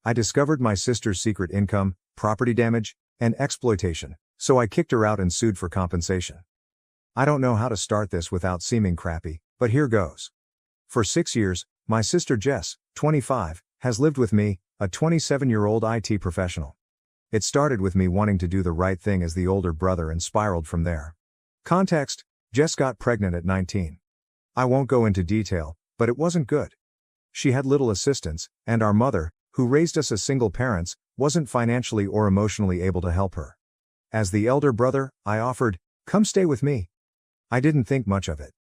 I discovered my sister's secret income, property damage, and exploitation, so I kicked her out and sued for compensation. I don't know how to start this without seeming crappy, but here goes. For 6 years, my sister Jess, 25, has lived with me, a 27-year-old IT professional. It started with me wanting to do the right thing as the older brother and spiraled from there. Context: Jess got pregnant at 19. I won't go into detail, but it wasn't good. She had little assistance, and our mother, who raised us as single parents, wasn't financially or emotionally able to help her. As the elder brother, I offered, "Come stay with me." I didn't think much of it.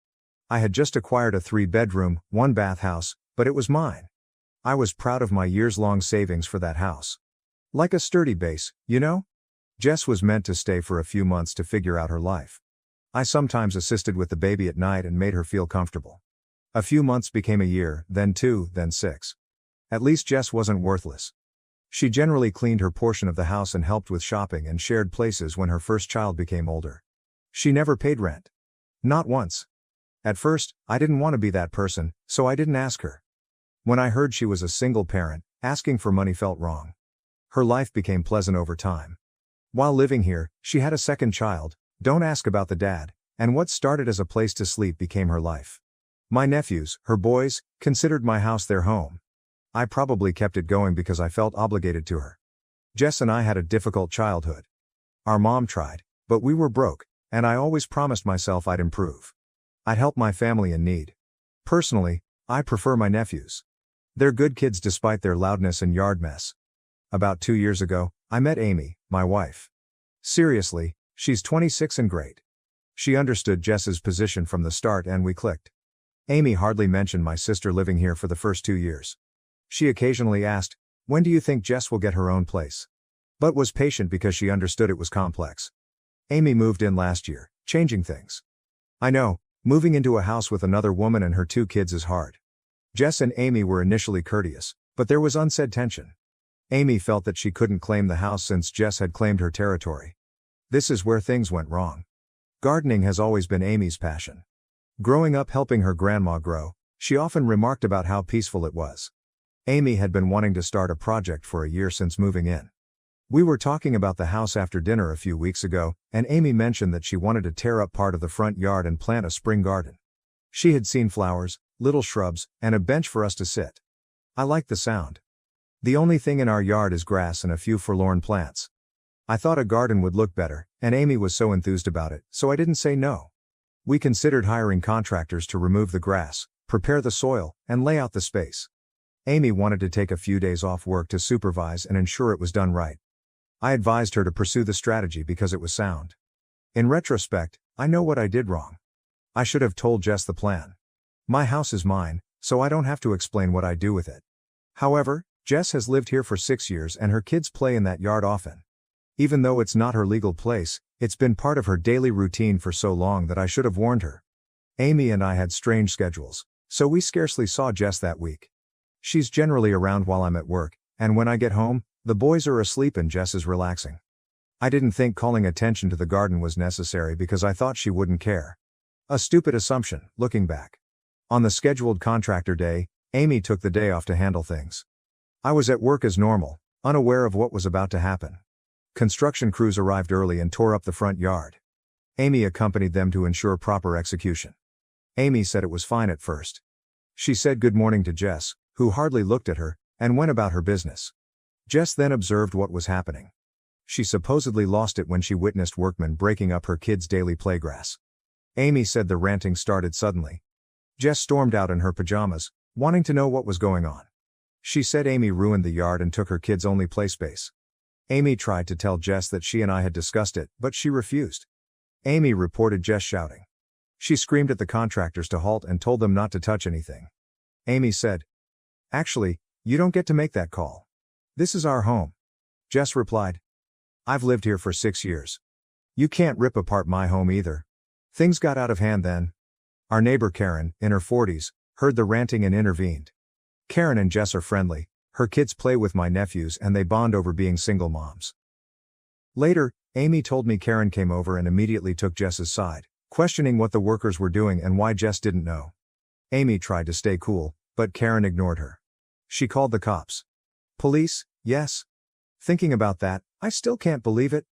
I had just acquired a 3-bedroom, 1-bath house, but it was mine. I was proud of my years-long savings for that house. Like a sturdy base, you know? Jess was meant to stay for a few months to figure out her life. I sometimes assisted with the baby at night and made her feel comfortable. A few months became a year, then 2, then 6. At least Jess wasn't worthless. She generally cleaned her portion of the house and helped with shopping and shared places when her first child became older. She never paid rent. Not once. At first, I didn't want to be that person, so I didn't ask her. When I heard she was a single parent, asking for money felt wrong. Her life became pleasant over time. While living here, she had a second child, don't ask about the dad, and what started as a place to sleep became her life. My nephews, her boys, considered my house their home. I probably kept it going because I felt obligated to her. Jess and I had a difficult childhood. Our mom tried, but we were broke, and I always promised myself I'd improve. I'd help my family in need. Personally, I prefer my nephews. They're good kids despite their loudness and yard mess. About 2 years ago, I met Amy, my wife. Seriously, she's 26 and great. She understood Jess's position from the start and we clicked. Amy hardly mentioned my sister living here for the first 2 years. She occasionally asked, "When do you think Jess will get her own place?" But was patient because she understood it was complex. Amy moved in last year, changing things. I know, moving into a house with another woman and her 2 kids is hard. Jess and Amy were initially courteous, but there was unsaid tension. Amy felt that she couldn't claim the house since Jess had claimed her territory. This is where things went wrong. Gardening has always been Amy's passion. Growing up helping her grandma grow, she often remarked about how peaceful it was. Amy had been wanting to start a project for a year since moving in. We were talking about the house after dinner a few weeks ago, and Amy mentioned that she wanted to tear up part of the front yard and plant a spring garden. She had seen flowers, little shrubs, and a bench for us to sit. I liked the sound. The only thing in our yard is grass and a few forlorn plants. I thought a garden would look better, and Amy was so enthused about it, so I didn't say no. We considered hiring contractors to remove the grass, prepare the soil, and lay out the space. Amy wanted to take a few days off work to supervise and ensure it was done right. I advised her to pursue the strategy because it was sound. In retrospect, I know what I did wrong. I should have told Jess the plan. My house is mine, so I don't have to explain what I do with it. However, Jess has lived here for 6 years and her kids play in that yard often. Even though it's not her legal place, it's been part of her daily routine for so long that I should have warned her. Amy and I had strange schedules, so we scarcely saw Jess that week. She's generally around while I'm at work, and when I get home, the boys are asleep and Jess is relaxing. I didn't think calling attention to the garden was necessary because I thought she wouldn't care. A stupid assumption, looking back. On the scheduled contractor day, Amy took the day off to handle things. I was at work as normal, unaware of what was about to happen. Construction crews arrived early and tore up the front yard. Amy accompanied them to ensure proper execution. Amy said it was fine at first. She said good morning to Jess, who hardly looked at her, and went about her business. Jess then observed what was happening. She supposedly lost it when she witnessed workmen breaking up her kids' daily playgrass. Amy said the ranting started suddenly. Jess stormed out in her pajamas, wanting to know what was going on. She said Amy ruined the yard and took her kids' only play space. Amy tried to tell Jess that she and I had discussed it, but she refused. Amy reported Jess shouting. She screamed at the contractors to halt and told them not to touch anything. Amy said, "Actually, you don't get to make that call. This is our home." Jess replied, "I've lived here for 6 years. You can't rip apart my home either." Things got out of hand then. Our neighbor Karen, in her 40s, heard the ranting and intervened. Karen and Jess are friendly, her kids play with my nephews and they bond over being single moms. Later, Amy told me Karen came over and immediately took Jess's side, questioning what the workers were doing and why Jess didn't know. Amy tried to stay cool, but Karen ignored her. She called the cops. "Police, Yes. Thinking about that, I still can't believe it.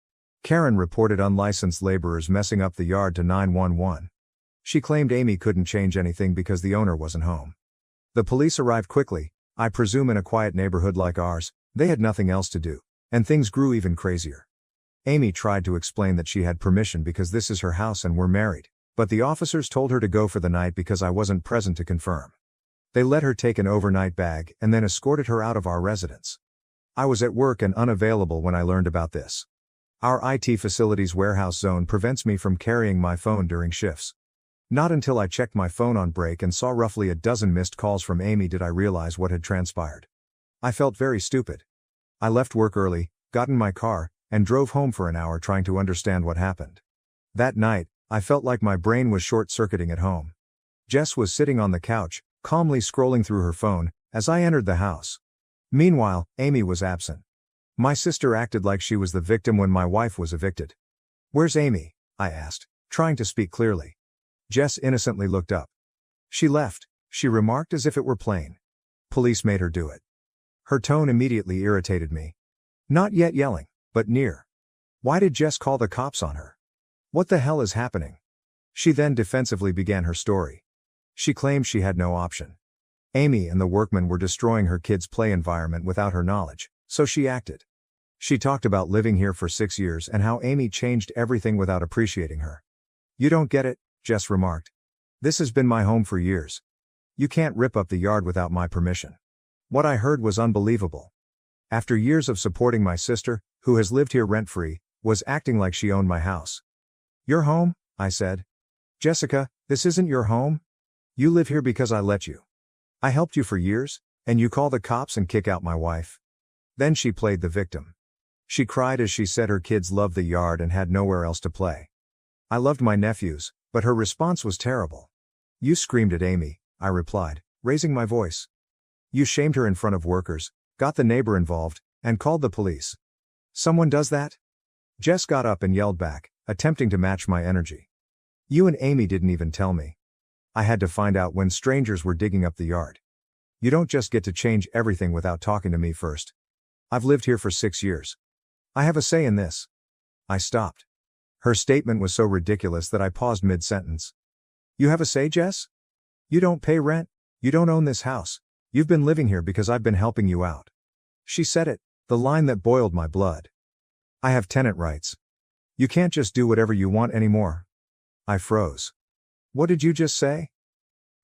Karen reported unlicensed laborers messing up the yard to 911. She claimed Amy couldn't change anything because the owner wasn't home. The police arrived quickly, I presume in a quiet neighborhood like ours, they had nothing else to do, and things grew even crazier. Amy tried to explain that she had permission because this is her house and we're married, but the officers told her to go for the night because I wasn't present to confirm. They let her take an overnight bag and then escorted her out of our residence. I was at work and unavailable when I learned about this. Our IT facility's warehouse zone prevents me from carrying my phone during shifts. Not until I checked my phone on break and saw roughly a dozen missed calls from Amy did I realize what had transpired. I felt very stupid. I left work early, got in my car, and drove home for an hour trying to understand what happened. That night, I felt like my brain was short-circuiting at home. Jess was sitting on the couch, calmly scrolling through her phone, as I entered the house. Meanwhile, Amy was absent. My sister acted like she was the victim when my wife was evicted. "Where's Amy?" I asked, trying to speak clearly. Jess innocently looked up. "She left," she remarked as if it were plain. "Police made her do it." Her tone immediately irritated me. Not yet yelling, but near. Why did Jess call the cops on her? What the hell is happening? She then defensively began her story. She claimed she had no option. Amy and the workmen were destroying her kids' play environment without her knowledge, so she acted. She talked about living here for 6 years and how Amy changed everything without appreciating her. "You don't get it," Jess remarked. "This has been my home for years. You can't rip up the yard without my permission." What I heard was unbelievable. After years of supporting my sister, who has lived here rent-free, was acting like she owned my house. "Your home?" I said. "Jessica, this isn't your home. You live here because I let you. I helped you for years, and you call the cops and kick out my wife." Then she played the victim. She cried as she said her kids loved the yard and had nowhere else to play. I loved my nephews, but her response was terrible. "You screamed at Amy," I replied, raising my voice. "You shamed her in front of workers, got the neighbor involved, and called the police. Someone does that?" Jess got up and yelled back, attempting to match my energy. "You and Amy didn't even tell me. I had to find out when strangers were digging up the yard. You don't just get to change everything without talking to me first. I've lived here for 6 years. I have a say in this." I stopped. Her statement was so ridiculous that I paused mid-sentence. "You have a say, Jess? You don't pay rent, you don't own this house, you've been living here because I've been helping you out." She said it, the line that boiled my blood. "I have tenant rights. You can't just do whatever you want anymore." I froze. "What did you just say?"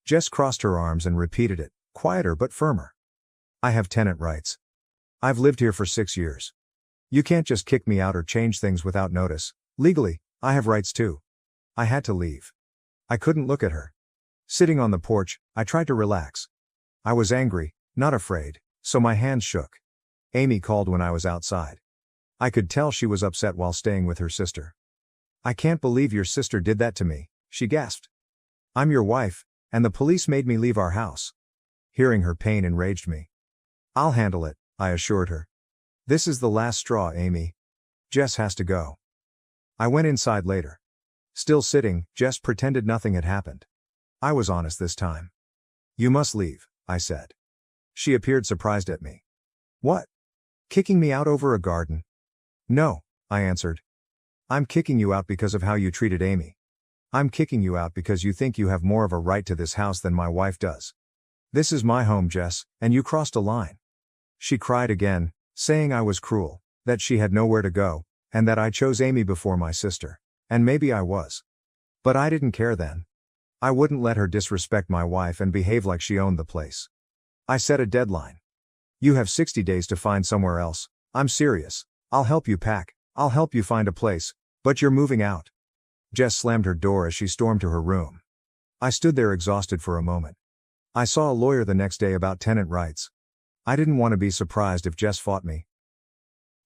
Jess crossed her arms and repeated it, quieter but firmer. "I have tenant rights. I've lived here for 6 years. You can't just kick me out or change things without notice. Legally, I have rights too." I had to leave. I couldn't look at her. Sitting on the porch, I tried to relax. I was angry, not afraid, so my hands shook. Amy called when I was outside. I could tell she was upset while staying with her sister. "I can't believe your sister did that to me," she gasped. "I'm your wife, and the police made me leave our house." Hearing her pain enraged me. "I'll handle it," I assured her. "This is the last straw, Amy. Jess has to go." I went inside later. Still sitting, Jess pretended nothing had happened. I was honest this time. "You must leave," I said. She appeared surprised at me. "What? Kicking me out over a garden?" "No," I answered. "I'm kicking you out because of how you treated Amy. I'm kicking you out because you think you have more of a right to this house than my wife does. This is my home, Jess, and you crossed a line." She cried again, saying I was cruel, that she had nowhere to go, and that I chose Amy before my sister. And maybe I was. But I didn't care then. I wouldn't let her disrespect my wife and behave like she owned the place. I set a deadline. "You have 60 days to find somewhere else. I'm serious. I'll help you pack, I'll help you find a place, but you're moving out." Jess slammed her door as she stormed to her room. I stood there exhausted for a moment. I saw a lawyer the next day about tenant rights. I didn't want to be surprised if Jess fought me.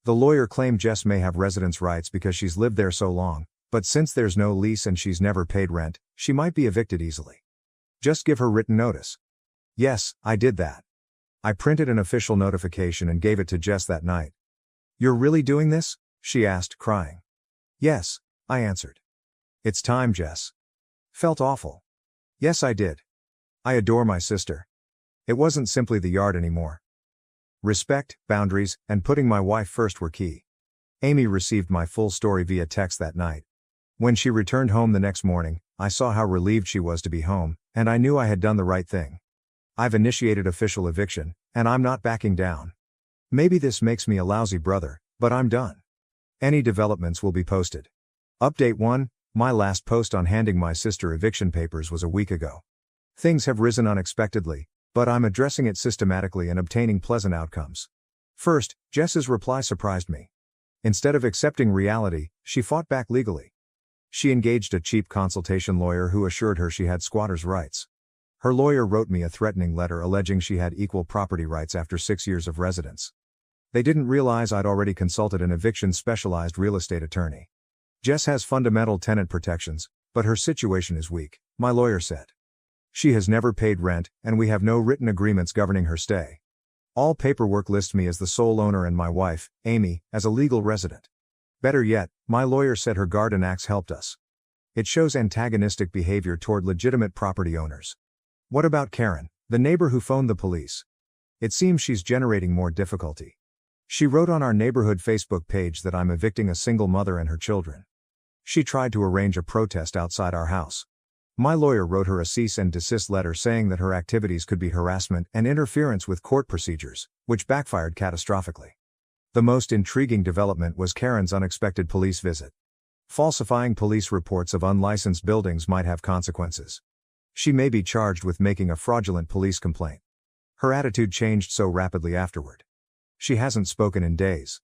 The lawyer claimed Jess may have residence rights because she's lived there so long, but since there's no lease and she's never paid rent, she might be evicted easily. Just give her written notice. Yes, I did that. I printed an official notification and gave it to Jess that night. "You're really doing this?" she asked, crying. "Yes," I answered. "It's time, Jess." Felt awful. Yes, I did. I adore my sister. It wasn't simply the yard anymore. Respect, boundaries, and putting my wife first were key. Amy received my full story via text that night. When she returned home the next morning, I saw how relieved she was to be home, and I knew I had done the right thing. I've initiated official eviction, and I'm not backing down. Maybe this makes me a lousy brother, but I'm done. Any developments will be posted. Update 1, my last post on handing my sister eviction papers was a week ago. Things have risen unexpectedly, but I'm addressing it systematically and obtaining pleasant outcomes. First, Jess's reply surprised me. Instead of accepting reality, she fought back legally. She engaged a cheap consultation lawyer who assured her she had squatters' rights. Her lawyer wrote me a threatening letter alleging she had equal property rights after 6 years of residence. They didn't realize I'd already consulted an eviction-specialized real estate attorney. Jess has fundamental tenant protections, but her situation is weak, my lawyer said. She has never paid rent, and we have no written agreements governing her stay. All paperwork lists me as the sole owner and my wife, Amy, as a legal resident. Better yet, my lawyer said her garden axe helped us. It shows antagonistic behavior toward legitimate property owners. What about Karen, the neighbor who phoned the police? It seems she's generating more difficulty. She wrote on our neighborhood Facebook page that I'm evicting a single mother and her children. She tried to arrange a protest outside our house. My lawyer wrote her a cease and desist letter saying that her activities could be harassment and interference with court procedures, which backfired catastrophically. The most intriguing development was Karen's unexpected police visit. Falsifying police reports of unlicensed buildings might have consequences. She may be charged with making a fraudulent police complaint. Her attitude changed so rapidly afterward. She hasn't spoken in days.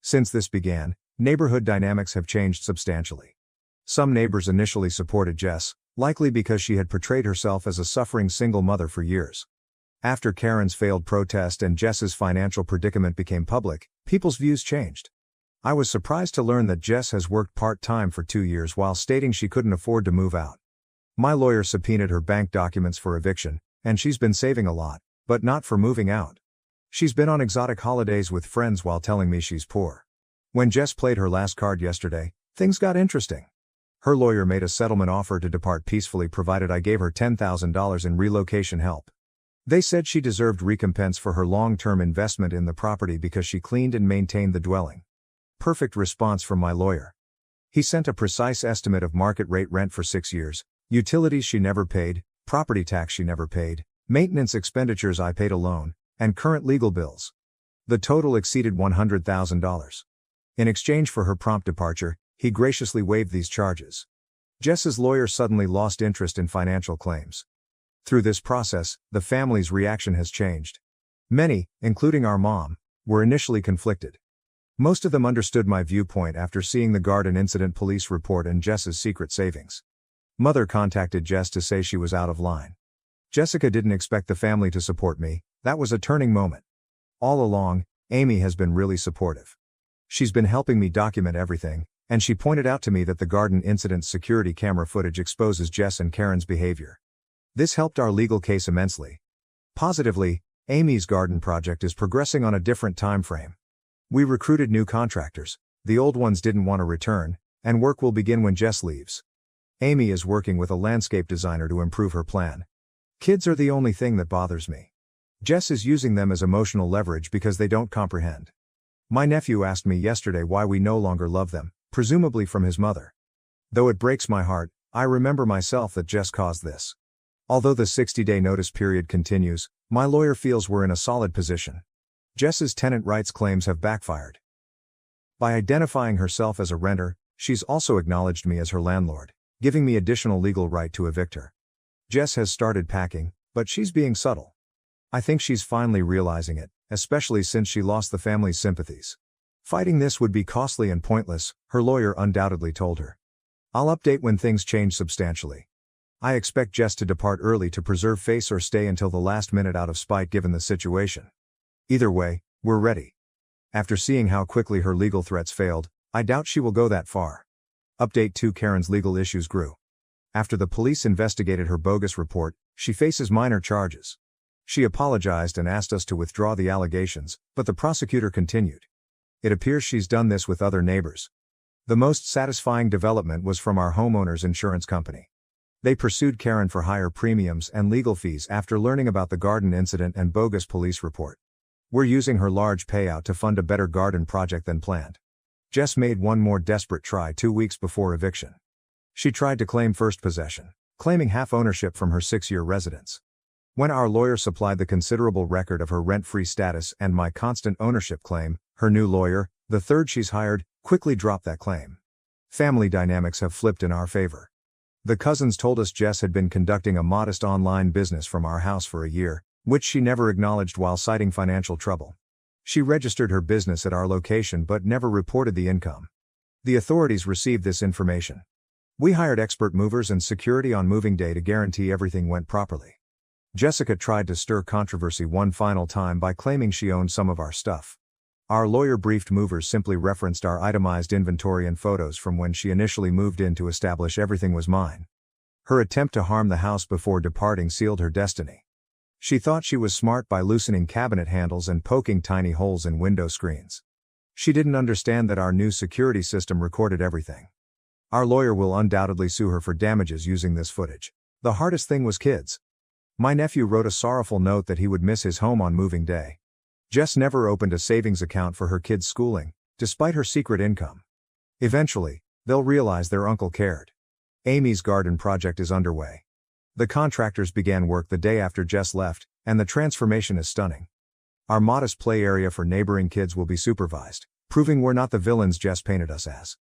Since this began, neighborhood dynamics have changed substantially. Some neighbors initially supported Jess, likely because she had portrayed herself as a suffering single mother for years. After Karen's failed protest and Jess's financial predicament became public, people's views changed. I was surprised to learn that Jess has worked part-time for 2 years while stating she couldn't afford to move out. My lawyer subpoenaed her bank documents for eviction, and she's been saving a lot, but not for moving out. She's been on exotic holidays with friends while telling me she's poor. When Jess played her last card yesterday, things got interesting. Her lawyer made a settlement offer to depart peacefully provided I gave her $10,000 in relocation help. They said she deserved recompense for her long-term investment in the property because she cleaned and maintained the dwelling. Perfect response from my lawyer. He sent a precise estimate of market rate rent for 6 years, utilities she never paid, property tax she never paid, maintenance expenditures I paid alone, and current legal bills. The total exceeded $100,000. In exchange for her prompt departure, he graciously waived these charges. Jess's lawyer suddenly lost interest in financial claims. Through this process, the family's reaction has changed. Many, including our mom, were initially conflicted. Most of them understood my viewpoint after seeing the garden incident police report and Jess's secret savings. Mother contacted Jess to say she was out of line. Jessica didn't expect the family to support me. That was a turning moment. All along, Amy has been really supportive. She's been helping me document everything, and she pointed out to me that the garden incident's security camera footage exposes Jess and Karen's behavior. This helped our legal case immensely. Positively, Amy's garden project is progressing on a different time frame. We recruited new contractors, the old ones didn't want to return, and work will begin when Jess leaves. Amy is working with a landscape designer to improve her plan. Kids are the only thing that bothers me. Jess is using them as emotional leverage because they don't comprehend. My nephew asked me yesterday why we no longer love them, presumably from his mother. Though it breaks my heart, I remember myself that Jess caused this. Although the 60-day notice period continues, my lawyer feels we're in a solid position. Jess's tenant rights claims have backfired. By identifying herself as a renter, she's also acknowledged me as her landlord, giving me additional legal right to evict her. Jess has started packing, but she's being subtle. I think she's finally realizing it, especially since she lost the family's sympathies. Fighting this would be costly and pointless, her lawyer undoubtedly told her. I'll update when things change substantially. I expect Jess to depart early to preserve face or stay until the last minute out of spite given the situation. Either way, we're ready. After seeing how quickly her legal threats failed, I doubt she will go that far. Update 2: Karen's legal issues grew. After the police investigated her bogus report, she faces minor charges. She apologized and asked us to withdraw the allegations, but the prosecutor continued. It appears she's done this with other neighbors. The most satisfying development was from our homeowner's insurance company. They pursued Karen for higher premiums and legal fees after learning about the garden incident and bogus police report. We're using her large payout to fund a better garden project than planned. Jess made one more desperate try 2 weeks before eviction. She tried to claim first possession, claiming half ownership from her 6-year residence. When our lawyer supplied the considerable record of her rent-free status and my constant ownership claim, her new lawyer, the third she's hired, quickly dropped that claim. Family dynamics have flipped in our favor. The cousins told us Jess had been conducting a modest online business from our house for a year, which she never acknowledged while citing financial trouble. She registered her business at our location but never reported the income. The authorities received this information. We hired expert movers and security on moving day to guarantee everything went properly. Jessica tried to stir controversy one final time by claiming she owned some of our stuff. Our lawyer briefed movers simply referenced our itemized inventory and photos from when she initially moved in to establish everything was mine. Her attempt to harm the house before departing sealed her destiny. She thought she was smart by loosening cabinet handles and poking tiny holes in window screens. She didn't understand that our new security system recorded everything. Our lawyer will undoubtedly sue her for damages using this footage. The hardest thing was kids. My nephew wrote a sorrowful note that he would miss his home on moving day. Jess never opened a savings account for her kids' schooling, despite her secret income. Eventually, they'll realize their uncle cared. Amy's garden project is underway. The contractors began work the day after Jess left, and the transformation is stunning. Our modest play area for neighboring kids will be supervised, proving we're not the villains Jess painted us as.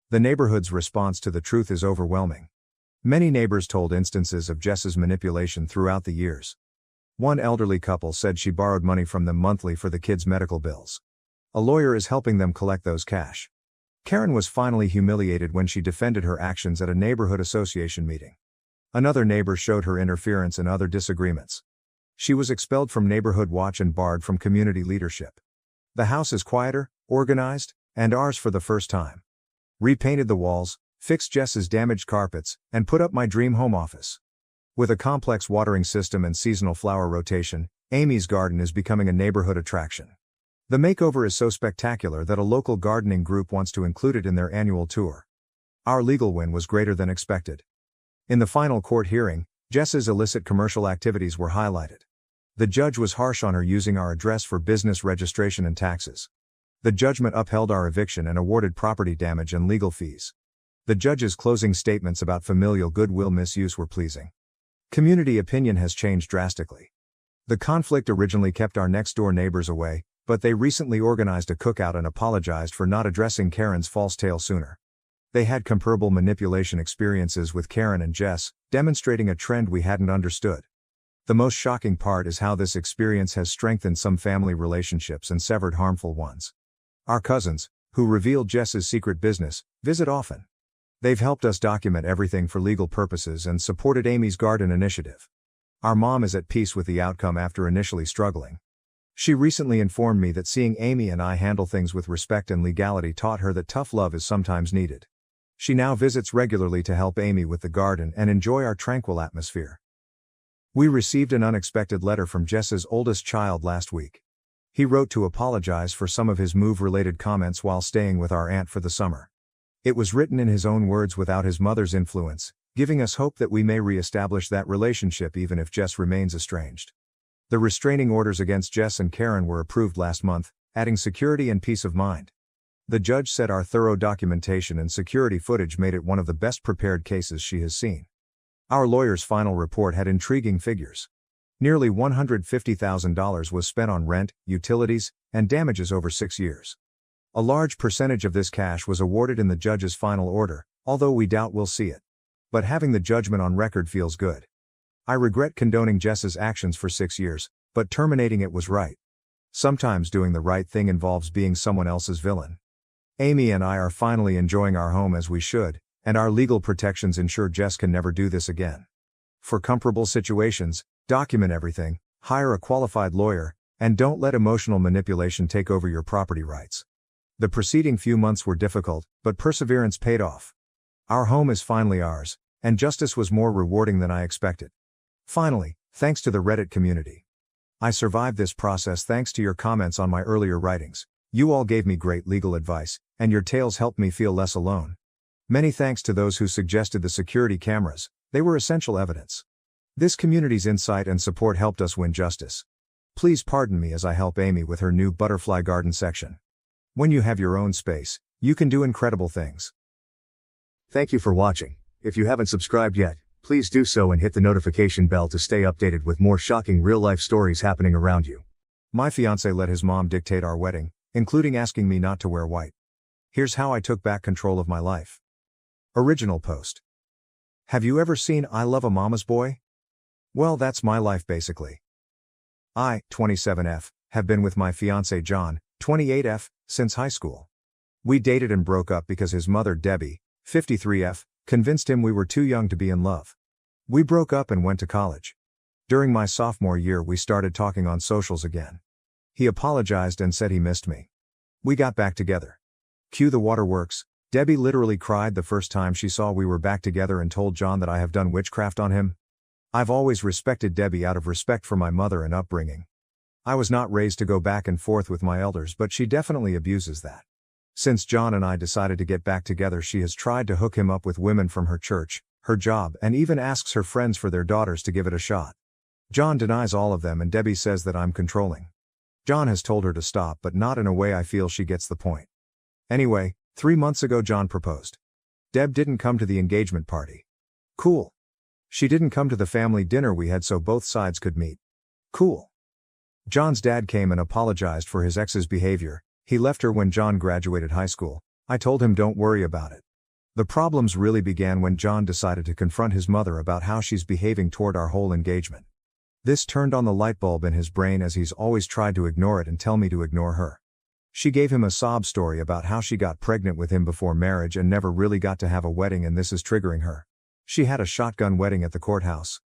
The neighborhood's response to the truth is overwhelming. Many neighbors told instances of Jess's manipulation throughout the years. One elderly couple said she borrowed money from them monthly for the kids' medical bills. A lawyer is helping them collect those cash. Karen was finally humiliated when she defended her actions at a neighborhood association meeting. Another neighbor showed her interference and other disagreements. She was expelled from Neighborhood Watch and barred from community leadership. The house is quieter, organized, and ours for the first time. Repainted the walls, fixed Jess's damaged carpets, and put up my dream home office. With a complex watering system and seasonal flower rotation, Amy's garden is becoming a neighborhood attraction. The makeover is so spectacular that a local gardening group wants to include it in their annual tour. Our legal win was greater than expected. In the final court hearing, Jess's illicit commercial activities were highlighted. The judge was harsh on her using our address for business registration and taxes. The judgment upheld our eviction and awarded property damage and legal fees. The judge's closing statements about familial goodwill misuse were pleasing. Community opinion has changed drastically. The conflict originally kept our next-door neighbors away, but they recently organized a cookout and apologized for not addressing Karen's false tale sooner. They had comparable manipulation experiences with Karen and Jess, demonstrating a trend we hadn't understood. The most shocking part is how this experience has strengthened some family relationships and severed harmful ones. Our cousins, who revealed Jess's secret business, visit often. They've helped us document everything for legal purposes and supported Amy's garden initiative. Our mom is at peace with the outcome after initially struggling. She recently informed me that seeing Amy and I handle things with respect and legality taught her that tough love is sometimes needed. She now visits regularly to help Amy with the garden and enjoy our tranquil atmosphere. We received an unexpected letter from Jess's oldest child last week. He wrote to apologize for some of his move-related comments while staying with our aunt for the summer. It was written in his own words without his mother's influence, giving us hope that we may re-establish that relationship even if Jess remains estranged. The restraining orders against Jess and Karen were approved last month, adding security and peace of mind. The judge said our thorough documentation and security footage made it one of the best prepared cases she has seen. Our lawyer's final report had intriguing figures. Nearly $150,000 was spent on rent, utilities, and damages over 6 years. A large percentage of this cash was awarded in the judge's final order, although we doubt we'll see it. But having the judgment on record feels good. I regret condoning Jess's actions for 6 years, but terminating it was right. Sometimes doing the right thing involves being someone else's villain. Amy and I are finally enjoying our home as we should, and our legal protections ensure Jess can never do this again. For comparable situations, document everything, hire a qualified lawyer, and don't let emotional manipulation take over your property rights. The preceding few months were difficult, but perseverance paid off. Our home is finally ours, and justice was more rewarding than I expected. Finally, thanks to the Reddit community. I survived this process thanks to your comments on my earlier writings. You all gave me great legal advice, and your tales helped me feel less alone. Many thanks to those who suggested the security cameras, they were essential evidence. This community's insight and support helped us win justice. Please pardon me as I help Amy with her new butterfly garden section. When you have your own space, you can do incredible things. Thank you for watching. If you haven't subscribed yet, please do so and hit the notification bell to stay updated with more shocking real-life stories happening around you. My fiancé let his mom dictate our wedding, including asking me not to wear white. Here's how I took back control of my life. Original post. Have you ever seen I Love a Mama's Boy? Well, that's my life basically. I, 27F, have been with my fiancé John, 28F, since high school. We dated and broke up because his mother Debbie, 53F, convinced him we were too young to be in love. We broke up and went to college. During my sophomore year we started talking on socials again. He apologized and said he missed me. We got back together. Cue the waterworks. Debbie literally cried the first time she saw we were back together and told John that I have done witchcraft on him. I've always respected Debbie out of respect for my mother and upbringing. I was not raised to go back and forth with my elders, but she definitely abuses that. Since John and I decided to get back together, she has tried to hook him up with women from her church, her job, and even asks her friends for their daughters to give it a shot. John denies all of them and Debbie says that I'm controlling. John has told her to stop, but not in a way I feel she gets the point. Anyway, 3 months ago John proposed. Deb didn't come to the engagement party. Cool. She didn't come to the family dinner we had so both sides could meet. Cool. John's dad came and apologized for his ex's behavior. He left her when John graduated high school. I told him don't worry about it. The problems really began when John decided to confront his mother about how she's behaving toward our whole engagement. This turned on the light bulb in his brain, as he's always tried to ignore it and tell me to ignore her. She gave him a sob story about how she got pregnant with him before marriage and never really got to have a wedding, and this is triggering her. She had a shotgun wedding at the courthouse.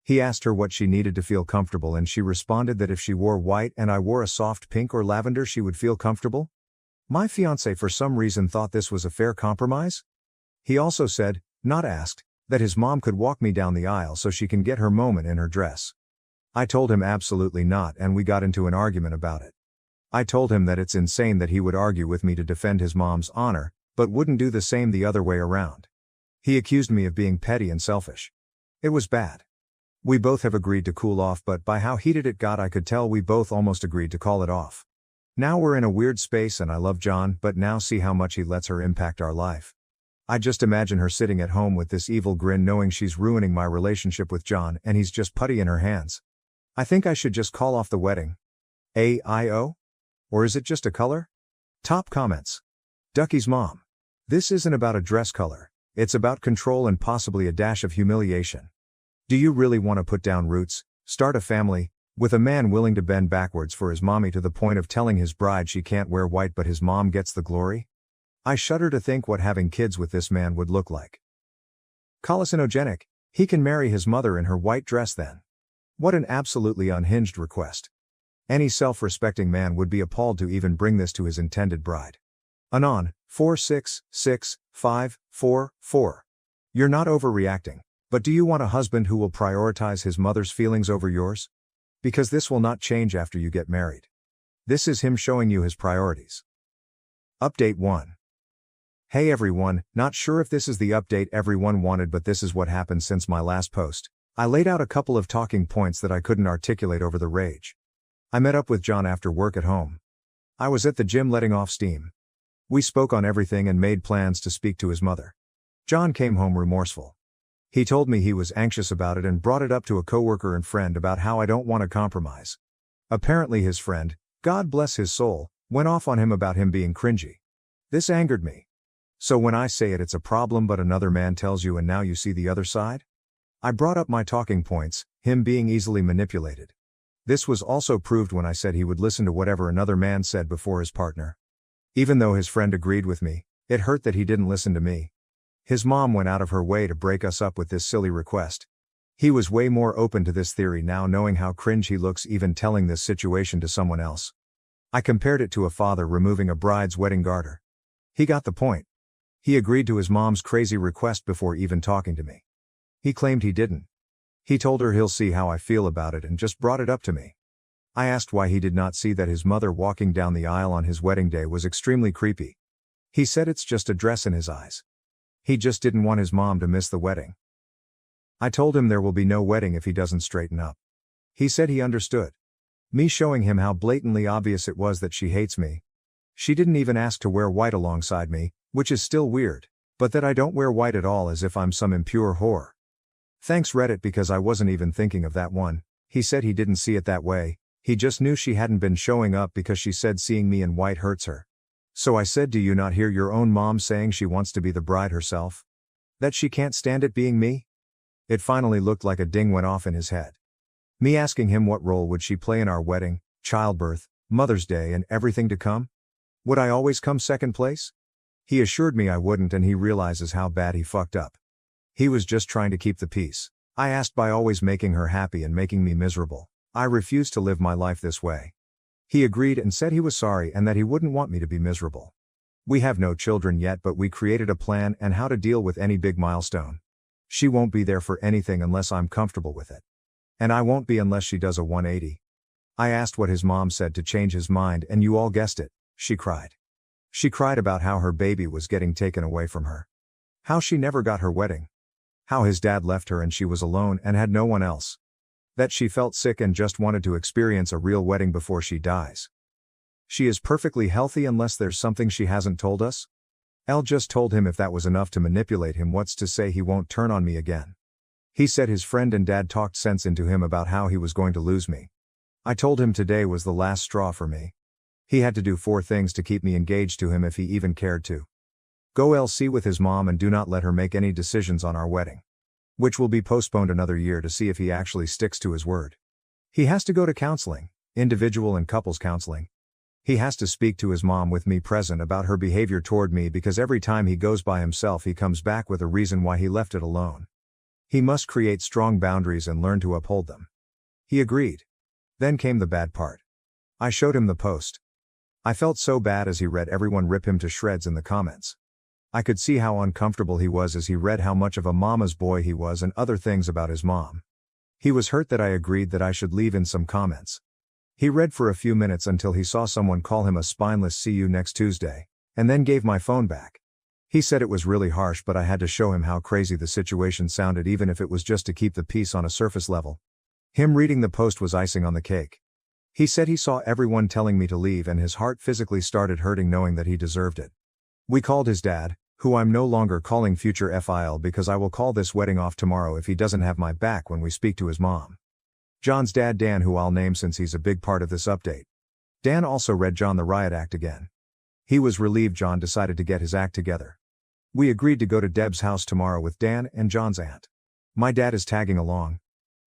He asked her what she needed to feel comfortable and she responded that if she wore white and I wore a soft pink or lavender she would feel comfortable. My fiancé for some reason thought this was a fair compromise. He also said, not asked, that his mom could walk me down the aisle so she can get her moment in her dress. I told him absolutely not, and we got into an argument about it. I told him that it's insane that he would argue with me to defend his mom's honor, but wouldn't do the same the other way around. He accused me of being petty and selfish. It was bad. We both have agreed to cool off, but by how heated it got I could tell we both almost agreed to call it off. Now we're in a weird space and I love John, but now see how much he lets her impact our life. I just imagine her sitting at home with this evil grin knowing she's ruining my relationship with John and he's just putty in her hands. I think I should just call off the wedding. AIO? Or is it just a color? Top comments. Ducky's mom. This isn't about a dress color. It's about control and possibly a dash of humiliation. Do you really want to put down roots, start a family, with a man willing to bend backwards for his mommy to the point of telling his bride she can't wear white but his mom gets the glory? I shudder to think what having kids with this man would look like. Hallucinogenic, he can marry his mother in her white dress then. What an absolutely unhinged request. Any self-respecting man would be appalled to even bring this to his intended bride. Anon, 466544. You're not overreacting, but do you want a husband who will prioritize his mother's feelings over yours? Because this will not change after you get married. This is him showing you his priorities. Update 1. Hey everyone, not sure if this is the update everyone wanted, but this is what happened since my last post. I laid out a couple of talking points that I couldn't articulate over the rage. I met up with John after work at home. I was at the gym letting off steam. We spoke on everything and made plans to speak to his mother. John came home remorseful. He told me he was anxious about it and brought it up to a coworker and friend about how I don't want to compromise. Apparently his friend, God bless his soul, went off on him about him being cringy. This angered me. So when I say it's a problem but another man tells you and now you see the other side? I brought up my talking points, him being easily manipulated. This was also proved when I said he would listen to whatever another man said before his partner. Even though his friend agreed with me, it hurt that he didn't listen to me. His mom went out of her way to break us up with this silly request. He was way more open to this theory now, knowing how cringe he looks even telling this situation to someone else. I compared it to a father removing a bride's wedding garter. He got the point. He agreed to his mom's crazy request before even talking to me. He claimed he didn't. He told her he'll see how I feel about it and just brought it up to me. I asked why he did not see that his mother walking down the aisle on his wedding day was extremely creepy. He said it's just a dress in his eyes. He just didn't want his mom to miss the wedding. I told him there will be no wedding if he doesn't straighten up. He said he understood. Me showing him how blatantly obvious it was that she hates me. She didn't even ask to wear white alongside me, which is still weird, but that I don't wear white at all as if I'm some impure whore. Thanks Reddit because I wasn't even thinking of that one. He said he didn't see it that way, he just knew she hadn't been showing up because she said seeing me in white hurts her. So I said, do you not hear your own mom saying she wants to be the bride herself? That she can't stand it being me? It finally looked like a ding went off in his head. Me asking him what role would she play in our wedding, childbirth, Mother's Day and everything to come? Would I always come second place? He assured me I wouldn't and he realizes how bad he fucked up. He was just trying to keep the peace. I asked by always making her happy and making me miserable. I refused to live my life this way. He agreed and said he was sorry and that he wouldn't want me to be miserable. We have no children yet but we created a plan and how to deal with any big milestone. She won't be there for anything unless I'm comfortable with it. And I won't be unless she does a 180. I asked what his mom said to change his mind and you all guessed it, she cried. She cried about how her baby was getting taken away from her. How she never got her wedding. How his dad left her and she was alone and had no one else. That she felt sick and just wanted to experience a real wedding before she dies. She is perfectly healthy unless there's something she hasn't told us? Elle just told him if that was enough to manipulate him what's to say he won't turn on me again. He said his friend and dad talked sense into him about how he was going to lose me. I told him today was the last straw for me. He had to do 4 things to keep me engaged to him if he even cared to. Go LC with his mom and do not let her make any decisions on our wedding. Which will be postponed another year to see if he actually sticks to his word. He has to go to counseling, individual and couples counseling. He has to speak to his mom with me present about her behavior toward me because every time he goes by himself he comes back with a reason why he left it alone. He must create strong boundaries and learn to uphold them. He agreed. Then came the bad part. I showed him the post. I felt so bad as he read everyone rip him to shreds in the comments. I could see how uncomfortable he was as he read how much of a mama's boy he was and other things about his mom. He was hurt that I agreed that I should leave in some comments. He read for a few minutes until he saw someone call him a spineless "see you next Tuesday," and then gave my phone back. He said it was really harsh but I had to show him how crazy the situation sounded even if it was just to keep the peace on a surface level. Him reading the post was icing on the cake. He said he saw everyone telling me to leave and his heart physically started hurting knowing that he deserved it. We called his dad, who I'm no longer calling future FIL because I will call this wedding off tomorrow if he doesn't have my back when we speak to his mom. John's dad Dan, who I'll name since he's a big part of this update. Dan also read John the riot act again. He was relieved John decided to get his act together. We agreed to go to Deb's house tomorrow with Dan and John's aunt. My dad is tagging along.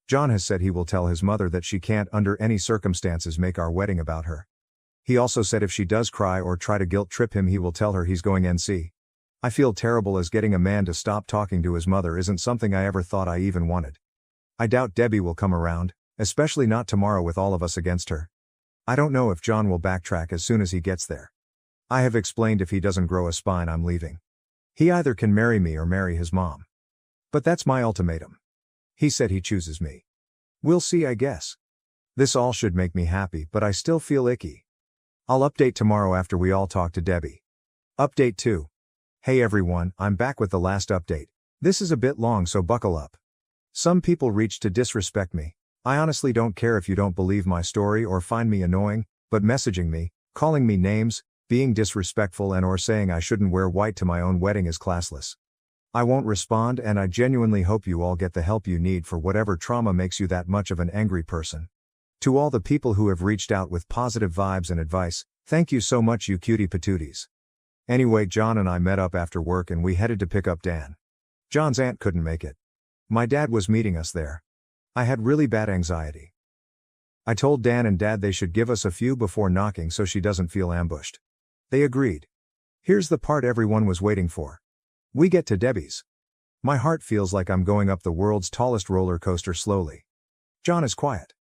John has said he will tell his mother that she can't under any circumstances make our wedding about her. He also said if she does cry or try to guilt trip him he will tell her he's going NC. I feel terrible as getting a man to stop talking to his mother isn't something I ever thought I even wanted. I doubt Debbie will come around, especially not tomorrow with all of us against her. I don't know if John will backtrack as soon as he gets there. I have explained if he doesn't grow a spine I'm leaving. He either can marry me or marry his mom. But that's my ultimatum. He said he chooses me. We'll see I guess. This all should make me happy but I still feel icky. I'll update tomorrow after we all talk to Debbie. Update 2. Hey everyone, I'm back with the last update. This is a bit long so buckle up. Some people reached to disrespect me. I honestly don't care if you don't believe my story or find me annoying, but messaging me, calling me names, being disrespectful and or saying I shouldn't wear white to my own wedding is classless. I won't respond and I genuinely hope you all get the help you need for whatever trauma makes you that much of an angry person. To all the people who have reached out with positive vibes and advice, thank you so much you cutie patooties. Anyway, John and I met up after work and we headed to pick up Dan. John's aunt couldn't make it. My dad was meeting us there. I had really bad anxiety. I told Dan and Dad they should give us a few before knocking so she doesn't feel ambushed. They agreed. Here's the part everyone was waiting for. We get to Debbie's. My heart feels like I'm going up the world's tallest roller coaster slowly. John is quiet.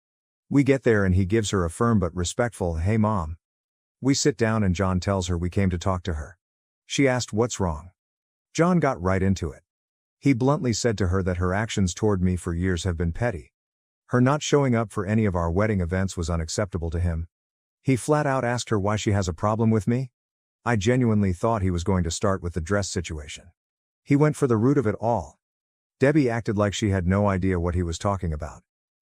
We get there and he gives her a firm but respectful "Hey mom." We sit down and John tells her we came to talk to her. She asked what's wrong. John got right into it. He bluntly said to her that her actions toward me for years have been petty. Her not showing up for any of our wedding events was unacceptable to him. He flat out asked her why she has a problem with me. I genuinely thought he was going to start with the dress situation. He went for the root of it all. Debbie acted like she had no idea what he was talking about.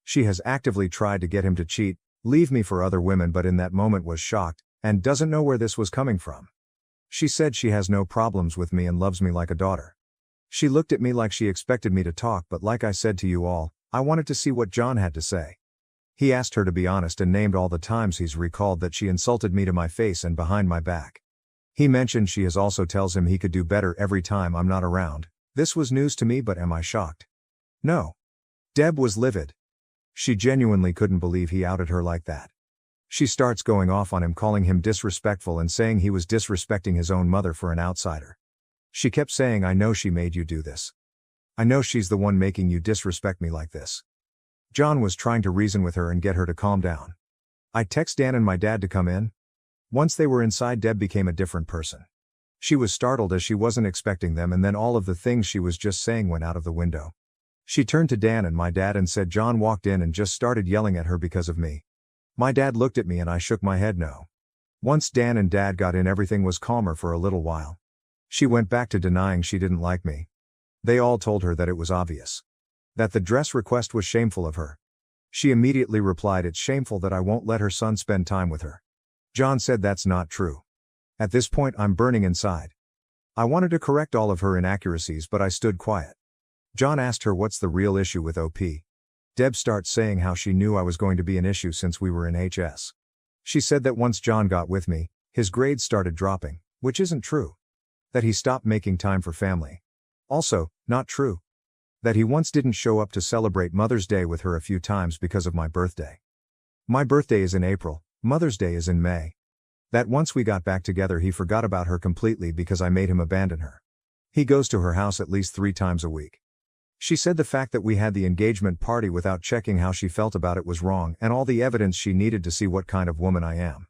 She has actively tried to get him to cheat, leave me for other women, but in that moment was shocked, and doesn't know where this was coming from. She said she has no problems with me and loves me like a daughter. She looked at me like she expected me to talk, but like I said to you all, I wanted to see what John had to say. He asked her to be honest and named all the times he's recalled that she insulted me to my face and behind my back. He mentioned she has also tells him he could do better every time I'm not around. This was news to me, but am I shocked? No. Deb was livid. She genuinely couldn't believe he outed her like that. She starts going off on him, calling him disrespectful and saying he was disrespecting his own mother for an outsider. She kept saying, I know she made you do this. I know she's the one making you disrespect me like this. John was trying to reason with her and get her to calm down. I text Dan and my dad to come in. Once they were inside, Deb became a different person. She was startled as she wasn't expecting them, and then all of the things she was just saying went out of the window. She turned to Dan and my dad and said John walked in and just started yelling at her because of me. My dad looked at me and I shook my head no. Once Dan and Dad got in, everything was calmer for a little while. She went back to denying she didn't like me. They all told her that it was obvious. That the dress request was shameful of her. She immediately replied, it's shameful that I won't let her son spend time with her. John said that's not true. At this point I'm burning inside. I wanted to correct all of her inaccuracies, but I stood quiet. John asked her what's the real issue with OP. Deb starts saying how she knew I was going to be an issue since we were in HS. She said that once John got with me, his grades started dropping, which isn't true. That he stopped making time for family. Also, not true. That he once didn't show up to celebrate Mother's Day with her a few times because of my birthday. My birthday is in April, Mother's Day is in May. That once we got back together he forgot about her completely because I made him abandon her. He goes to her house at least 3 times a week. She said the fact that we had the engagement party without checking how she felt about it was wrong, and all the evidence she needed to see what kind of woman I am.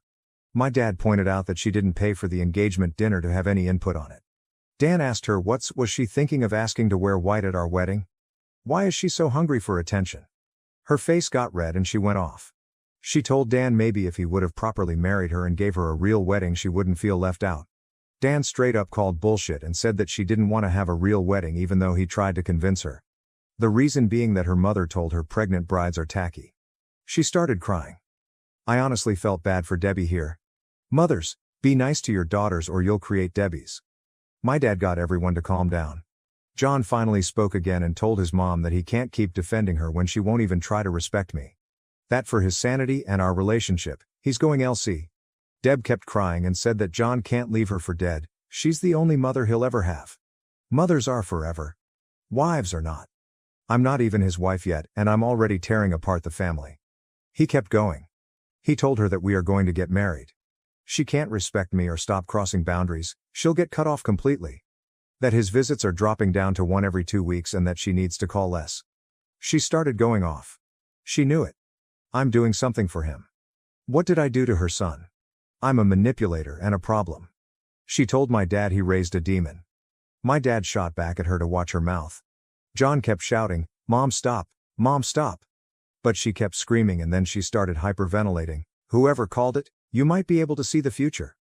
My dad pointed out that she didn't pay for the engagement dinner to have any input on it. Dan asked her was she thinking of asking to wear white at our wedding? Why is she so hungry for attention? Her face got red and she went off. She told Dan maybe if he would have properly married her and gave her a real wedding she wouldn't feel left out. Dan straight up called bullshit and said that she didn't want to have a real wedding even though he tried to convince her. The reason being that her mother told her pregnant brides are tacky. She started crying. I honestly felt bad for Debbie here. Mothers, be nice to your daughters or you'll create Debbies. My dad got everyone to calm down. John finally spoke again and told his mom that he can't keep defending her when she won't even try to respect me. That for his sanity and our relationship, he's going LC. Deb kept crying and said that John can't leave her for dead, she's the only mother he'll ever have. Mothers are forever. Wives are not. I'm not even his wife yet, and I'm already tearing apart the family. He kept going. He told her that we are going to get married. She can't respect me or stop crossing boundaries, she'll get cut off completely. That his visits are dropping down to 1 every 2 weeks and that she needs to call less. She started going off. She knew it. I'm doing something for him. What did I do to her son? I'm a manipulator and a problem. She told my dad he raised a demon. My dad shot back at her to watch her mouth. John kept shouting, Mom stop, Mom stop. But she kept screaming and then she started hyperventilating. Whoever called it, you might be able to see the future.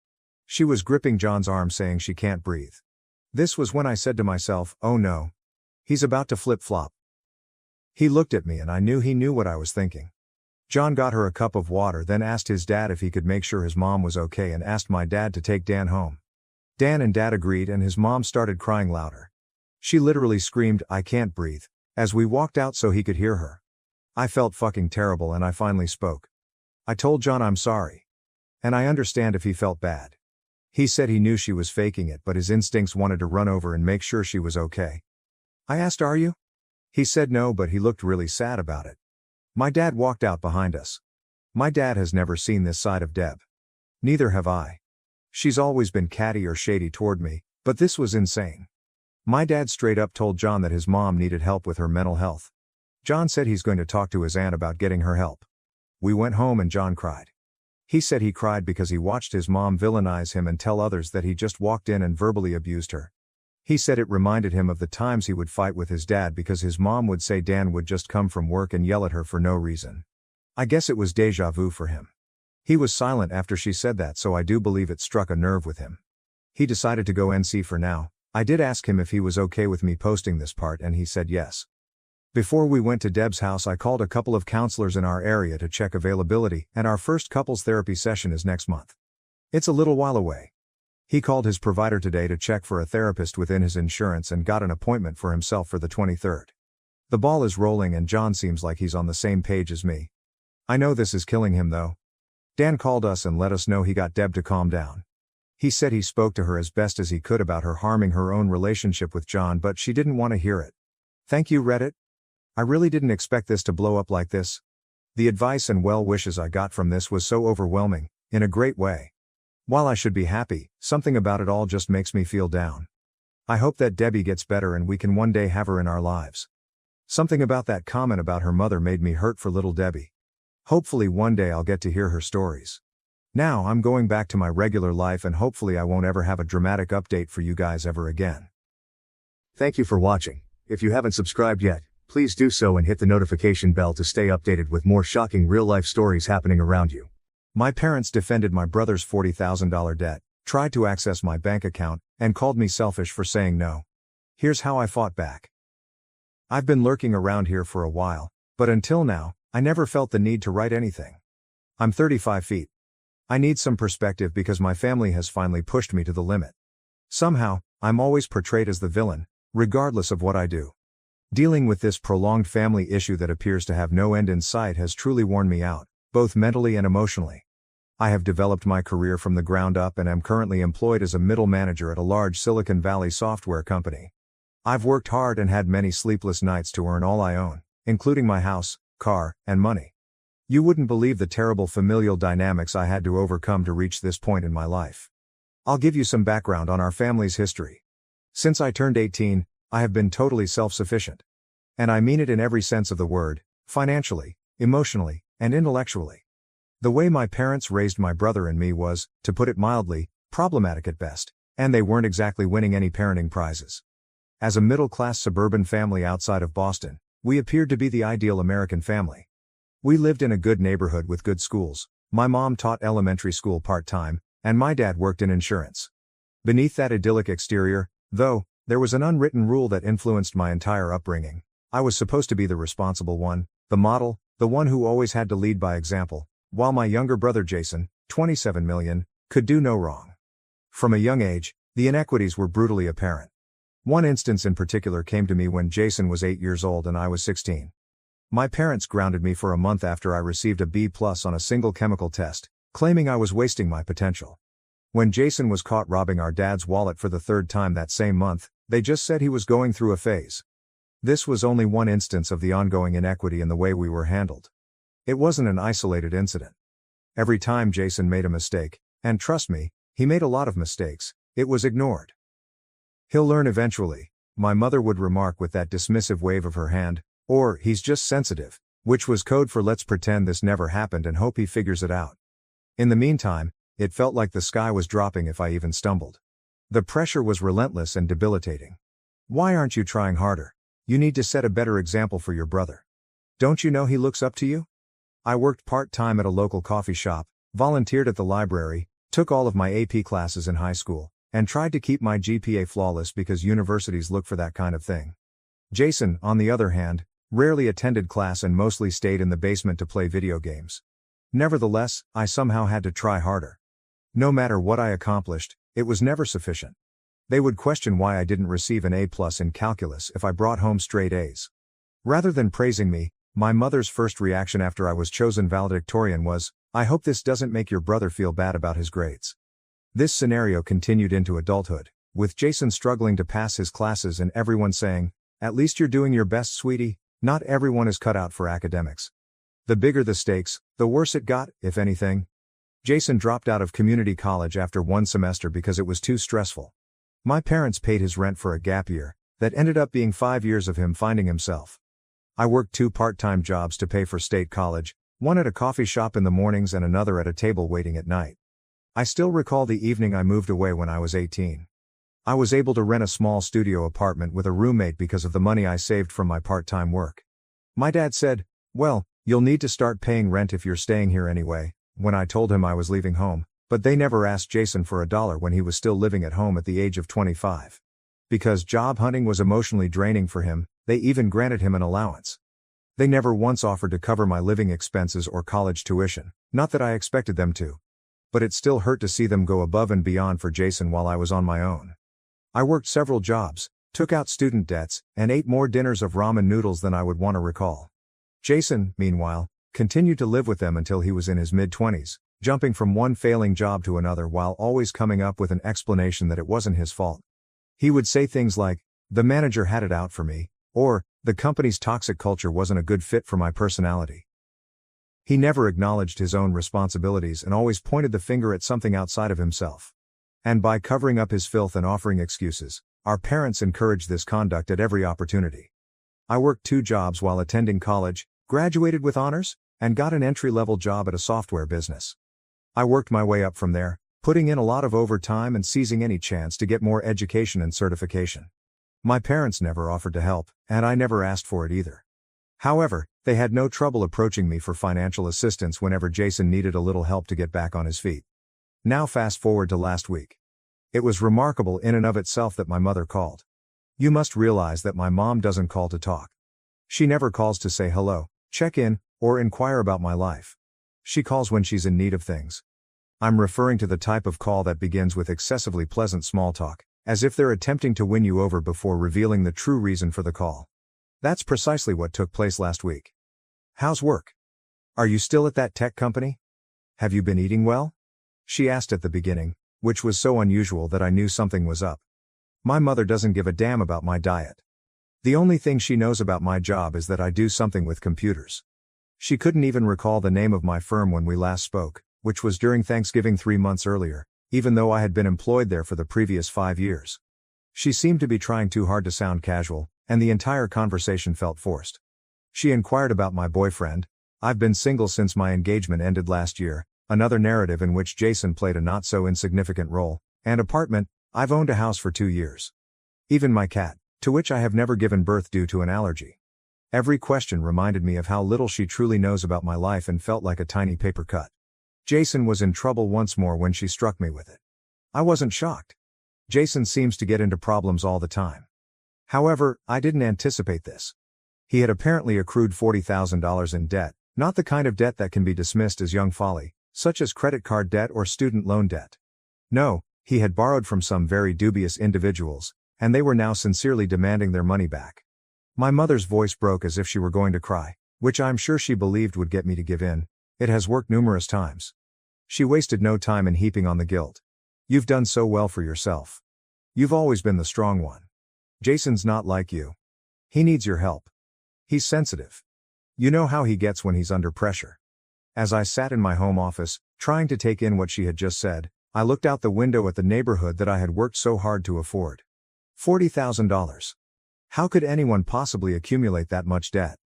She was gripping John's arm saying she can't breathe. This was when I said to myself, oh no. He's about to flip-flop. He looked at me and I knew he knew what I was thinking. John got her a cup of water, then asked his dad if he could make sure his mom was okay and asked my dad to take Dan home. Dan and Dad agreed and his mom started crying louder. She literally screamed, I can't breathe, as we walked out so he could hear her. I felt fucking terrible and I finally spoke. I told John I'm sorry. And I understand if he felt bad. He said he knew she was faking it but his instincts wanted to run over and make sure she was okay. I asked, are you? He said no, but he looked really sad about it. My dad walked out behind us. My dad has never seen this side of Deb. Neither have I. She's always been catty or shady toward me, but this was insane. My dad straight up told John that his mom needed help with her mental health. John said he's going to talk to his aunt about getting her help. We went home and John cried. He said he cried because he watched his mom villainize him and tell others that he just walked in and verbally abused her. He said it reminded him of the times he would fight with his dad because his mom would say Dan would just come from work and yell at her for no reason. I guess it was deja vu for him. He was silent after she said that, so I do believe it struck a nerve with him. He decided to go NC for now. I did ask him if he was okay with me posting this part and he said yes. Before we went to Deb's house, I called a couple of counselors in our area to check availability, and our first couples therapy session is next month. It's a little while away. He called his provider today to check for a therapist within his insurance and got an appointment for himself for the 23rd. The ball is rolling and John seems like he's on the same page as me. I know this is killing him though. Dan called us and let us know he got Deb to calm down. He said he spoke to her as best as he could about her harming her own relationship with John, but she didn't want to hear it. Thank you, Reddit. I really didn't expect this to blow up like this. The advice and well wishes I got from this was so overwhelming, in a great way. While I should be happy, something about it all just makes me feel down. I hope that Debbie gets better and we can one day have her in our lives. Something about that comment about her mother made me hurt for little Debbie. Hopefully one day I'll get to hear her stories. Now I'm going back to my regular life and hopefully I won't ever have a dramatic update for you guys ever again. Thank you for watching. If you haven't subscribed yet, please do so and hit the notification bell to stay updated with more shocking real-life stories happening around you. My parents defended my brother's $40,000 debt, tried to access my bank account, and called me selfish for saying no. Here's how I fought back. I've been lurking around here for a while, but until now, I never felt the need to write anything. I'm 35 feet. I need some perspective because my family has finally pushed me to the limit. Somehow, I'm always portrayed as the villain, regardless of what I do. Dealing with this prolonged family issue that appears to have no end in sight has truly worn me out, both mentally and emotionally. I have developed my career from the ground up and am currently employed as a middle manager at a large Silicon Valley software company. I've worked hard and had many sleepless nights to earn all I own, including my house, car, and money. You wouldn't believe the terrible familial dynamics I had to overcome to reach this point in my life. I'll give you some background on our family's history. Since I turned 18, I have been totally self-sufficient. And I mean it in every sense of the word, financially, emotionally, and intellectually. The way my parents raised my brother and me was, to put it mildly, problematic at best, and they weren't exactly winning any parenting prizes. As a middle-class suburban family outside of Boston, we appeared to be the ideal American family. We lived in a good neighborhood with good schools. My mom taught elementary school part-time, and my dad worked in insurance. Beneath that idyllic exterior, though, there was an unwritten rule that influenced my entire upbringing. I was supposed to be the responsible one, the model, the one who always had to lead by example, while my younger brother Jason, 27 million, could do no wrong. From a young age, the inequities were brutally apparent. One instance in particular came to me when Jason was 8 years old and I was 16. My parents grounded me for a month after I received a B+ on a single chemical test, claiming I was wasting my potential. When Jason was caught robbing our dad's wallet for the third time that same month, they just said he was going through a phase. This was only one instance of the ongoing inequity in the way we were handled. It wasn't an isolated incident. Every time Jason made a mistake, and trust me, he made a lot of mistakes, it was ignored. "He'll learn eventually," my mother would remark with that dismissive wave of her hand, or "he's just sensitive," which was code for let's pretend this never happened and hope he figures it out. In the meantime, it felt like the sky was dropping if I even stumbled. The pressure was relentless and debilitating. "Why aren't you trying harder? You need to set a better example for your brother. Don't you know he looks up to you?" I worked part-time at a local coffee shop, volunteered at the library, took all of my AP classes in high school, and tried to keep my GPA flawless because universities look for that kind of thing. Jason, on the other hand, rarely attended class and mostly stayed in the basement to play video games. Nevertheless, I somehow had to try harder. No matter what I accomplished, it was never sufficient. They would question why I didn't receive an A+ in calculus if I brought home straight A's. Rather than praising me, my mother's first reaction after I was chosen valedictorian was, "I hope this doesn't make your brother feel bad about his grades." This scenario continued into adulthood, with Jason struggling to pass his classes and everyone saying, "At least you're doing your best, sweetie, not everyone is cut out for academics." The bigger the stakes, the worse it got, if anything. Jason dropped out of community college after one semester because it was too stressful. My parents paid his rent for a gap year, that ended up being 5 years of him finding himself. I worked 2 part-time jobs to pay for state college, one at a coffee shop in the mornings and another at a table waiting at night. I still recall the evening I moved away when I was 18. I was able to rent a small studio apartment with a roommate because of the money I saved from my part-time work. My dad said, "Well, you'll need to start paying rent if you're staying here anyway," when I told him I was leaving home, but they never asked Jason for $1 when he was still living at home at the age of 25. Because job hunting was emotionally draining for him, they even granted him an allowance. They never once offered to cover my living expenses or college tuition, not that I expected them to. But it still hurt to see them go above and beyond for Jason while I was on my own. I worked several jobs, took out student debts, and ate more dinners of ramen noodles than I would want to recall. Jason, meanwhile, continued to live with them until he was in his mid-20s, jumping from one failing job to another while always coming up with an explanation that it wasn't his fault. He would say things like, "The manager had it out for me," or, "The company's toxic culture wasn't a good fit for my personality." He never acknowledged his own responsibilities and always pointed the finger at something outside of himself. And by covering up his filth and offering excuses, our parents encouraged this conduct at every opportunity. I worked 2 jobs while attending college, graduated with honors, and got an entry-level job at a software business. I worked my way up from there, putting in a lot of overtime and seizing any chance to get more education and certification. My parents never offered to help, and I never asked for it either. However, they had no trouble approaching me for financial assistance whenever Jason needed a little help to get back on his feet. Now fast forward to last week. It was remarkable in and of itself that my mother called. You must realize that my mom doesn't call to talk. She never calls to say hello, check in, or inquire about my life. She calls when she's in need of things. I'm referring to the type of call that begins with excessively pleasant small talk, as if they're attempting to win you over before revealing the true reason for the call. That's precisely what took place last week. "How's work? Are you still at that tech company? Have you been eating well?" she asked at the beginning, which was so unusual that I knew something was up. My mother doesn't give a damn about my diet. The only thing she knows about my job is that I do something with computers. She couldn't even recall the name of my firm when we last spoke, which was during Thanksgiving 3 months earlier, even though I had been employed there for the previous 5 years. She seemed to be trying too hard to sound casual, and the entire conversation felt forced. She inquired about my boyfriend. I've been single since my engagement ended last year, another narrative in which Jason played a not so insignificant role, and apartment. I've owned a house for 2 years. Even my cat, to which I have never given birth due to an allergy. Every question reminded me of how little she truly knows about my life and felt like a tiny paper cut. Jason was in trouble once more when she struck me with it. I wasn't shocked. Jason seems to get into problems all the time. However, I didn't anticipate this. He had apparently accrued $40,000 in debt, not the kind of debt that can be dismissed as young folly, such as credit card debt or student loan debt. No, he had borrowed from some very dubious individuals, and they were now sincerely demanding their money back. My mother's voice broke as if she were going to cry, which I'm sure she believed would get me to give in. It has worked numerous times. She wasted no time in heaping on the guilt. "You've done so well for yourself. You've always been the strong one. Jason's not like you. He needs your help. He's sensitive. You know how he gets when he's under pressure." As I sat in my home office, trying to take in what she had just said, I looked out the window at the neighborhood that I had worked so hard to afford. $40,000. How could anyone possibly accumulate that much debt?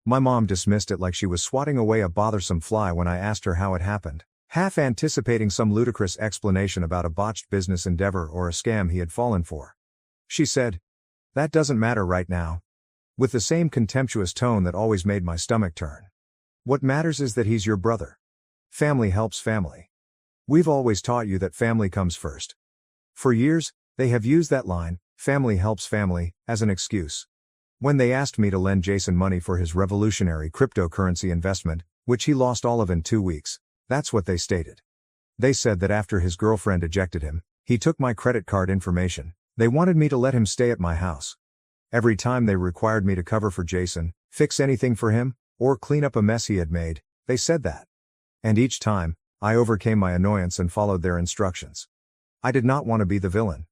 My mom dismissed it like she was swatting away a bothersome fly when I asked her how it happened, half anticipating some ludicrous explanation about a botched business endeavor or a scam he had fallen for. She said, "That doesn't matter right now," with the same contemptuous tone that always made my stomach turn. "What matters is that he's your brother. Family helps family. We've always taught you that family comes first." For years, they have used that line, "family helps family," as an excuse. When they asked me to lend Jason money for his revolutionary cryptocurrency investment, which he lost all of in 2 weeks, that's what they stated. They said that after his girlfriend ejected him, he took my credit card information. They wanted me to let him stay at my house. Every time they required me to cover for Jason, fix anything for him, or clean up a mess he had made, they said that. And each time, I overcame my annoyance and followed their instructions. I did not want to be the villain.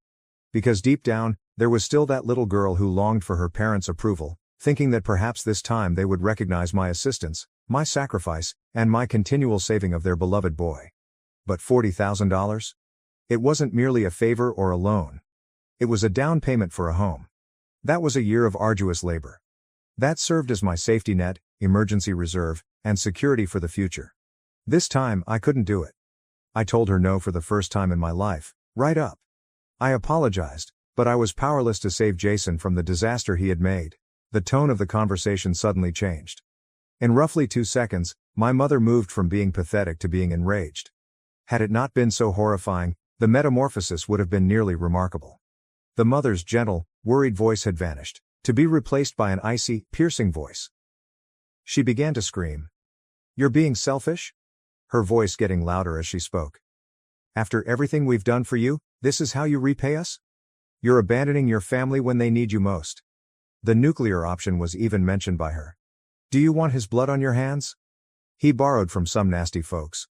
Because deep down, there was still that little girl who longed for her parents' approval, thinking that perhaps this time they would recognize my assistance, my sacrifice, and my continual saving of their beloved boy. But $40,000? It wasn't merely a favor or a loan. It was a down payment for a home. That was a year of arduous labor. That served as my safety net, emergency reserve, and security for the future. This time, I couldn't do it. I told her no for the first time in my life, right up. I apologized, but I was powerless to save Jason from the disaster he had made. The tone of the conversation suddenly changed. In roughly 2 seconds, my mother moved from being pathetic to being enraged. Had it not been so horrifying, the metamorphosis would have been nearly remarkable. The mother's gentle, worried voice had vanished, to be replaced by an icy, piercing voice. She began to scream. "You're being selfish?" Her voice getting louder as she spoke. "After everything we've done for you, this is how you repay us? You're abandoning your family when they need you most." The nuclear option was even mentioned by her. "Do you want his blood on your hands? He borrowed from some nasty folks.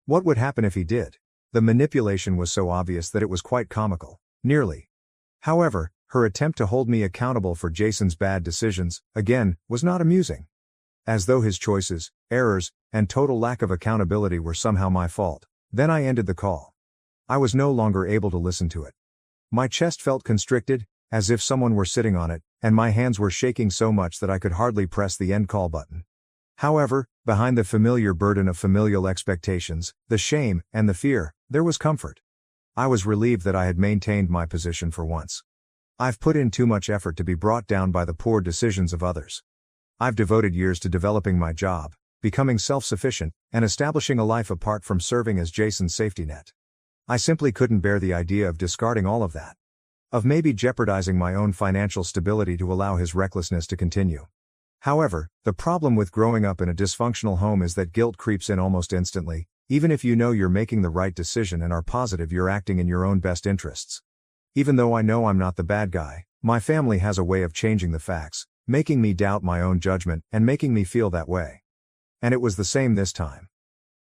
What would happen if he did?" The manipulation was so obvious that it was quite comical. Nearly. However, her attempt to hold me accountable for Jason's bad decisions, again, was not amusing. As though his choices, errors, and total lack of accountability were somehow my fault. Then I ended the call. I was no longer able to listen to it. My chest felt constricted, as if someone were sitting on it, and my hands were shaking so much that I could hardly press the end call button. However, behind the familiar burden of familial expectations, the shame, and the fear, there was comfort. I was relieved that I had maintained my position for once. I've put in too much effort to be brought down by the poor decisions of others. I've devoted years to developing my job, becoming self-sufficient, and establishing a life apart from serving as Jason's safety net. I simply couldn't bear the idea of discarding all of that. Of maybe jeopardizing my own financial stability to allow his recklessness to continue. However, the problem with growing up in a dysfunctional home is that guilt creeps in almost instantly, even if you know you're making the right decision and are positive you're acting in your own best interests. Even though I know I'm not the bad guy, my family has a way of changing the facts, making me doubt my own judgment, and making me feel that way. And it was the same this time.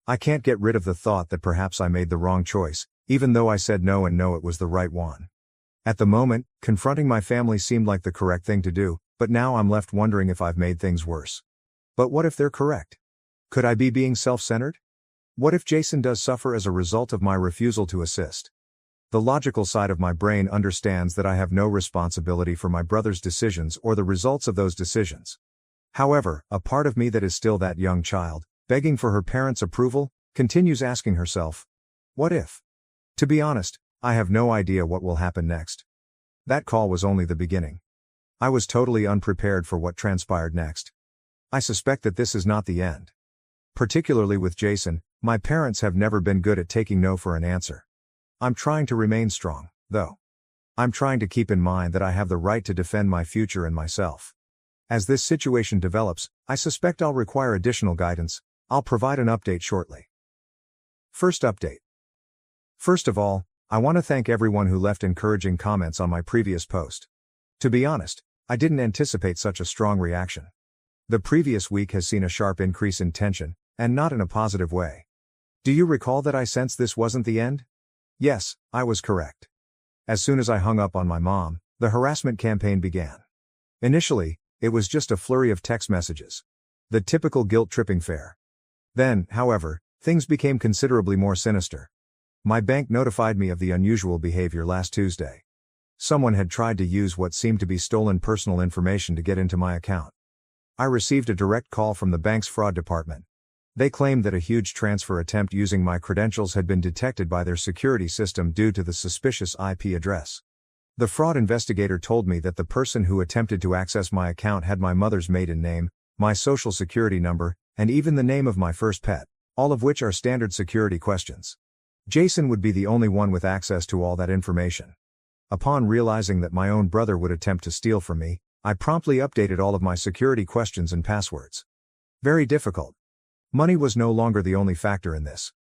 I can't get rid of the thought that perhaps I made the wrong choice, even though I said no and know it was the right one. At the moment, confronting my family seemed like the correct thing to do, but now I'm left wondering if I've made things worse. But what if they're correct? Could I be being self-centered? What if Jason does suffer as a result of my refusal to assist? The logical side of my brain understands that I have no responsibility for my brother's decisions or the results of those decisions. However, a part of me that is still that young child, begging for her parents' approval, continues asking herself, what if? To be honest, I have no idea what will happen next. That call was only the beginning. I was totally unprepared for what transpired next. I suspect that this is not the end. Particularly with Jason, my parents have never been good at taking no for an answer. I'm trying to remain strong, though. I'm trying to keep in mind that I have the right to defend my future and myself. As this situation develops, I suspect I'll require additional guidance. I'll provide an update shortly. First update. First of all, I want to thank everyone who left encouraging comments on my previous post. To be honest, I didn't anticipate such a strong reaction. The previous week has seen a sharp increase in tension, and not in a positive way. Do you recall that I sensed this wasn't the end? Yes, I was correct. As soon as I hung up on my mom, the harassment campaign began. Initially, it was just a flurry of text messages. The typical guilt-tripping fare. Then, however, things became considerably more sinister. My bank notified me of the unusual behavior last Tuesday. Someone had tried to use what seemed to be stolen personal information to get into my account. I received a direct call from the bank's fraud department. They claimed that a huge transfer attempt using my credentials had been detected by their security system due to the suspicious IP address. The fraud investigator told me that the person who attempted to access my account had my mother's maiden name, my social security number, and even the name of my first pet, all of which are standard security questions. Jason would be the only one with access to all that information. Upon realizing that my own brother would attempt to steal from me, I promptly updated all of my security questions and passwords. Very difficult. Money was no longer the only factor in this.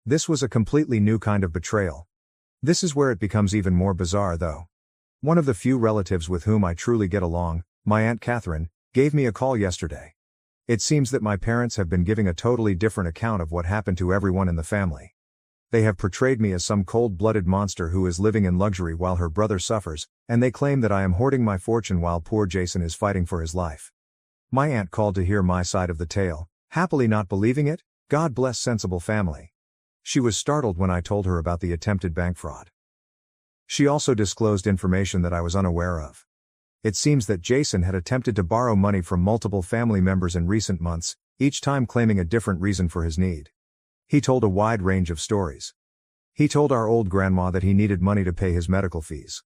This was a completely new kind of betrayal. This is where it becomes even more bizarre though. One of the few relatives with whom I truly get along, my Aunt Catherine, gave me a call yesterday. It seems that my parents have been giving a totally different account of what happened to everyone in the family. They have portrayed me as some cold-blooded monster who is living in luxury while her brother suffers, and they claim that I am hoarding my fortune while poor Jason is fighting for his life. My aunt called to hear my side of the tale, happily not believing it. God bless sensible family. She was startled when I told her about the attempted bank fraud. She also disclosed information that I was unaware of. It seems that Jason had attempted to borrow money from multiple family members in recent months, each time claiming a different reason for his need. He told a wide range of stories. He told our old grandma that he needed money to pay his medical fees.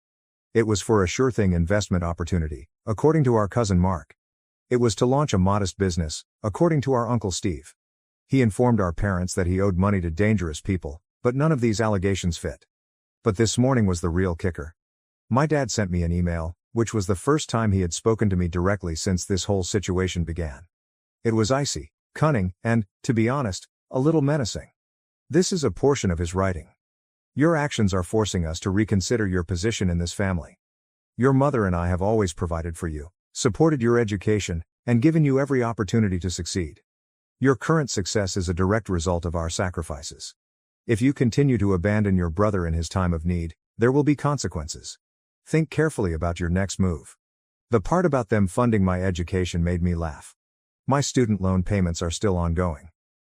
It was for a sure-thing investment opportunity, according to our cousin Mark. It was to launch a modest business, according to our Uncle Steve. He informed our parents that he owed money to dangerous people, but none of these allegations fit. But this morning was the real kicker. My dad sent me an email, which was the first time he had spoken to me directly since this whole situation began. It was icy, cunning, and, to be honest, a little menacing. This is a portion of his writing. Your actions are forcing us to reconsider your position in this family. Your mother and I have always provided for you, supported your education, and given you every opportunity to succeed. Your current success is a direct result of our sacrifices. If you continue to abandon your brother in his time of need, there will be consequences. Think carefully about your next move. The part about them funding my education made me laugh. My student loan payments are still ongoing.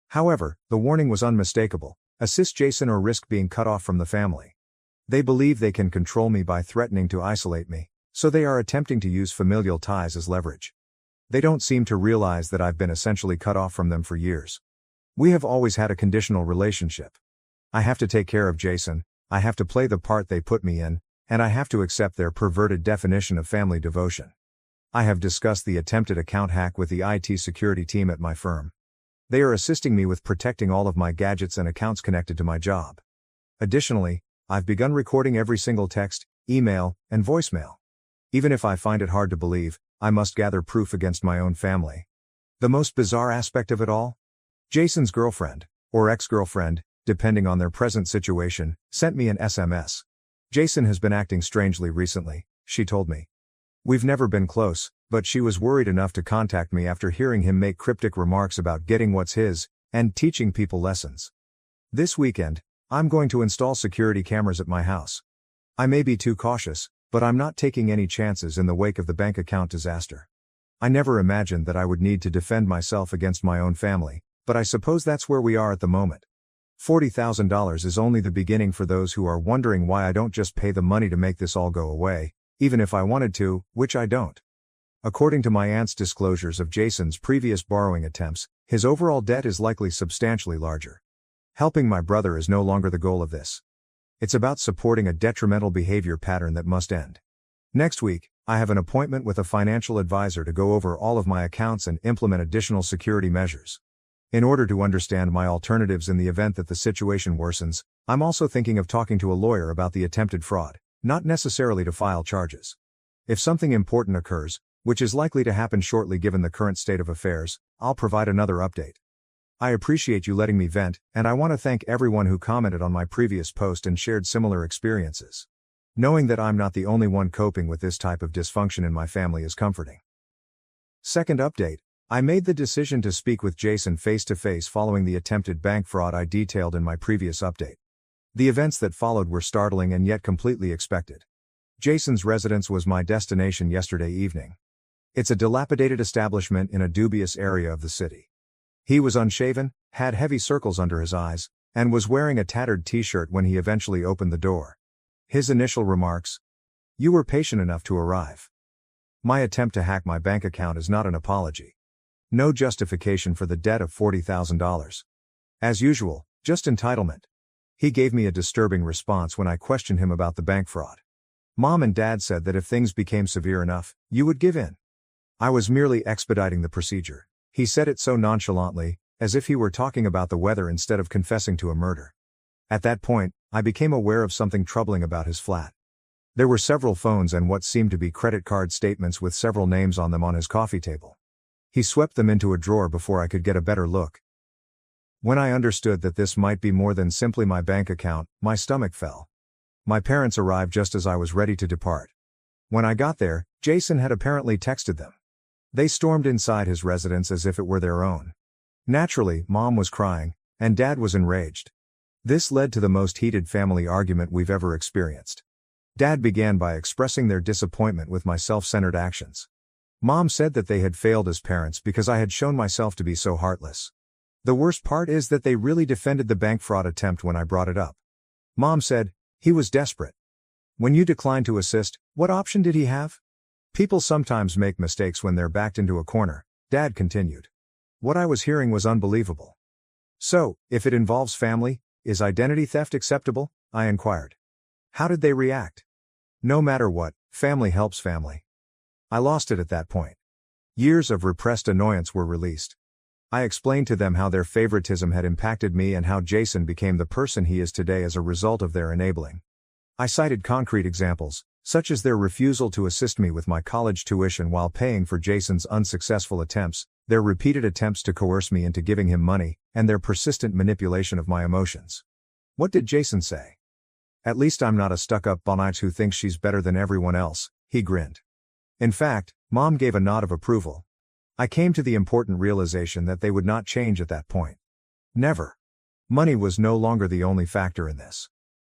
However, the warning was unmistakable: assist Jason or risk being cut off from the family. They believe they can control me by threatening to isolate me, so they are attempting to use familial ties as leverage. They don't seem to realize that I've been essentially cut off from them for years. We have always had a conditional relationship. I have to take care of Jason, I have to play the part they put me in, and I have to accept their perverted definition of family devotion. I have discussed the attempted account hack with the IT security team at my firm. They are assisting me with protecting all of my gadgets and accounts connected to my job. Additionally, I've begun recording every single text, email, and voicemail. Even if I find it hard to believe, I must gather proof against my own family. The most bizarre aspect of it all? Jason's girlfriend, or ex-girlfriend, depending on their present situation, sent me an SMS. Jason has been acting strangely recently, she told me. We've never been close, but she was worried enough to contact me after hearing him make cryptic remarks about getting what's his, and teaching people lessons. This weekend, I'm going to install security cameras at my house. I may be too cautious, but I'm not taking any chances in the wake of the bank account disaster. I never imagined that I would need to defend myself against my own family, but I suppose that's where we are at the moment. $40,000 is only the beginning for those who are wondering why I don't just pay the money to make this all go away, even if I wanted to, which I don't. According to my aunt's disclosures of Jason's previous borrowing attempts, his overall debt is likely substantially larger. Helping my brother is no longer the goal of this. It's about supporting a detrimental behavior pattern that must end. Next week, I have an appointment with a financial advisor to go over all of my accounts and implement additional security measures. In order to understand my alternatives in the event that the situation worsens, I'm also thinking of talking to a lawyer about the attempted fraud, not necessarily to file charges. If something important occurs, which is likely to happen shortly given the current state of affairs, I'll provide another update. I appreciate you letting me vent, and I want to thank everyone who commented on my previous post and shared similar experiences. Knowing that I'm not the only one coping with this type of dysfunction in my family is comforting. Second update: I made the decision to speak with Jason face-to-face following the attempted bank fraud I detailed in my previous update. The events that followed were startling and yet completely expected. Jason's residence was my destination yesterday evening. It's a dilapidated establishment in a dubious area of the city. He was unshaven, had heavy circles under his eyes, and was wearing a tattered t-shirt when he eventually opened the door. His initial remarks: "You were patient enough to arrive. My attempt to hack my bank account is not an apology. No justification for the debt of $40,000. As usual, just entitlement." He gave me a disturbing response when I questioned him about the bank fraud. Mom and Dad said that if things became severe enough, you would give in. I was merely expediting the procedure. He said it so nonchalantly, as if he were talking about the weather instead of confessing to a murder. At that point, I became aware of something troubling about his flat. There were several phones and what seemed to be credit card statements with several names on them on his coffee table. He swept them into a drawer before I could get a better look. When I understood that this might be more than simply my bank account, my stomach fell. My parents arrived just as I was ready to depart. When I got there, Jason had apparently texted them. They stormed inside his residence as if it were their own. Naturally, Mom was crying, and Dad was enraged. This led to the most heated family argument we've ever experienced. Dad began by expressing their disappointment with my self-centered actions. Mom said that they had failed as parents because I had shown myself to be so heartless. The worst part is that they really defended the bank fraud attempt when I brought it up. Mom said, "He was desperate. When you declined to assist, what option did he have? People sometimes make mistakes when they're backed into a corner," Dad continued. What I was hearing was unbelievable. "So, if it involves family, is identity theft acceptable?" I inquired. How did they react? No matter what, family helps family. I lost it at that point. Years of repressed annoyance were released. I explained to them how their favoritism had impacted me and how Jason became the person he is today as a result of their enabling. I cited concrete examples, such as their refusal to assist me with my college tuition while paying for Jason's unsuccessful attempts, their repeated attempts to coerce me into giving him money, and their persistent manipulation of my emotions. What did Jason say? "At least I'm not a stuck-up bonite who thinks she's better than everyone else," he grinned. In fact, Mom gave a nod of approval. I came to the important realization that they would not change at that point. Never. Money was no longer the only factor in this.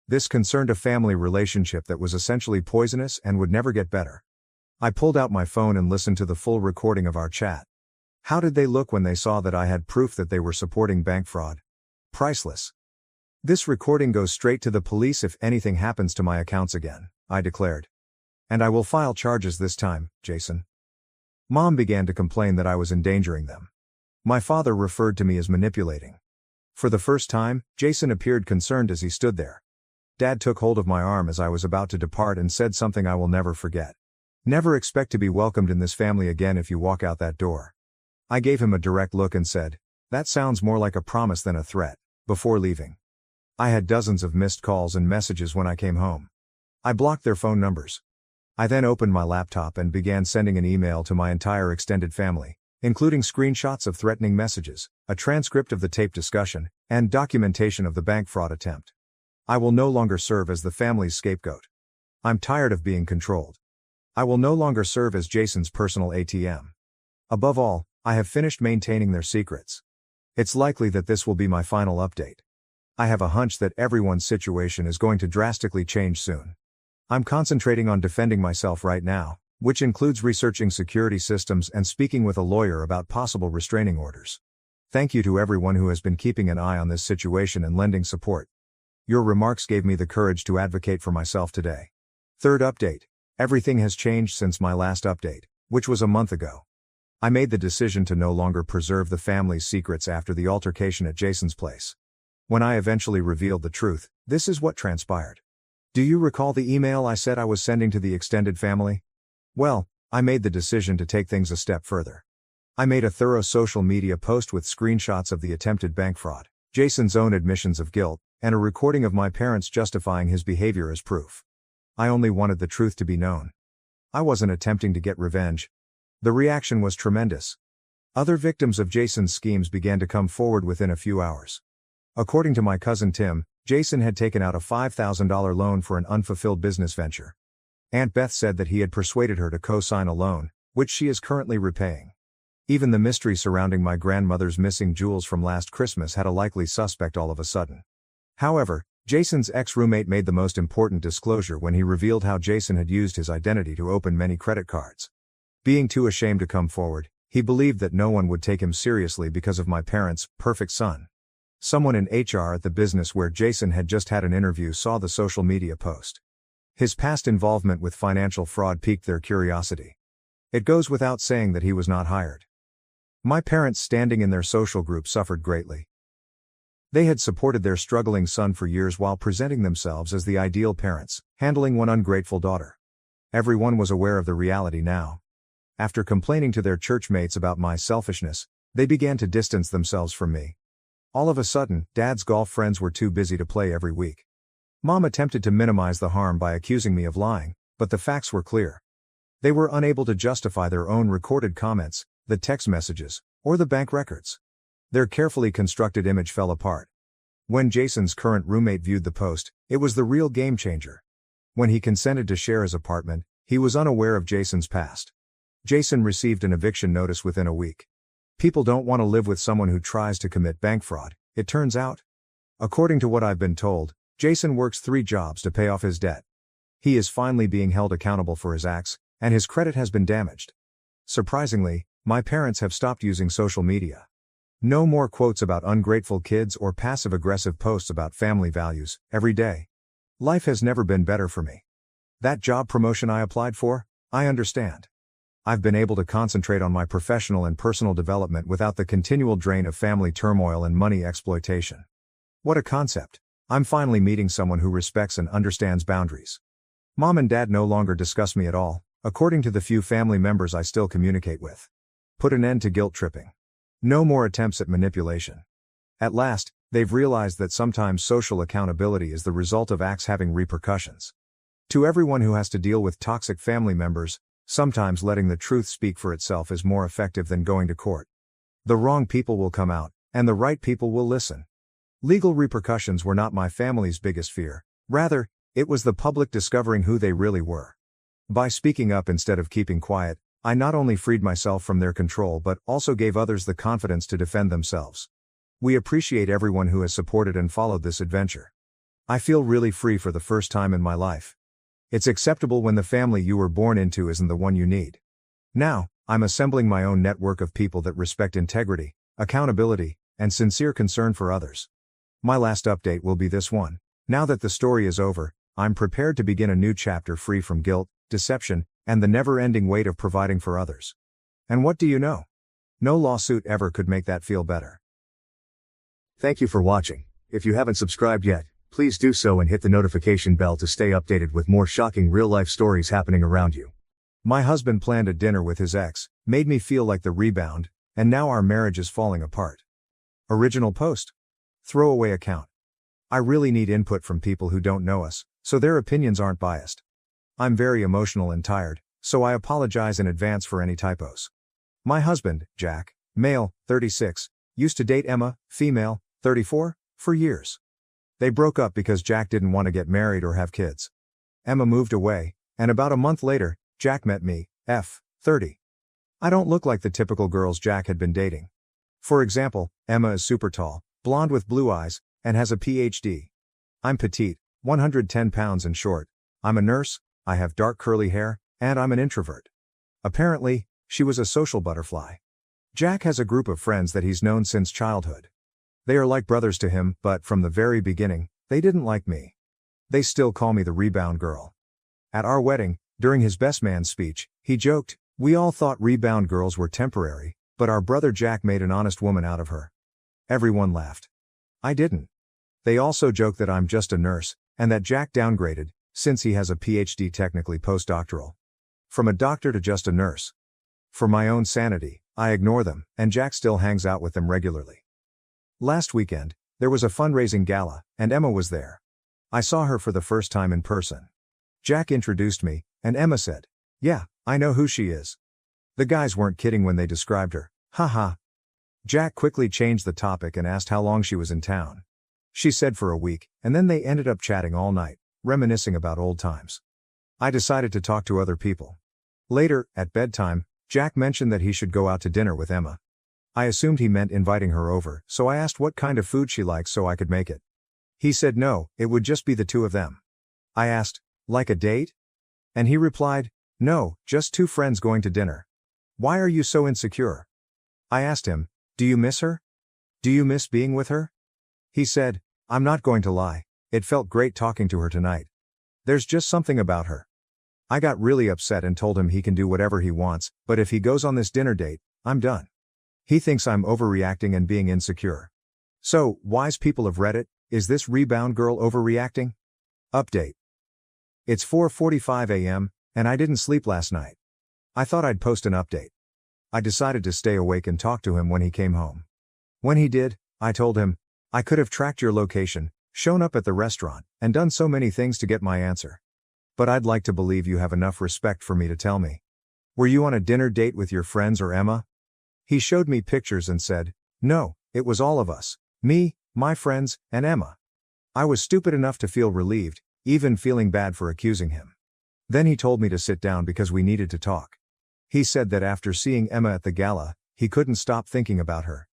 This concerned a family relationship that was essentially poisonous and would never get better. I pulled out my phone and listened to the full recording of our chat. How did they look when they saw that I had proof that they were supporting bank fraud? Priceless. "This recording goes straight to the police if anything happens to my accounts again," I declared. "And I will file charges this time, Jason." Mom began to complain that I was endangering them. My father referred to me as manipulating. For the first time, Jason appeared concerned as he stood there. Dad took hold of my arm as I was about to depart and said something I will never forget. "Never expect to be welcomed in this family again if you walk out that door." I gave him a direct look and said, "That sounds more like a promise than a threat," before leaving. I had dozens of missed calls and messages when I came home. I blocked their phone numbers. I then opened my laptop and began sending an email to my entire extended family, including screenshots of threatening messages, a transcript of the tape discussion, and documentation of the bank fraud attempt. I will no longer serve as the family's scapegoat. I'm tired of being controlled. I will no longer serve as Jason's personal ATM. Above all, I have finished maintaining their secrets. It's likely that this will be my final update. I have a hunch that everyone's situation is going to drastically change soon. I'm concentrating on defending myself right now, which includes researching security systems and speaking with a lawyer about possible restraining orders. Thank you to everyone who has been keeping an eye on this situation and lending support. Your remarks gave me the courage to advocate for myself today. Third update. Everything has changed since my last update, which was a month ago. I made the decision to no longer preserve the family's secrets after the altercation at Jason's place. When I eventually revealed the truth, this is what transpired. Do you recall the email I said I was sending to the extended family? Well, I made the decision to take things a step further. I made a thorough social media post with screenshots of the attempted bank fraud, Jason's own admissions of guilt, and a recording of my parents justifying his behavior as proof. I only wanted the truth to be known. I wasn't attempting to get revenge. The reaction was tremendous. Other victims of Jason's schemes began to come forward within a few hours. According to my cousin Tim, Jason had taken out a $5,000 loan for an unfulfilled business venture. Aunt Beth said that he had persuaded her to co-sign a loan, which she is currently repaying. Even the mystery surrounding my grandmother's missing jewels from last Christmas had a likely suspect all of a sudden. However, Jason's ex-roommate made the most important disclosure when he revealed how Jason had used his identity to open many credit cards. Being too ashamed to come forward, he believed that no one would take him seriously because of my parents' perfect son. Someone in HR at the business where Jason had just had an interview saw the social media post. His past involvement with financial fraud piqued their curiosity. It goes without saying that he was not hired. My parents' standing in their social group suffered greatly. They had supported their struggling son for years while presenting themselves as the ideal parents, handling one ungrateful daughter. Everyone was aware of the reality now. After complaining to their church mates about my selfishness, they began to distance themselves from me. All of a sudden, Dad's golf friends were too busy to play every week. Mom attempted to minimize the harm by accusing me of lying, but the facts were clear. They were unable to justify their own recorded comments, the text messages, or the bank records. Their carefully constructed image fell apart. When Jason's current roommate viewed the post, it was the real game changer. When he consented to share his apartment, he was unaware of Jason's past. Jason received an eviction notice within a week. People don't want to live with someone who tries to commit bank fraud, it turns out. According to what I've been told, Jason works 3 jobs to pay off his debt. He is finally being held accountable for his acts, and his credit has been damaged. Surprisingly, my parents have stopped using social media. No more quotes about ungrateful kids or passive-aggressive posts about family values, every day. Life has never been better for me. That job promotion I applied for, I understand. I've been able to concentrate on my professional and personal development without the continual drain of family turmoil and money exploitation. What a concept. I'm finally meeting someone who respects and understands boundaries. Mom and Dad no longer discuss me at all, according to the few family members I still communicate with. Put an end to guilt tripping. No more attempts at manipulation. At last, they've realized that sometimes social accountability is the result of acts having repercussions. To everyone who has to deal with toxic family members, sometimes letting the truth speak for itself is more effective than going to court. The wrong people will come out, and the right people will listen. Legal repercussions were not my family's biggest fear. Rather, it was the public discovering who they really were. By speaking up instead of keeping quiet, I not only freed myself from their control but also gave others the confidence to defend themselves. We appreciate everyone who has supported and followed this adventure. I feel really free for the first time in my life. It's acceptable when the family you were born into isn't the one you need. Now, I'm assembling my own network of people that respect integrity, accountability, and sincere concern for others. My last update will be this one. Now that the story is over, I'm prepared to begin a new chapter free from guilt, deception, and the never-ending weight of providing for others. And what do you know? No lawsuit ever could make that feel better. Thank you for watching. If you haven't subscribed yet, please do so and hit the notification bell to stay updated with more shocking real-life stories happening around you. My husband planned a dinner with his ex, made me feel like the rebound, and now our marriage is falling apart. Original post. Throwaway account. I really need input from people who don't know us, so their opinions aren't biased. I'm very emotional and tired, so I apologize in advance for any typos. My husband, Jack, male, 36, used to date Emma, female, 34, for years. They broke up because Jack didn't want to get married or have kids. Emma moved away, and about a month later, Jack met me, 30. I don't look like the typical girls Jack had been dating. For example, Emma is super tall, blonde with blue eyes, and has a PhD. I'm petite, 110 pounds and short. I'm a nurse, I have dark curly hair, and I'm an introvert. Apparently, she was a social butterfly. Jack has a group of friends that he's known since childhood. They are like brothers to him, but from the very beginning, they didn't like me. They still call me the rebound girl. At our wedding, during his best man speech, he joked, "We all thought rebound girls were temporary, but our brother Jack made an honest woman out of her." Everyone laughed. I didn't. They also joke that I'm just a nurse, and that Jack downgraded, since he has a PhD, technically postdoctoral. From a doctor to just a nurse. For my own sanity, I ignore them, and Jack still hangs out with them regularly. Last weekend, there was a fundraising gala, and Emma was there. I saw her for the first time in person. Jack introduced me, and Emma said, "Yeah, I know who she is." The guys weren't kidding when they described her. Haha. Jack quickly changed the topic and asked how long she was in town. She said for a week, and then they ended up chatting all night, reminiscing about old times. I decided to talk to other people. Later, at bedtime, Jack mentioned that he should go out to dinner with Emma. I assumed he meant inviting her over, so I asked what kind of food she likes so I could make it. He said no, it would just be the two of them. I asked, like a date? And he replied, no, just two friends going to dinner. Why are you so insecure? I asked him, do you miss her? Do you miss being with her? He said, I'm not going to lie, it felt great talking to her tonight. There's just something about her. I got really upset and told him he can do whatever he wants, but if he goes on this dinner date, I'm done. He thinks I'm overreacting and being insecure. So, wise people of Reddit, is this rebound girl overreacting? Update. It's 4:45 a.m., and I didn't sleep last night. I thought I'd post an update. I decided to stay awake and talk to him when he came home. When he did, I told him, I could have tracked your location, shown up at the restaurant, and done so many things to get my answer. But I'd like to believe you have enough respect for me to tell me. Were you on a dinner date with your friends or Emma? He showed me pictures and said, no, it was all of us, me, my friends, and Emma. I was stupid enough to feel relieved, even feeling bad for accusing him. Then he told me to sit down because we needed to talk. He said that after seeing Emma at the gala, he couldn't stop thinking about her.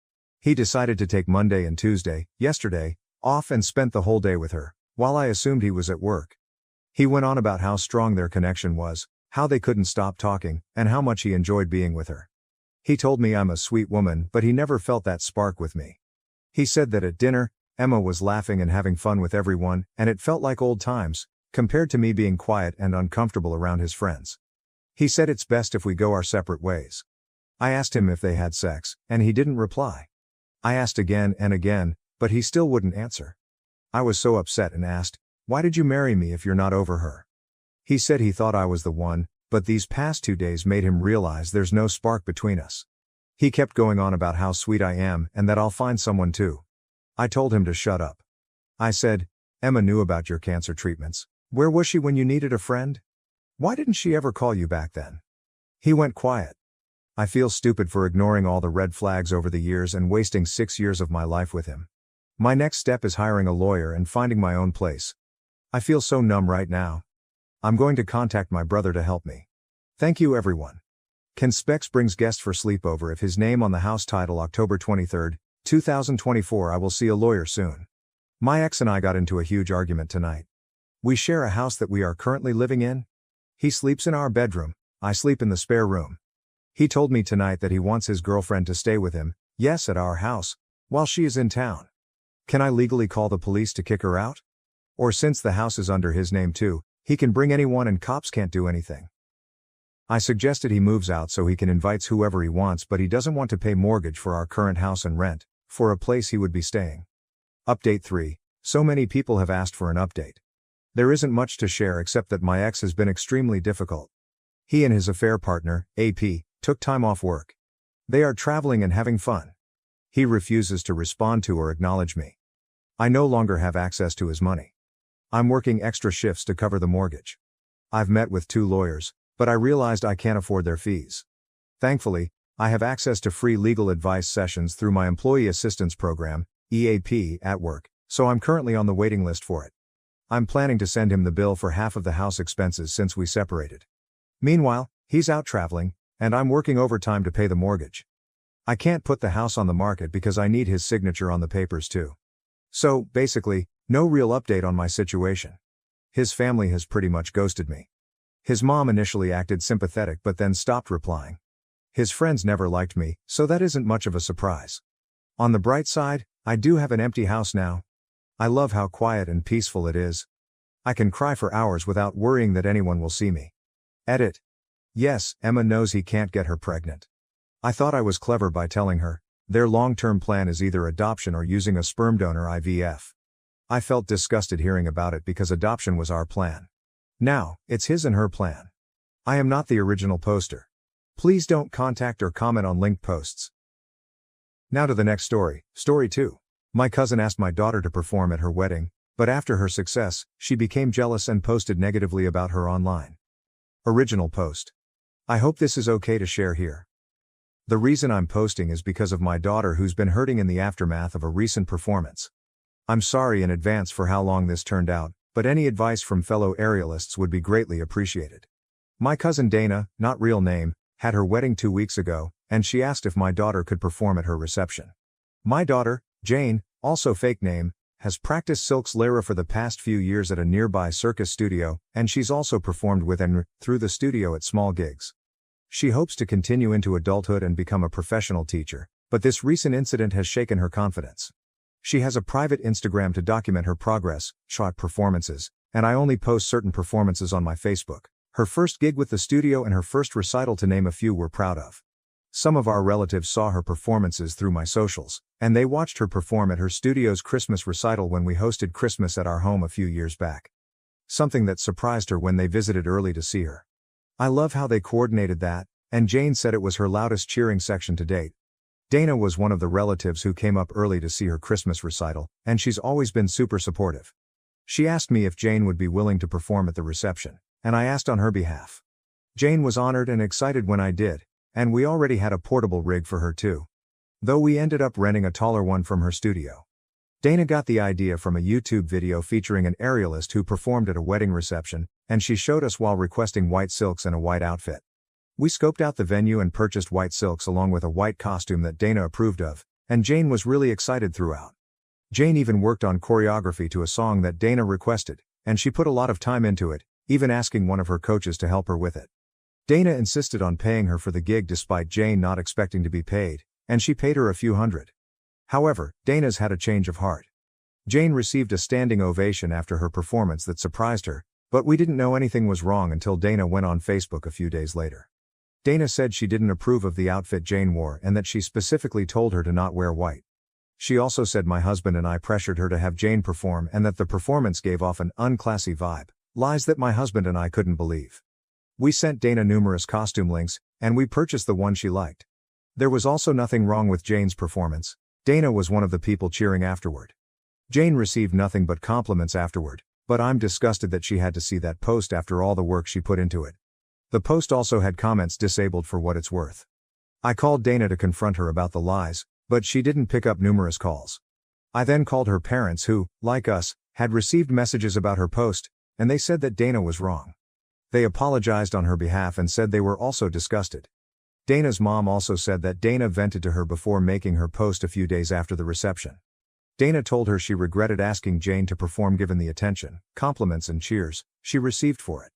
He decided to take Monday and Tuesday, yesterday, off and spent the whole day with her, while I assumed he was at work. He went on about how strong their connection was, how they couldn't stop talking, and how much he enjoyed being with her. He told me I'm a sweet woman, but he never felt that spark with me. He said that at dinner, Emma was laughing and having fun with everyone, and it felt like old times, compared to me being quiet and uncomfortable around his friends. He said it's best if we go our separate ways. I asked him if they had sex, and he didn't reply. I asked again and again, but he still wouldn't answer. I was so upset and asked, why did you marry me if you're not over her? He said he thought I was the one, but these past 2 days made him realize there's no spark between us. He kept going on about how sweet I am and that I'll find someone too. I told him to shut up. I said, Emma knew about your cancer treatments. Where was she when you needed a friend? Why didn't she ever call you back then? He went quiet. I feel stupid for ignoring all the red flags over the years and wasting 6 years of my life with him. My next step is hiring a lawyer and finding my own place. I feel so numb right now. I'm going to contact my brother to help me. Thank you everyone. Ken Specs brings guest for sleepover if his name on the house title October 23, 2024. I will see a lawyer soon. My ex and I got into a huge argument tonight. We share a house that we are currently living in. He sleeps in our bedroom, I sleep in the spare room. He told me tonight that he wants his girlfriend to stay with him, yes, at our house, while she is in town. Can I legally call the police to kick her out? Or since the house is under his name too, he can bring anyone and cops can't do anything. I suggested he moves out so he can invite whoever he wants, but he doesn't want to pay mortgage for our current house and rent for a place he would be staying. Update 3. So many people have asked for an update. There isn't much to share except that my ex has been extremely difficult. He and his affair partner, AP, took time off work. They are traveling and having fun. He refuses to respond to or acknowledge me. I no longer have access to his money. I'm working extra shifts to cover the mortgage. I've met with 2 lawyers, but I realized I can't afford their fees. Thankfully, I have access to free legal advice sessions through my Employee Assistance Program, EAP, at work, so I'm currently on the waiting list for it. I'm planning to send him the bill for half of the house expenses since we separated. Meanwhile, he's out traveling, and I'm working overtime to pay the mortgage. I can't put the house on the market because I need his signature on the papers too. So, basically, no real update on my situation. His family has pretty much ghosted me. His mom initially acted sympathetic but then stopped replying. His friends never liked me, so that isn't much of a surprise. On the bright side, I do have an empty house now. I love how quiet and peaceful it is. I can cry for hours without worrying that anyone will see me. Edit. Yes, Emma knows he can't get her pregnant. I thought I was clever by telling her. Their long-term plan is either adoption or using a sperm donor IVF. I felt disgusted hearing about it because adoption was our plan. Now, it's his and her plan. I am not the original poster. Please don't contact or comment on linked posts. Now to the next story, story 2. My cousin asked my daughter to perform at her wedding, but after her success, she became jealous and posted negatively about her online. Original post. I hope this is okay to share here. The reason I'm posting is because of my daughter who's been hurting in the aftermath of a recent performance. I'm sorry in advance for how long this turned out, but any advice from fellow aerialists would be greatly appreciated. My cousin Dana, not real name, had her wedding 2 weeks ago, and she asked if my daughter could perform at her reception. My daughter, Jane, also fake name, has practiced Silk's lyra for the past few years at a nearby circus studio, and she's also performed with and through the studio at small gigs. She hopes to continue into adulthood and become a professional teacher, but this recent incident has shaken her confidence. She has a private Instagram to document her progress, shot performances, and I only post certain performances on my Facebook. Her first gig with the studio and her first recital to name a few we're proud of. Some of our relatives saw her performances through my socials, and they watched her perform at her studio's Christmas recital when we hosted Christmas at our home a few years back. Something that surprised her when they visited early to see her. I love how they coordinated that, and Jane said it was her loudest cheering section to date. Dana was one of the relatives who came up early to see her Christmas recital, and she's always been super supportive. She asked me if Jane would be willing to perform at the reception, and I asked on her behalf. Jane was honored and excited when I did, and we already had a portable rig for her too. Though we ended up renting a taller one from her studio. Dana got the idea from a YouTube video featuring an aerialist who performed at a wedding reception, and she showed us while requesting white silks and a white outfit. We scoped out the venue and purchased white silks along with a white costume that Dana approved of, and Jane was really excited throughout. Jane even worked on choreography to a song that Dana requested, and she put a lot of time into it, even asking one of her coaches to help her with it. Dana insisted on paying her for the gig despite Jane not expecting to be paid, and she paid her a few hundred. However, Dana's had a change of heart. Jane received a standing ovation after her performance that surprised her, but we didn't know anything was wrong until Dana went on Facebook a few days later. Dana said she didn't approve of the outfit Jane wore and that she specifically told her to not wear white. She also said my husband and I pressured her to have Jane perform and that the performance gave off an unclassy vibe, lies that my husband and I couldn't believe. We sent Dana numerous costume links, and we purchased the one she liked. There was also nothing wrong with Jane's performance. Dana was one of the people cheering afterward. Jane received nothing but compliments afterward, but I'm disgusted that she had to see that post after all the work she put into it. The post also had comments disabled for what it's worth. I called Dana to confront her about the lies, but she didn't pick up numerous calls. I then called her parents who, like us, had received messages about her post, and they said that Dana was wrong. They apologized on her behalf and said they were also disgusted. Dana's mom also said that Dana vented to her before making her post a few days after the reception. Dana told her she regretted asking Jane to perform given the attention, compliments and cheers she received for it.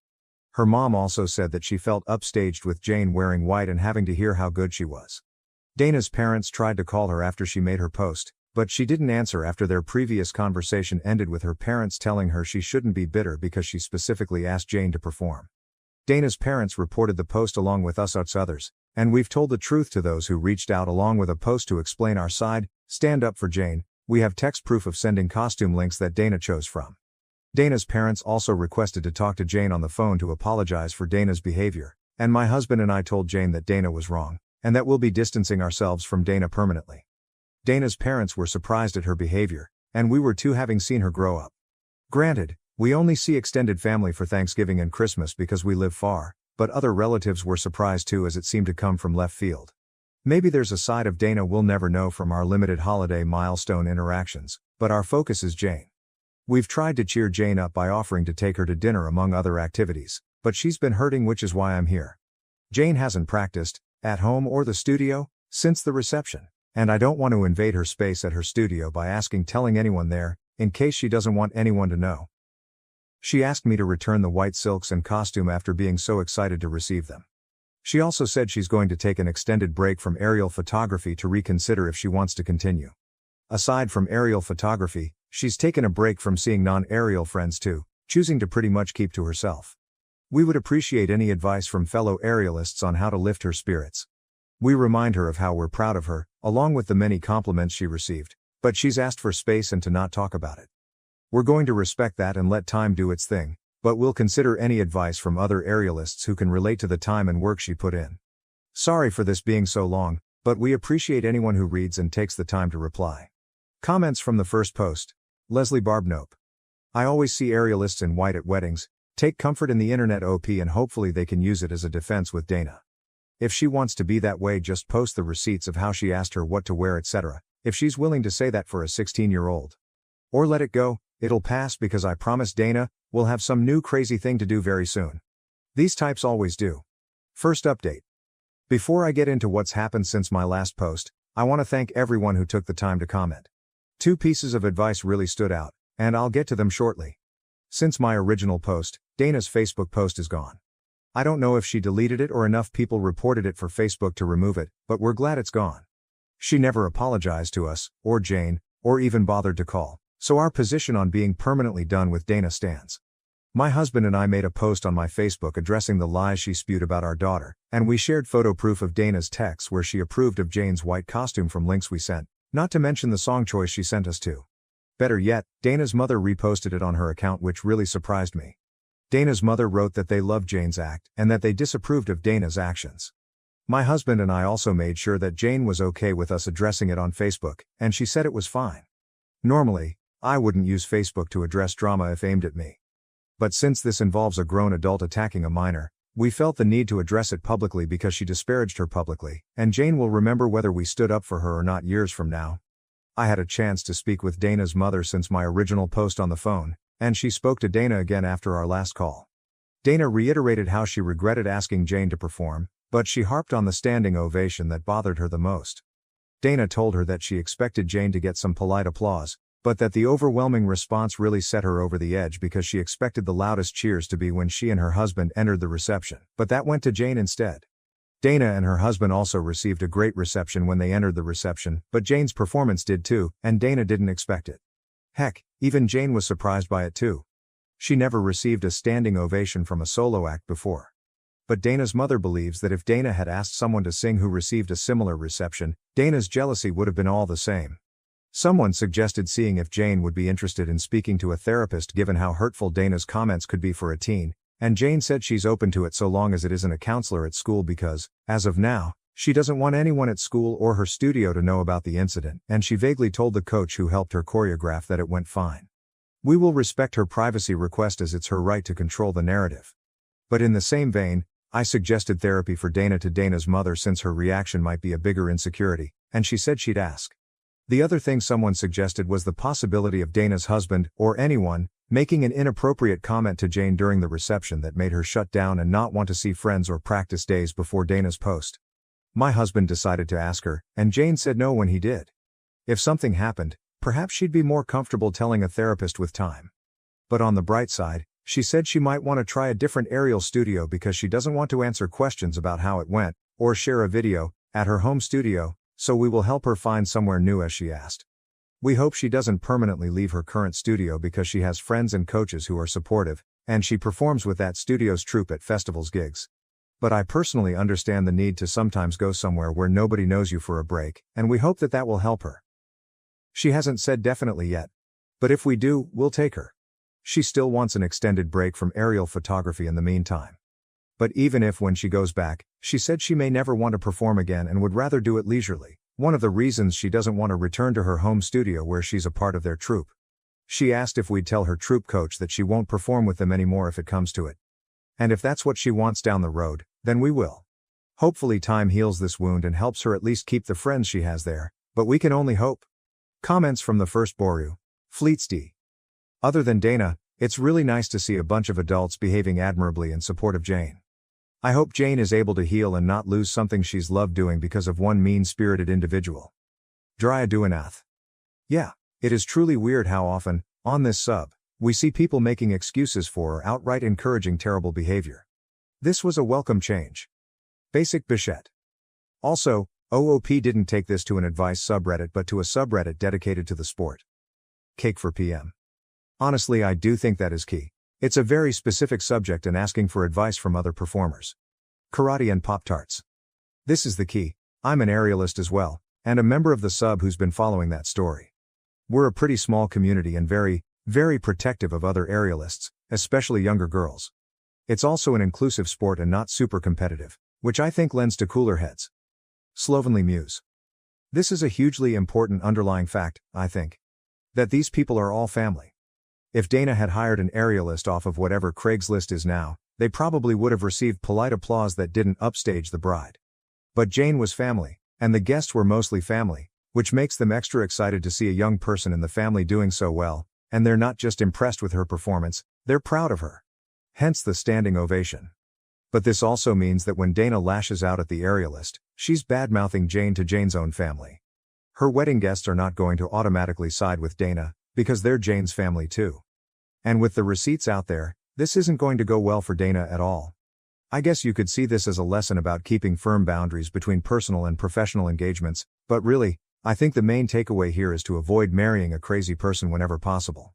Her mom also said that she felt upstaged with Jane wearing white and having to hear how good she was. Dana's parents tried to call her after she made her post, but she didn't answer after their previous conversation ended with her parents telling her she shouldn't be bitter because she specifically asked Jane to perform. Dana's parents reported the post along with us others, and we've told the truth to those who reached out along with a post to explain our side, stand up for Jane. We have text proof of sending costume links that Dana chose from. Dana's parents also requested to talk to Jane on the phone to apologize for Dana's behavior, and my husband and I told Jane that Dana was wrong, and that we'll be distancing ourselves from Dana permanently. Dana's parents were surprised at her behavior, and we were too having seen her grow up. Granted, we only see extended family for Thanksgiving and Christmas because we live far, but other relatives were surprised too as it seemed to come from left field. Maybe there's a side of Dana we'll never know from our limited holiday milestone interactions, but our focus is Jane. We've tried to cheer Jane up by offering to take her to dinner among other activities, but she's been hurting, which is why I'm here. Jane hasn't practiced, at home or the studio, since the reception, and I don't want to invade her space at her studio by telling anyone there, in case she doesn't want anyone to know. She asked me to return the white silks and costume after being so excited to receive them. She also said she's going to take an extended break from aerial photography to reconsider if she wants to continue. Aside from aerial photography, she's taken a break from seeing non-aerial friends too, choosing to pretty much keep to herself. We would appreciate any advice from fellow aerialists on how to lift her spirits. We remind her of how we're proud of her, along with the many compliments she received, but she's asked for space and to not talk about it. We're going to respect that and let time do its thing, but we'll consider any advice from other aerialists who can relate to the time and work she put in. Sorry for this being so long, but we appreciate anyone who reads and takes the time to reply. Comments from the first post. Leslie Barbnope. I always see aerialists in white at weddings. Take comfort in the internet OP and hopefully they can use it as a defense with Dana. If she wants to be that way, just post the receipts of how she asked her what to wear, etc. if she's willing to say that for a 16-year-old. Or let it go, it'll pass because I promise Dana, we'll have some new crazy thing to do very soon. These types always do. First update. Before I get into what's happened since my last post, I want to thank everyone who took the time to comment. 2 pieces of advice really stood out, and I'll get to them shortly. Since my original post, Dana's Facebook post is gone. I don't know if she deleted it or enough people reported it for Facebook to remove it, but we're glad it's gone. She never apologized to us, or Jane, or even bothered to call, so our position on being permanently done with Dana stands. My husband and I made a post on my Facebook addressing the lies she spewed about our daughter, and we shared photo proof of Dana's texts where she approved of Jane's white costume from links we sent, not to mention the song choice she sent us to. Better yet, Dana's mother reposted it on her account, which really surprised me. Dana's mother wrote that they loved Jane's act and that they disapproved of Dana's actions. My husband and I also made sure that Jane was okay with us addressing it on Facebook, and she said it was fine. Normally, I wouldn't use Facebook to address drama if aimed at me. But since this involves a grown adult attacking a minor, we felt the need to address it publicly because she disparaged her publicly, and Jane will remember whether we stood up for her or not years from now. I had a chance to speak with Dana's mother since my original post on the phone, and she spoke to Dana again after our last call. Dana reiterated how she regretted asking Jane to perform, but she harped on the standing ovation that bothered her the most. Dana told her that she expected Jane to get some polite applause, but that the overwhelming response really set her over the edge because she expected the loudest cheers to be when she and her husband entered the reception, but that went to Jane instead. Dana and her husband also received a great reception when they entered the reception, but Jane's performance did too, and Dana didn't expect it. Heck, even Jane was surprised by it too. She never received a standing ovation from a solo act before. But Dana's mother believes that if Dana had asked someone to sing who received a similar reception, Dana's jealousy would have been all the same. Someone suggested seeing if Jane would be interested in speaking to a therapist given how hurtful Dana's comments could be for a teen, and Jane said she's open to it so long as it isn't a counselor at school because, as of now, she doesn't want anyone at school or her studio to know about the incident, and she vaguely told the coach who helped her choreograph that it went fine. We will respect her privacy request as it's her right to control the narrative. But in the same vein, I suggested therapy for Dana to Dana's mother since her reaction might be a bigger insecurity, and she said she'd ask. The other thing someone suggested was the possibility of Dana's husband, or anyone, making an inappropriate comment to Jane during the reception that made her shut down and not want to see friends or practice days before Dana's post. My husband decided to ask her, and Jane said no when he did. If something happened, perhaps she'd be more comfortable telling a therapist with time. But on the bright side, she said she might want to try a different aerial studio because she doesn't want to answer questions about how it went, or share a video, at her home studio, so we will help her find somewhere new as she asked. We hope she doesn't permanently leave her current studio because she has friends and coaches who are supportive, and she performs with that studio's troupe at festivals gigs. But I personally understand the need to sometimes go somewhere where nobody knows you for a break, and we hope that that will help her. She hasn't said definitely yet. But if we do, we'll take her. She still wants an extended break from aerial photography in the meantime. But even if when she goes back, she said she may never want to perform again and would rather do it leisurely, one of the reasons she doesn't want to return to her home studio where she's a part of their troupe. She asked if we'd tell her troupe coach that she won't perform with them anymore if it comes to it. And if that's what she wants down the road, then we will. Hopefully time heals this wound and helps her at least keep the friends she has there, but we can only hope. Comments from the first Boru. Fleets D. Other than Dana, it's really nice to see a bunch of adults behaving admirably in support of Jane. I hope Jane is able to heal and not lose something she's loved doing because of one mean-spirited individual. Dryaduanath. Yeah, it is truly weird how often, on this sub, we see people making excuses for or outright encouraging terrible behavior. This was a welcome change. Basic Bichette. Also, OOP didn't take this to an advice subreddit but to a subreddit dedicated to the sport. Cake for PM. Honestly, I do think that is key. It's a very specific subject and asking for advice from other performers. Karate and Pop-Tarts. This is the key. I'm an aerialist as well, and a member of the sub who's been following that story. We're a pretty small community and very, very protective of other aerialists, especially younger girls. It's also an inclusive sport and not super competitive, which I think lends to cooler heads. Slovenly Muse. This is a hugely important underlying fact, I think. That these people are all family. If Dana had hired an aerialist off of whatever Craigslist is now, they probably would have received polite applause that didn't upstage the bride. But Jane was family, and the guests were mostly family, which makes them extra excited to see a young person in the family doing so well, and they're not just impressed with her performance, they're proud of her. Hence the standing ovation. But this also means that when Dana lashes out at the aerialist, she's bad-mouthing Jane to Jane's own family. Her wedding guests are not going to automatically side with Dana, because they're Jane's family too. And with the receipts out there, this isn't going to go well for Dana at all. I guess you could see this as a lesson about keeping firm boundaries between personal and professional engagements, but really, I think the main takeaway here is to avoid marrying a crazy person whenever possible.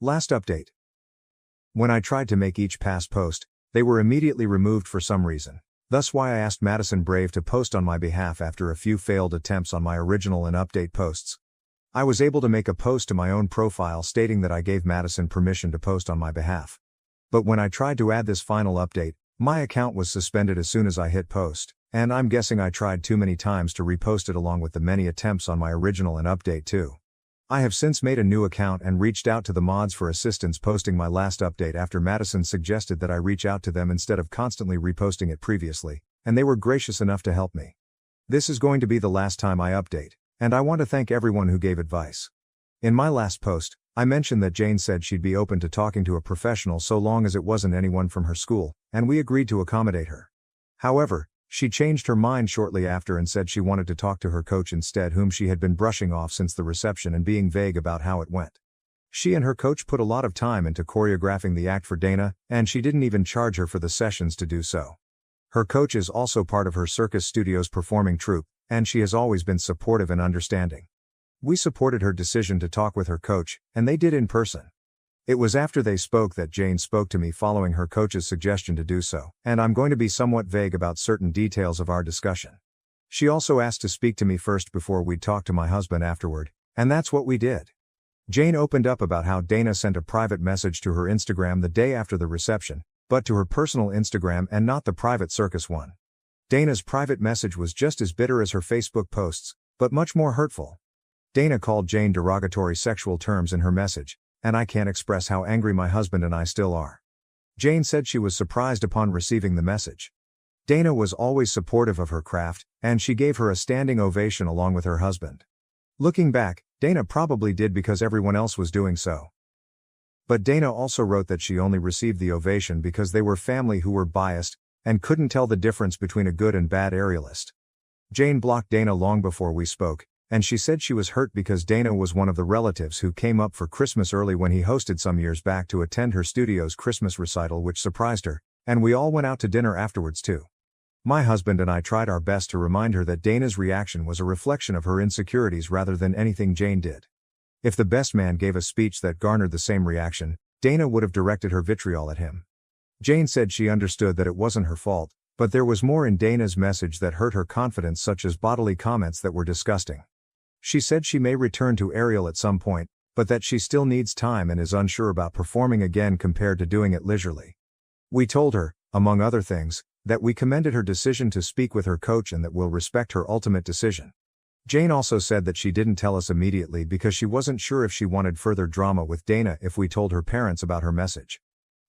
Last update. When I tried to make each past post, they were immediately removed for some reason. Thus why I asked Madison Brave to post on my behalf after a few failed attempts on my original and update posts. I was able to make a post to my own profile stating that I gave Madison permission to post on my behalf. But when I tried to add this final update, my account was suspended as soon as I hit post, and I'm guessing I tried too many times to repost it along with the many attempts on my original and update too. I have since made a new account and reached out to the mods for assistance posting my last update after Madison suggested that I reach out to them instead of constantly reposting it previously, and they were gracious enough to help me. This is going to be the last time I update, and I want to thank everyone who gave advice. In my last post, I mentioned that Jane said she'd be open to talking to a professional so long as it wasn't anyone from her school, and we agreed to accommodate her. However, she changed her mind shortly after and said she wanted to talk to her coach instead, whom she had been brushing off since the reception and being vague about how it went. She and her coach put a lot of time into choreographing the act for Dana, and she didn't even charge her for the sessions to do so. Her coach is also part of her circus studio's performing troupe, and she has always been supportive and understanding. We supported her decision to talk with her coach, and they did in person. It was after they spoke that Jane spoke to me following her coach's suggestion to do so, and I'm going to be somewhat vague about certain details of our discussion. She also asked to speak to me first before we'd talk to my husband afterward, and that's what we did. Jane opened up about how Dana sent a private message to her Instagram the day after the reception, but to her personal Instagram and not the private circus one. Dana's private message was just as bitter as her Facebook posts, but much more hurtful. Dana called Jane derogatory sexual terms in her message, and I can't express how angry my husband and I still are." Jane said she was surprised upon receiving the message. Dana was always supportive of her craft, and she gave her a standing ovation along with her husband. Looking back, Dana probably did because everyone else was doing so. But Dana also wrote that she only received the ovation because they were family who were biased and couldn't tell the difference between a good and bad aerialist. Jane blocked Dana long before we spoke, and she said she was hurt because Dana was one of the relatives who came up for Christmas early when he hosted some years back to attend her studio's Christmas recital, which surprised her, and we all went out to dinner afterwards too. My husband and I tried our best to remind her that Dana's reaction was a reflection of her insecurities rather than anything Jane did. If the best man gave a speech that garnered the same reaction, Dana would have directed her vitriol at him. Jane said she understood that it wasn't her fault, but there was more in Dana's message that hurt her confidence, such as bodily comments that were disgusting. She said she may return to aerial at some point, but that she still needs time and is unsure about performing again compared to doing it leisurely. We told her, among other things, that we commended her decision to speak with her coach and that we'll respect her ultimate decision. Jane also said that she didn't tell us immediately because she wasn't sure if she wanted further drama with Dana if we told her parents about her message.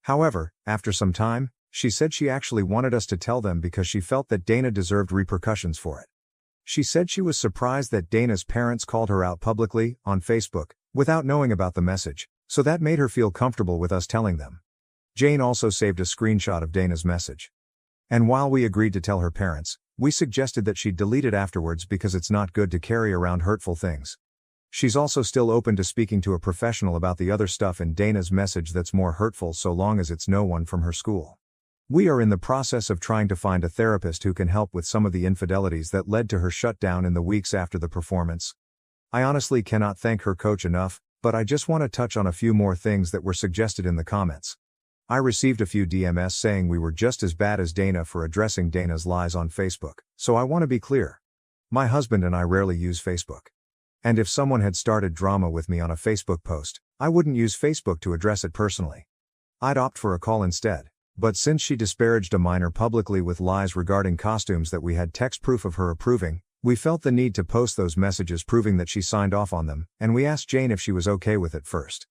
However, after some time, she said she actually wanted us to tell them because she felt that Dana deserved repercussions for it. She said she was surprised that Dana's parents called her out publicly, on Facebook, without knowing about the message, so that made her feel comfortable with us telling them. Jane also saved a screenshot of Dana's message. And while we agreed to tell her parents, we suggested that she delete it afterwards because it's not good to carry around hurtful things. She's also still open to speaking to a professional about the other stuff in Dana's message that's more hurtful, so long as it's no one from her school. We are in the process of trying to find a therapist who can help with some of the infidelities that led to her shutdown in the weeks after the performance. I honestly cannot thank her coach enough, but I just want to touch on a few more things that were suggested in the comments. I received a few DMs saying we were just as bad as Dana for addressing Dana's lies on Facebook, so I want to be clear. My husband and I rarely use Facebook. And if someone had started drama with me on a Facebook post, I wouldn't use Facebook to address it personally. I'd opt for a call instead. But since she disparaged a minor publicly with lies regarding costumes that we had text proof of her approving, we felt the need to post those messages proving that she signed off on them, and we asked Jane if she was okay with it first.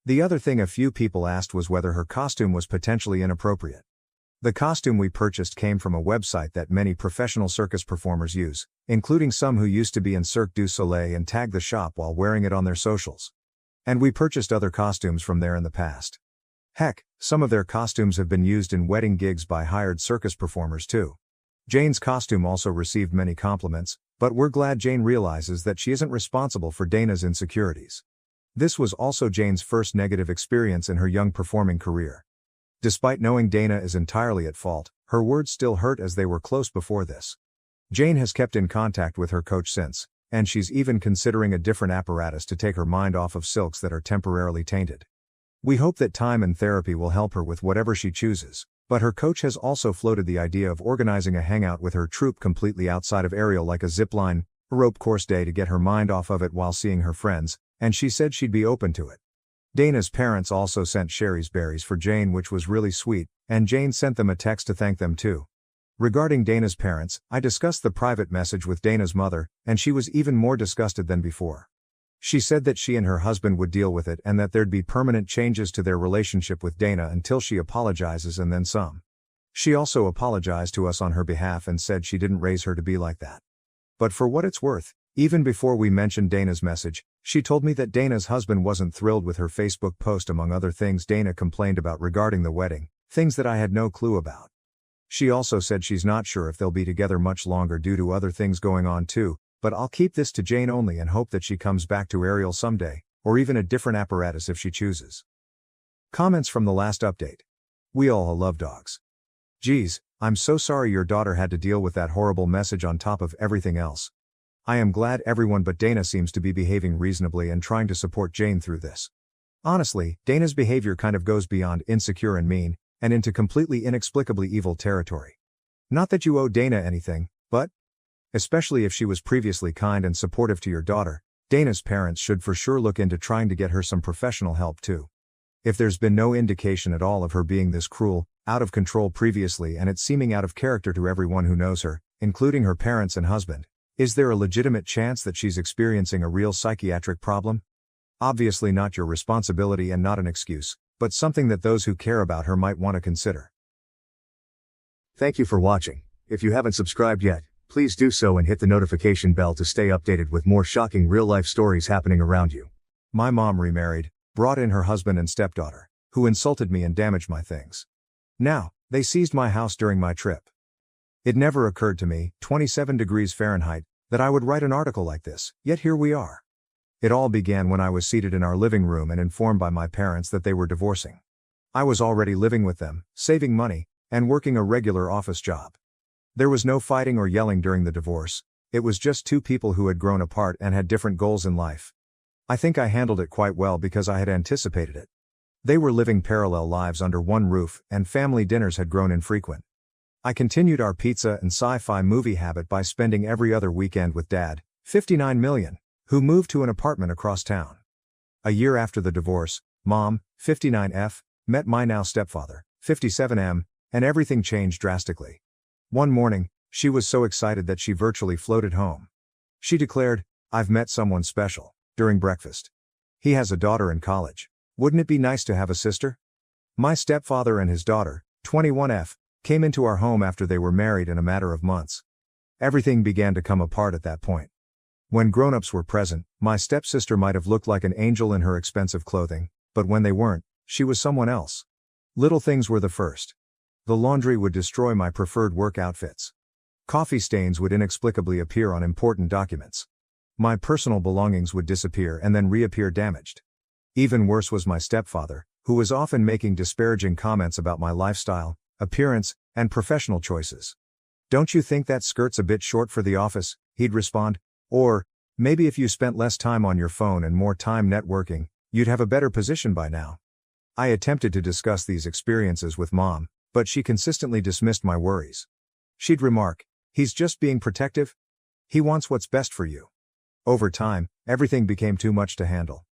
The other thing a few people asked was whether her costume was potentially inappropriate. The costume we purchased came from a website that many professional circus performers use, including some who used to be in Cirque du Soleil and tagged the shop while wearing it on their socials. And we purchased other costumes from there in the past. Heck, some of their costumes have been used in wedding gigs by hired circus performers too. Jane's costume also received many compliments, but we're glad Jane realizes that she isn't responsible for Dana's insecurities. This was also Jane's first negative experience in her young performing career. Despite knowing Dana is entirely at fault, her words still hurt as they were close before this. Jane has kept in contact with her coach since, and she's even considering a different apparatus to take her mind off of silks that are temporarily tainted. We hope that time and therapy will help her with whatever she chooses, but her coach has also floated the idea of organizing a hangout with her troupe completely outside of aerial, like a zipline, rope course day, to get her mind off of it while seeing her friends, and she said she'd be open to it. Dana's parents also sent Sherry's berries for Jane, which was really sweet, and Jane sent them a text to thank them too. Regarding Dana's parents, I discussed the private message with Dana's mother, and she was even more disgusted than before. She said that she and her husband would deal with it and that there'd be permanent changes to their relationship with Dana until she apologizes and then some. She also apologized to us on her behalf and said she didn't raise her to be like that. But for what it's worth, even before we mentioned Dana's message, she told me that Dana's husband wasn't thrilled with her Facebook post, among other things Dana complained about regarding the wedding, things that I had no clue about. She also said she's not sure if they'll be together much longer due to other things going on too, but I'll keep this to Jane only and hope that she comes back to aerial someday, or even a different apparatus if she chooses. Comments from the last update. We all love dogs. Geez, I'm so sorry your daughter had to deal with that horrible message on top of everything else. I am glad everyone but Dana seems to be behaving reasonably and trying to support Jane through this. Honestly, Dana's behavior kind of goes beyond insecure and mean, and into completely inexplicably evil territory. Not that you owe Dana anything, but, especially if she was previously kind and supportive to your daughter, Dana's parents should for sure look into trying to get her some professional help too. If there's been no indication at all of her being this cruel, out of control previously, and it's seeming out of character to everyone who knows her, including her parents and husband, is there a legitimate chance that she's experiencing a real psychiatric problem? Obviously not your responsibility and not an excuse, but something that those who care about her might want to consider. Thank you for watching. If you haven't subscribed yet, please do so and hit the notification bell to stay updated with more shocking real-life stories happening around you. My mom remarried, brought in her husband and stepdaughter, who insulted me and damaged my things. Now, they seized my house during my trip. It never occurred to me, 27 degrees Fahrenheit, that I would write an article like this, yet here we are. It all began when I was seated in our living room and informed by my parents that they were divorcing. I was already living with them, saving money, and working a regular office job. There was no fighting or yelling during the divorce, it was just two people who had grown apart and had different goals in life. I think I handled it quite well because I had anticipated it. They were living parallel lives under one roof, and family dinners had grown infrequent. I continued our pizza and sci-fi movie habit by spending every other weekend with Dad, 59 million, who moved to an apartment across town. A year after the divorce, Mom, 59F, met my now stepfather, 57M, and everything changed drastically. One morning, she was so excited that she virtually floated home. She declared, "I've met someone special," during breakfast. "He has a daughter in college. Wouldn't it be nice to have a sister?" My stepfather and his daughter, 21F, came into our home after they were married in a matter of months. Everything began to come apart at that point. When grown-ups were present, my stepsister might have looked like an angel in her expensive clothing, but when they weren't, she was someone else. Little things were the first. The laundry would destroy my preferred work outfits. Coffee stains would inexplicably appear on important documents. My personal belongings would disappear and then reappear damaged. Even worse was my stepfather, who was often making disparaging comments about my lifestyle, appearance, and professional choices. "Don't you think that skirt's a bit short for the office?" he'd respond. Or, "Maybe if you spent less time on your phone and more time networking, you'd have a better position by now." I attempted to discuss these experiences with Mom, but she consistently dismissed my worries. She'd remark, "He's just being protective. He wants what's best for you." Over time, everything became too much to handle.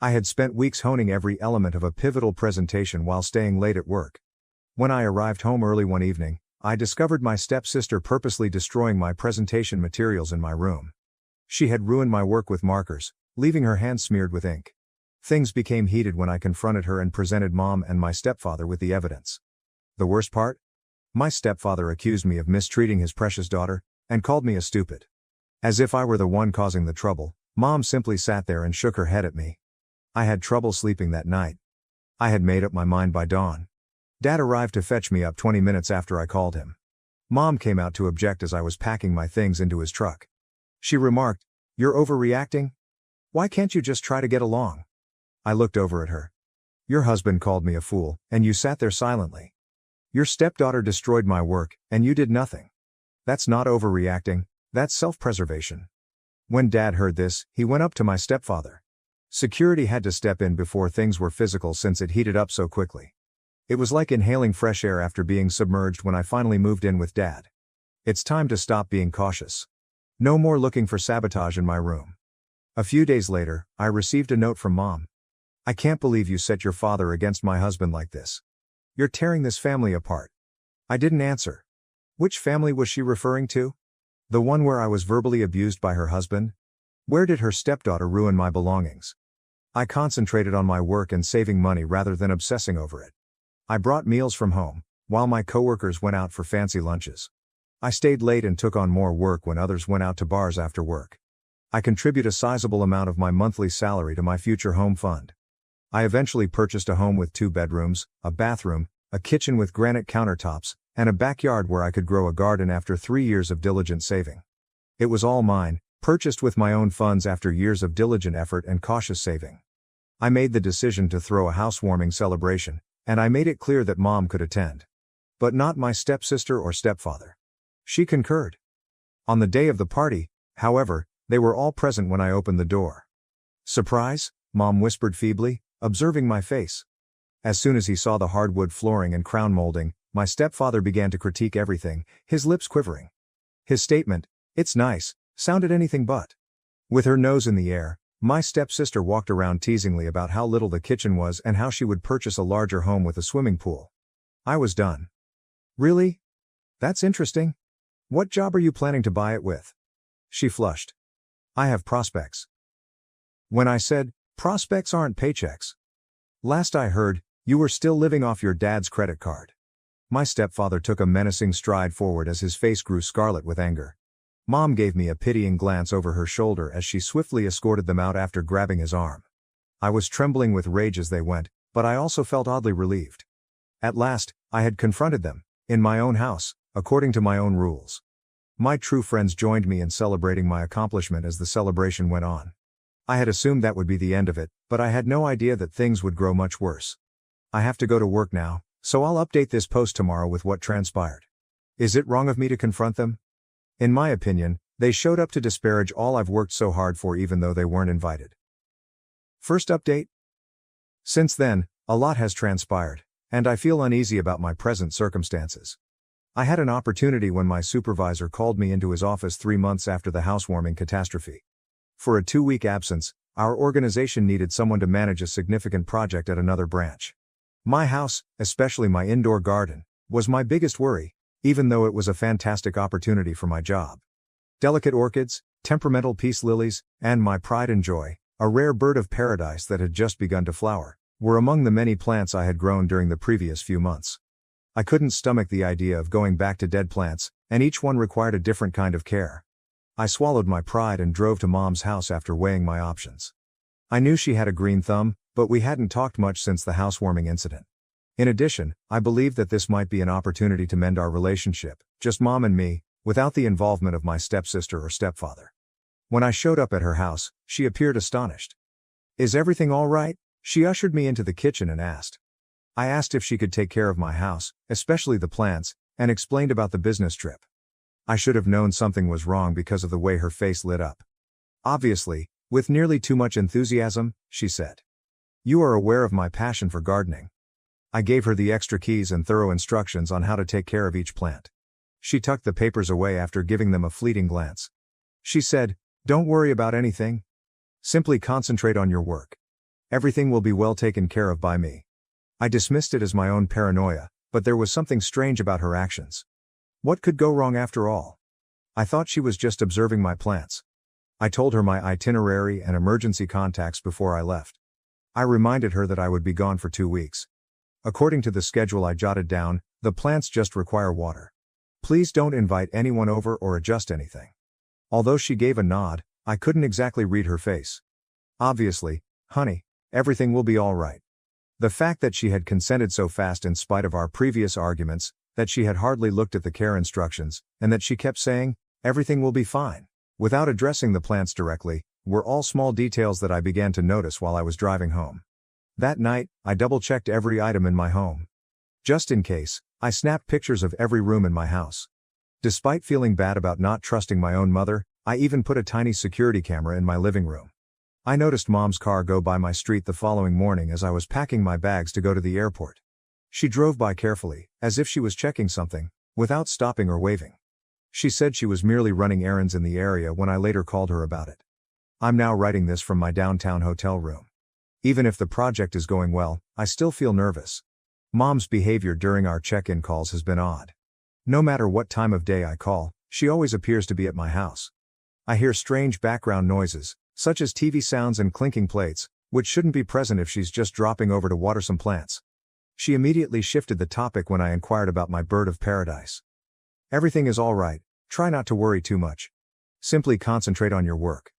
I had spent weeks honing every element of a pivotal presentation while staying late at work. When I arrived home early one evening, I discovered my stepsister purposely destroying my presentation materials in my room. She had ruined my work with markers, leaving her hands smeared with ink. Things became heated when I confronted her and presented Mom and my stepfather with the evidence. The worst part? My stepfather accused me of mistreating his precious daughter, and called me a stupid. As if I were the one causing the trouble, Mom simply sat there and shook her head at me. I had trouble sleeping that night. I had made up my mind by dawn. Dad arrived to fetch me up 20 minutes after I called him. Mom came out to object as I was packing my things into his truck. She remarked, "You're overreacting? Why can't you just try to get along?" I looked over at her. "Your husband called me a fool, and you sat there silently. Your stepdaughter destroyed my work, and you did nothing. That's not overreacting, that's self-preservation." When Dad heard this, he went up to my stepfather. Security had to step in before things were physical since it heated up so quickly. It was like inhaling fresh air after being submerged when I finally moved in with Dad. It's time to stop being cautious. No more looking for sabotage in my room. A few days later, I received a note from Mom. "I can't believe you set your father against my husband like this. You're tearing this family apart." I didn't answer. Which family was she referring to? The one where I was verbally abused by her husband? Where did her stepdaughter ruin my belongings? I concentrated on my work and saving money rather than obsessing over it. I brought meals from home, while my coworkers went out for fancy lunches. I stayed late and took on more work when others went out to bars after work. I contribute a sizable amount of my monthly salary to my future home fund. I eventually purchased a home with 2 bedrooms, a bathroom, a kitchen with granite countertops, and a backyard where I could grow a garden after 3 years of diligent saving. It was all mine, purchased with my own funds after years of diligent effort and cautious saving. I made the decision to throw a housewarming celebration, and I made it clear that Mom could attend. But not my stepsister or stepfather. She concurred. On the day of the party, however, they were all present when I opened the door. "Surprise?" Mom whispered feebly, observing my face. As soon as he saw the hardwood flooring and crown molding, my stepfather began to critique everything, his lips quivering. His statement, "It's nice," sounded anything but. With her nose in the air, my stepsister walked around teasingly about how little the kitchen was and how she would purchase a larger home with a swimming pool. I was done. "Really? That's interesting. What job are you planning to buy it with?" She flushed. "I have prospects." When I said, Prospects aren't paychecks. Last I heard, you were still living off your dad's credit card. My stepfather took a menacing stride forward as his face grew scarlet with anger. Mom gave me a pitying glance over her shoulder as she swiftly escorted them out after grabbing his arm. I was trembling with rage as they went, but I also felt oddly relieved. At last, I had confronted them, in my own house, according to my own rules. My true friends joined me in celebrating my accomplishment as the celebration went on. I had assumed that would be the end of it, but I had no idea that things would grow much worse. I have to go to work now, so I'll update this post tomorrow with what transpired. Is it wrong of me to confront them? In my opinion, they showed up to disparage all I've worked so hard for even though they weren't invited. First update. Since then, a lot has transpired, and I feel uneasy about my present circumstances. I had an opportunity when my supervisor called me into his office 3 months after the housewarming catastrophe. For a 2-week absence, our organization needed someone to manage a significant project at another branch. My house, especially my indoor garden, was my biggest worry, even though it was a fantastic opportunity for my job. Delicate orchids, temperamental peace lilies, and my pride and joy, a rare bird of paradise that had just begun to flower, were among the many plants I had grown during the previous few months. I couldn't stomach the idea of going back to dead plants, and each one required a different kind of care. I swallowed my pride and drove to Mom's house after weighing my options. I knew she had a green thumb, but we hadn't talked much since the housewarming incident. In addition, I believed that this might be an opportunity to mend our relationship, just Mom and me, without the involvement of my stepsister or stepfather. When I showed up at her house, she appeared astonished. "Is everything all right?" She ushered me into the kitchen and asked. I asked if she could take care of my house, especially the plants, and explained about the business trip. I should have known something was wrong because of the way her face lit up. "Obviously, with nearly too much enthusiasm," she said. "You are aware of my passion for gardening." I gave her the extra keys and thorough instructions on how to take care of each plant. She tucked the papers away after giving them a fleeting glance. She said, "Don't worry about anything. Simply concentrate on your work. Everything will be well taken care of by me." I dismissed it as my own paranoia, but there was something strange about her actions. What could go wrong after all? I thought she was just observing my plants. I told her my itinerary and emergency contacts before I left. I reminded her that I would be gone for 2 weeks. According to the schedule I jotted down, the plants just require water. Please don't invite anyone over or adjust anything. Although she gave a nod, I couldn't exactly read her face. Obviously, honey, everything will be all right. The fact that she had consented so fast in spite of our previous arguments, that she had hardly looked at the care instructions, and that she kept saying, "Everything will be fine," without addressing the plants directly, were all small details that I began to notice while I was driving home. That night, I double-checked every item in my home. Just in case, I snapped pictures of every room in my house. Despite feeling bad about not trusting my own mother, I even put a tiny security camera in my living room. I noticed Mom's car go by my street the following morning as I was packing my bags to go to the airport. She drove by carefully, as if she was checking something, without stopping or waving. She said she was merely running errands in the area when I later called her about it. I'm now writing this from my downtown hotel room. Even if the project is going well, I still feel nervous. Mom's behavior during our check-in calls has been odd. No matter what time of day I call, she always appears to be at my house. I hear strange background noises, such as TV sounds and clinking plates, which shouldn't be present if she's just dropping over to water some plants. She immediately shifted the topic when I inquired about my bird of paradise. "Everything is all right, try not to worry too much. Simply concentrate on your work."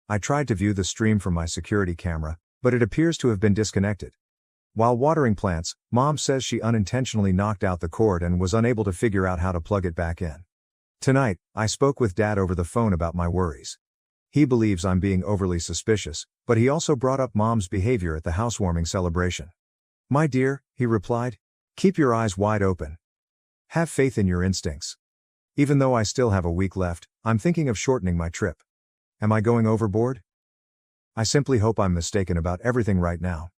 I tried to view the stream from my security camera, but it appears to have been disconnected. While watering plants, Mom says she unintentionally knocked out the cord and was unable to figure out how to plug it back in. Tonight, I spoke with Dad over the phone about my worries. He believes I'm being overly suspicious, but he also brought up Mom's behavior at the housewarming celebration. "My dear," he replied, "keep your eyes wide open. Have faith in your instincts. Even though I still have a week left, I'm thinking of shortening my trip. Am I going overboard? I simply hope I'm mistaken about everything right now."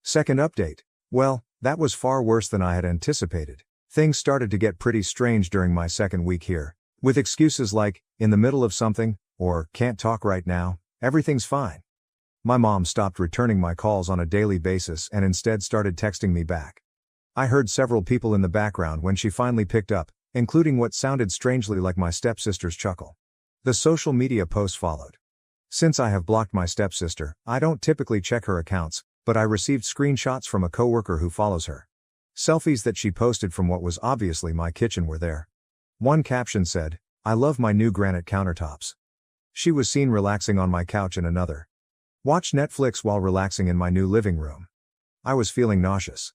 Second update. Well, that was far worse than I had anticipated. Things started to get pretty strange during my second week here, with excuses like, "in the middle of something," or "can't talk right now, everything's fine." My mom stopped returning my calls on a daily basis and instead started texting me back. I heard several people in the background when she finally picked up, including what sounded strangely like my stepsister's chuckle. The social media posts followed. Since I have blocked my stepsister, I don't typically check her accounts, but I received screenshots from a coworker who follows her. Selfies that she posted from what was obviously my kitchen were there. One caption said, "I love my new granite countertops." She was seen relaxing on my couch in another. "Watch Netflix while relaxing in my new living room." I was feeling nauseous.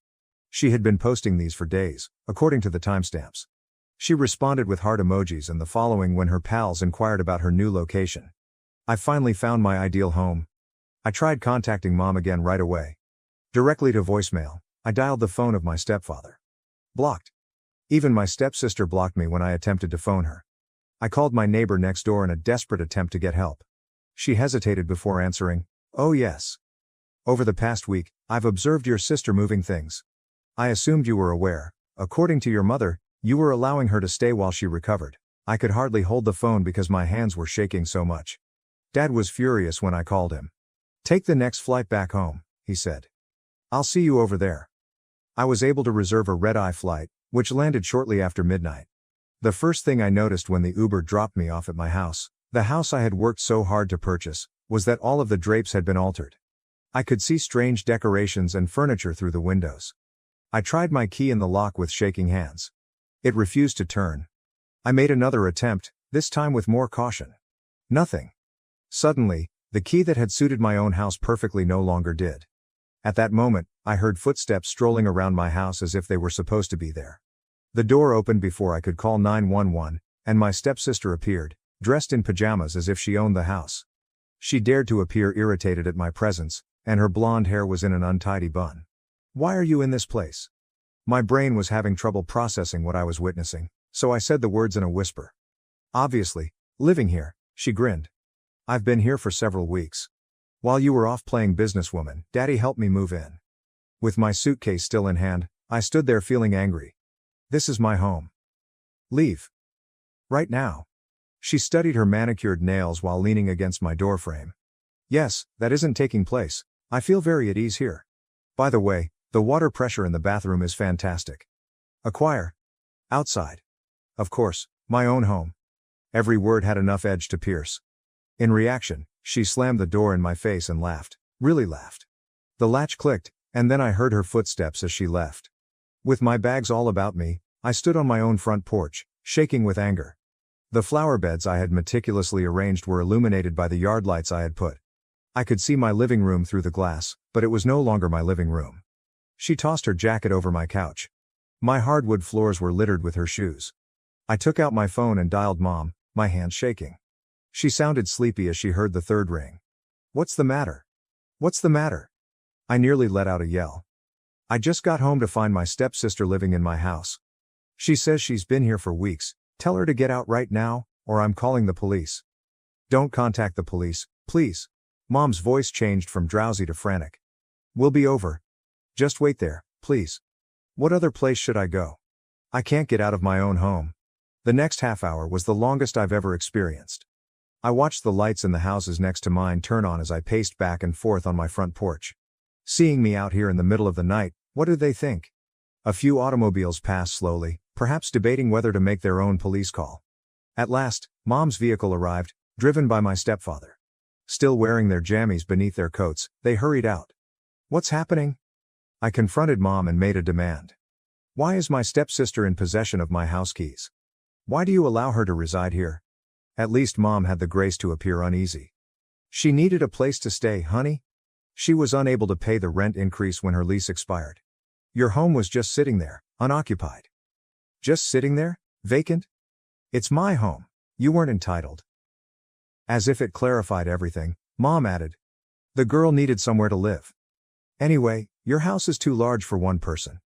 She had been posting these for days, according to the timestamps. She responded with heart emojis and the following when her pals inquired about her new location. "I finally found my ideal home." I tried contacting mom again right away. Directly to voicemail, I dialed the phone of my stepfather. Blocked. Even my stepsister blocked me when I attempted to phone her. I called my neighbor next door in a desperate attempt to get help. She hesitated before answering, "Oh yes. Over the past week, I've observed your sister moving things. I assumed you were aware. According to your mother, you were allowing her to stay while she recovered." I could hardly hold the phone because my hands were shaking so much. Dad was furious when I called him. "Take the next flight back home," he said. "I'll see you over there." I was able to reserve a red-eye flight, which landed shortly after midnight. The first thing I noticed when the Uber dropped me off at my house, the house I had worked so hard to purchase, was that all of the drapes had been altered. I could see strange decorations and furniture through the windows. I tried my key in the lock with shaking hands. It refused to turn. I made another attempt, this time with more caution. Nothing. Suddenly, the key that had suited my own house perfectly no longer did. At that moment, I heard footsteps strolling around my house as if they were supposed to be there. The door opened before I could call 911, and my stepsister appeared, dressed in pajamas as if she owned the house. She dared to appear irritated at my presence, and her blonde hair was in an untidy bun. "Why are you in this place?" My brain was having trouble processing what I was witnessing, so I said the words in a whisper. "Obviously, living here," she grinned. "I've been here for several weeks. While you were off playing businesswoman, Daddy helped me move in." With my suitcase still in hand, I stood there feeling angry. "This is my home. Leave. Right now." She studied her manicured nails while leaning against my doorframe. "Yes, that isn't taking place. I feel very at ease here. By the way, the water pressure in the bathroom is fantastic. Acquire. Outside. Of course, my own home." Every word had enough edge to pierce. In reaction, she slammed the door in my face and laughed, really laughed. The latch clicked, and then I heard her footsteps as she left. With my bags all about me, I stood on my own front porch, shaking with anger. The flower beds I had meticulously arranged were illuminated by the yard lights I had put. I could see my living room through the glass, but it was no longer my living room. She tossed her jacket over my couch. My hardwood floors were littered with her shoes. I took out my phone and dialed Mom, my hands shaking. She sounded sleepy as she heard the third ring. "What's the matter? What's the matter?" I nearly let out a yell. "I just got home to find my stepsister living in my house. She says she's been here for weeks. Tell her to get out right now, or I'm calling the police." "Don't contact the police, please." Mom's voice changed from drowsy to frantic. "We'll be over. Just wait there, please. What other place should I go? I can't get out of my own home." The next half hour was the longest I've ever experienced. I watched the lights in the houses next to mine turn on as I paced back and forth on my front porch. Seeing me out here in the middle of the night, what did they think? A few automobiles passed slowly, perhaps debating whether to make their own police call. At last, Mom's vehicle arrived, driven by my stepfather. Still wearing their jammies beneath their coats, they hurried out. "What's happening?" I confronted Mom and made a demand. "Why is my stepsister in possession of my house keys? Why do you allow her to reside here?" At least Mom had the grace to appear uneasy. "She needed a place to stay, honey. She was unable to pay the rent increase when her lease expired. Your home was just sitting there, unoccupied." "Just sitting there? Vacant? It's my home. You weren't entitled." As if it clarified everything, Mom added, "The girl needed somewhere to live. Anyway, your house is too large for one person."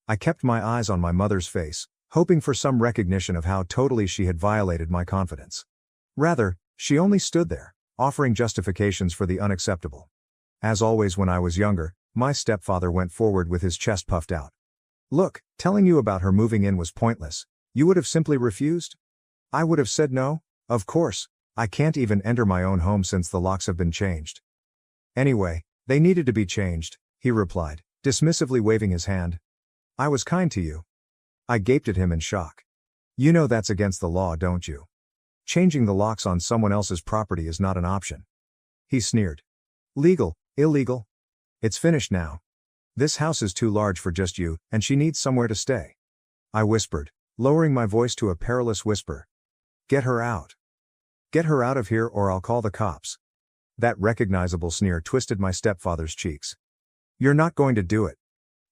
I kept my eyes on my mother's face, hoping for some recognition of how totally she had violated my confidence. Rather, she only stood there, offering justifications for the unacceptable. As always when I was younger, my stepfather went forward with his chest puffed out. "Look, telling you about her moving in was pointless. You would have simply refused?" I would have said no, of course. I can't even enter my own home since the locks have been changed. "Anyway, they needed to be changed," he replied, dismissively waving his hand. "I was kind to you." I gaped at him in shock. "You know that's against the law, don't you? Changing the locks on someone else's property is not an option." He sneered. Legal, illegal. It's finished now. This house is too large for just you, and she needs somewhere to stay. I whispered, lowering my voice to a perilous whisper. Get her out. Get her out of here or I'll call the cops. That recognizable sneer twisted my stepfather's cheeks. You're not going to do it.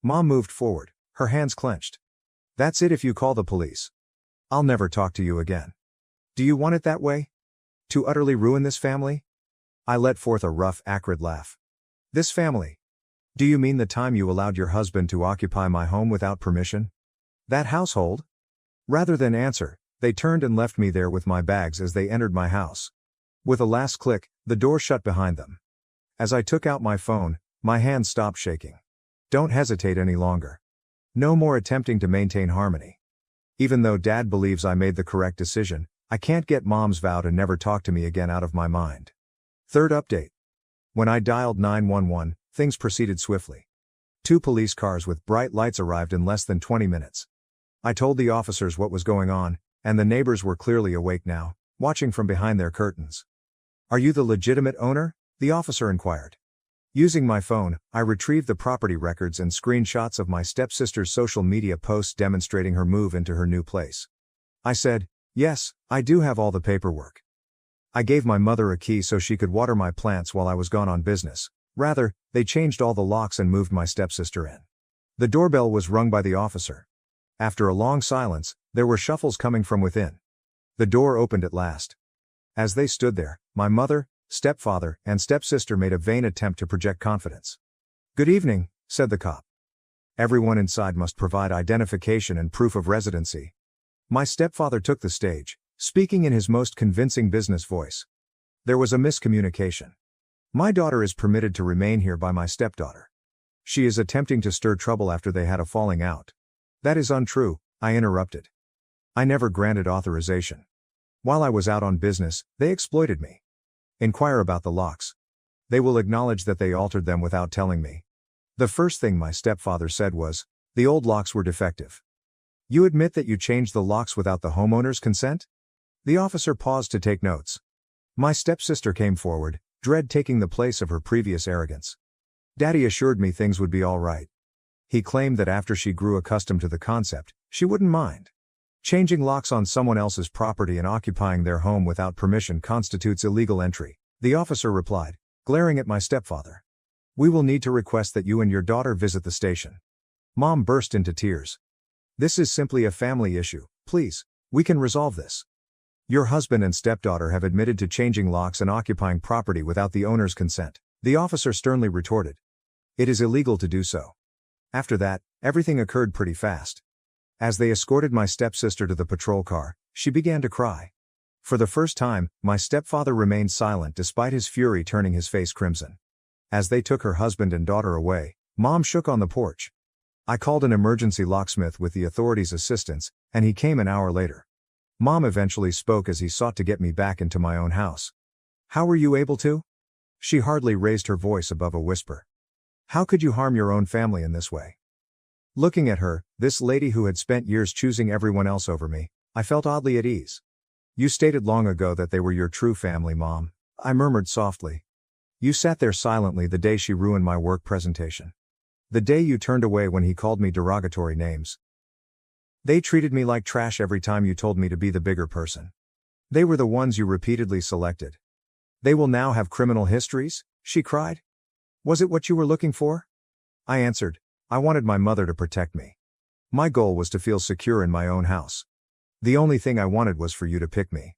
Mom moved forward, her hands clenched. That's it if you call the police. I'll never talk to you again. Do you want it that way? To utterly ruin this family? I let forth a rough, acrid laugh. This family? Do you mean the time you allowed your husband to occupy my home without permission? That household? Rather than answer, they turned and left me there with my bags as they entered my house. With a last click, the door shut behind them. As I took out my phone, my hand stopped shaking. Don't hesitate any longer. No more attempting to maintain harmony. Even though Dad believes I made the correct decision, I can't get Mom's vow to never talk to me again out of my mind. Third update. When I dialed 911, things proceeded swiftly. 2 police cars with bright lights arrived in less than 20 minutes. I told the officers what was going on, and the neighbors were clearly awake now, watching from behind their curtains. Are you the legitimate owner? The officer inquired. Using my phone, I retrieved the property records and screenshots of my stepsister's social media posts demonstrating her move into her new place. I said, yes, I do have all the paperwork. I gave my mother a key so she could water my plants while I was gone on business. Rather, they changed all the locks and moved my stepsister in. The doorbell was rung by the officer. After a long silence, there were shuffles coming from within. The door opened at last. As they stood there, my mother, stepfather, and stepsister made a vain attempt to project confidence. Good evening, said the cop. Everyone inside must provide identification and proof of residency. My stepfather took the stage, speaking in his most convincing business voice. There was a miscommunication. My daughter is permitted to remain here by my stepdaughter. She is attempting to stir trouble after they had a falling out. That is untrue, I interrupted. I never granted authorization. While I was out on business, they exploited me. Inquire about the locks. They will acknowledge that they altered them without telling me. The first thing my stepfather said was, the old locks were defective. You admit that you changed the locks without the homeowner's consent? The officer paused to take notes. My stepsister came forward, dread taking the place of her previous arrogance. Daddy assured me things would be all right. He claimed that after she grew accustomed to the concept, she wouldn't mind. Changing locks on someone else's property and occupying their home without permission constitutes illegal entry, the officer replied, glaring at my stepfather. We will need to request that you and your daughter visit the station. Mom burst into tears. This is simply a family issue, please, we can resolve this. Your husband and stepdaughter have admitted to changing locks and occupying property without the owner's consent, the officer sternly retorted. It is illegal to do so. After that, everything occurred pretty fast. As they escorted my stepsister to the patrol car, she began to cry. For the first time, my stepfather remained silent despite his fury turning his face crimson. As they took her husband and daughter away, Mom shook on the porch. I called an emergency locksmith with the authorities' assistance, and he came an hour later. Mom eventually spoke as he sought to get me back into my own house. How were you able to? She hardly raised her voice above a whisper. How could you harm your own family in this way? Looking at her, this lady who had spent years choosing everyone else over me, I felt oddly at ease. You stated long ago that they were your true family, Mom, I murmured softly. You sat there silently the day she ruined my work presentation. The day you turned away when he called me derogatory names. They treated me like trash every time you told me to be the bigger person. They were the ones you repeatedly selected. They will now have criminal histories? She cried. Was it what you were looking for? I answered, I wanted my mother to protect me. My goal was to feel secure in my own house. The only thing I wanted was for you to pick me.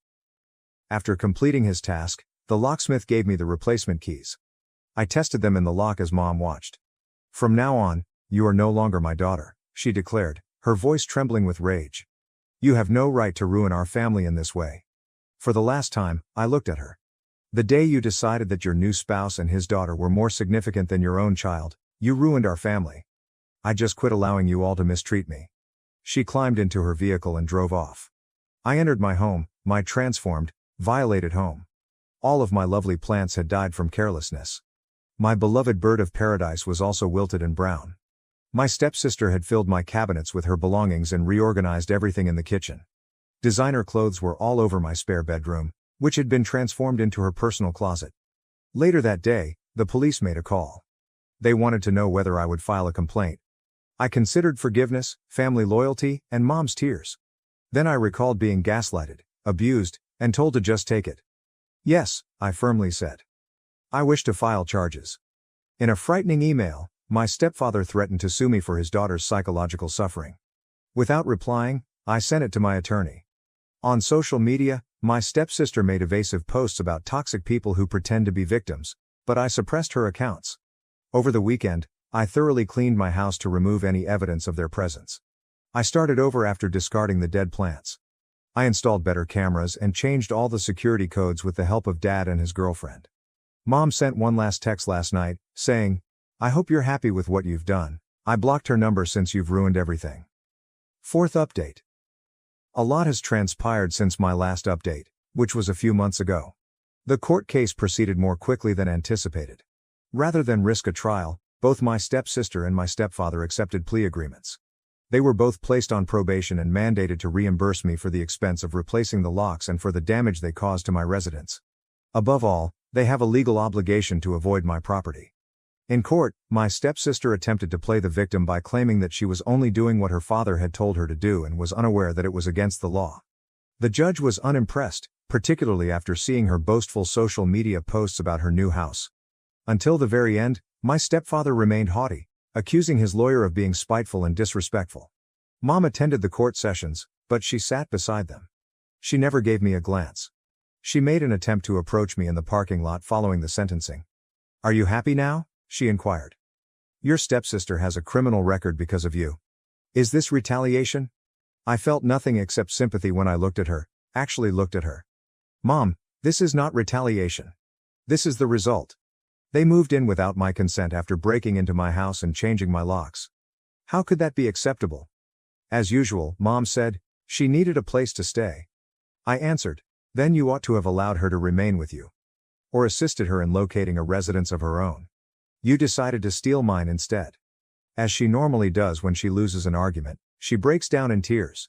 After completing his task, the locksmith gave me the replacement keys. I tested them in the lock as Mom watched. From now on, you are no longer my daughter, she declared, her voice trembling with rage. You have no right to ruin our family in this way. For the last time, I looked at her. The day you decided that your new spouse and his daughter were more significant than your own child, you ruined our family. I just quit allowing you all to mistreat me. She climbed into her vehicle and drove off. I entered my home, my transformed, violated home. All of my lovely plants had died from carelessness. My beloved bird of paradise was also wilted and brown. My stepsister had filled my cabinets with her belongings and reorganized everything in the kitchen. Designer clothes were all over my spare bedroom, which had been transformed into her personal closet. Later that day, the police made a call. They wanted to know whether I would file a complaint. I considered forgiveness, family loyalty, and mom's tears. Then I recalled being gaslighted, abused, and told to just take it. Yes, I firmly said. I wish to file charges. In a frightening email, my stepfather threatened to sue me for his daughter's psychological suffering. Without replying, I sent it to my attorney. On social media, my stepsister made evasive posts about toxic people who pretend to be victims, but I suppressed her accounts. Over the weekend, I thoroughly cleaned my house to remove any evidence of their presence. I started over after discarding the dead plants. I installed better cameras and changed all the security codes with the help of Dad and his girlfriend. Mom sent one last text last night, saying, "I hope you're happy with what you've done. I blocked her number since you've ruined everything." Fourth update. A lot has transpired since my last update, which was a few months ago. The court case proceeded more quickly than anticipated. Rather than risk a trial, both my stepsister and my stepfather accepted plea agreements. They were both placed on probation and mandated to reimburse me for the expense of replacing the locks and for the damage they caused to my residence. Above all, they have a legal obligation to avoid my property. In court, my stepsister attempted to play the victim by claiming that she was only doing what her father had told her to do and was unaware that it was against the law. The judge was unimpressed, particularly after seeing her boastful social media posts about her new house. Until the very end, my stepfather remained haughty, accusing his lawyer of being spiteful and disrespectful. Mom attended the court sessions, but she sat beside them. She never gave me a glance. She made an attempt to approach me in the parking lot following the sentencing. "Are you happy now?" she inquired. "Your stepsister has a criminal record because of you. Is this retaliation?" I felt nothing except sympathy when I looked at her, actually looked at her. "Mom, this is not retaliation. This is the result. They moved in without my consent after breaking into my house and changing my locks. How could that be acceptable?" As usual, Mom said, she needed a place to stay. I answered, "Then you ought to have allowed her to remain with you. Or assisted her in locating a residence of her own. You decided to steal mine instead." As she normally does when she loses an argument, she breaks down in tears.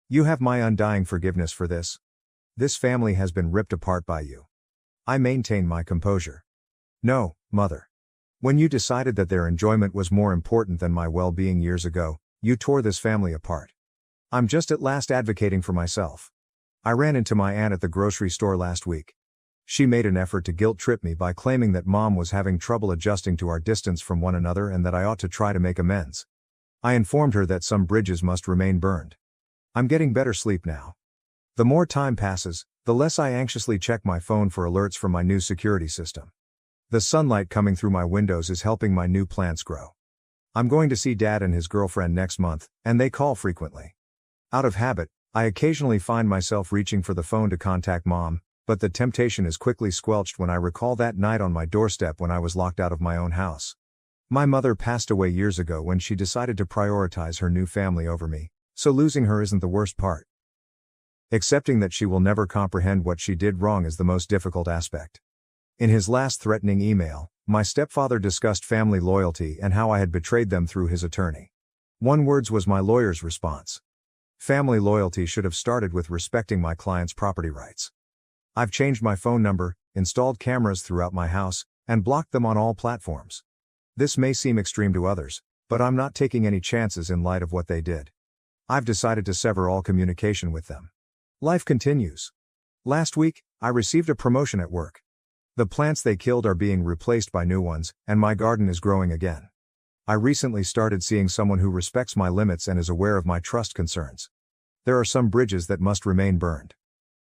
"You have my undying forgiveness for this. This family has been ripped apart by you." I maintain my composure. "No, Mother. When you decided that their enjoyment was more important than my well-being years ago, you tore this family apart. I'm just at last advocating for myself. I ran into my aunt at the grocery store last week. She made an effort to guilt-trip me by claiming that Mom was having trouble adjusting to our distance from one another and that I ought to try to make amends. I informed her that some bridges must remain burned. I'm getting better sleep now. The more time passes, the less I anxiously check my phone for alerts from my new security system. The sunlight coming through my windows is helping my new plants grow. I'm going to see Dad and his girlfriend next month, and they call frequently. Out of habit, I occasionally find myself reaching for the phone to contact Mom, but the temptation is quickly squelched when I recall that night on my doorstep when I was locked out of my own house. My mother passed away years ago when she decided to prioritize her new family over me, so losing her isn't the worst part. Accepting that she will never comprehend what she did wrong is the most difficult aspect. In his last threatening email, my stepfather discussed family loyalty and how I had betrayed them through his attorney. One word was my lawyer's response. Family loyalty should have started with respecting my client's property rights. I've changed my phone number, installed cameras throughout my house, and blocked them on all platforms. This may seem extreme to others, but I'm not taking any chances in light of what they did. I've decided to sever all communication with them. Life continues. Last week, I received a promotion at work. The plants they killed are being replaced by new ones, and my garden is growing again. I recently started seeing someone who respects my limits and is aware of my trust concerns. There are some bridges that must remain burned.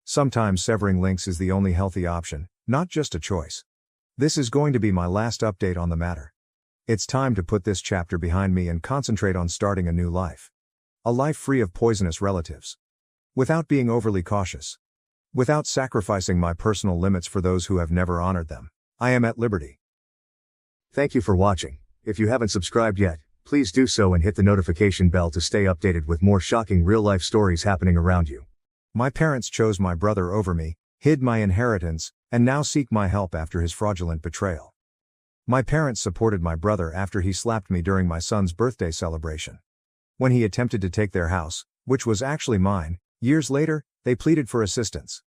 Sometimes severing links is the only healthy option, not just a choice. This is going to be my last update on the matter. It's time to put this chapter behind me and concentrate on starting a new life. A life free of poisonous relatives. Without being overly cautious. Without sacrificing my personal limits for those who have never honored them. I am at liberty. Thank you for watching. If you haven't subscribed yet, please do so and hit the notification bell to stay updated with more shocking real-life stories happening around you. My parents chose my brother over me, hid my inheritance, and now seek my help after his fraudulent betrayal. My parents supported my brother after he slapped me during my son's birthday celebration. When he attempted to take their house, which was actually mine, years later, they pleaded for assistance.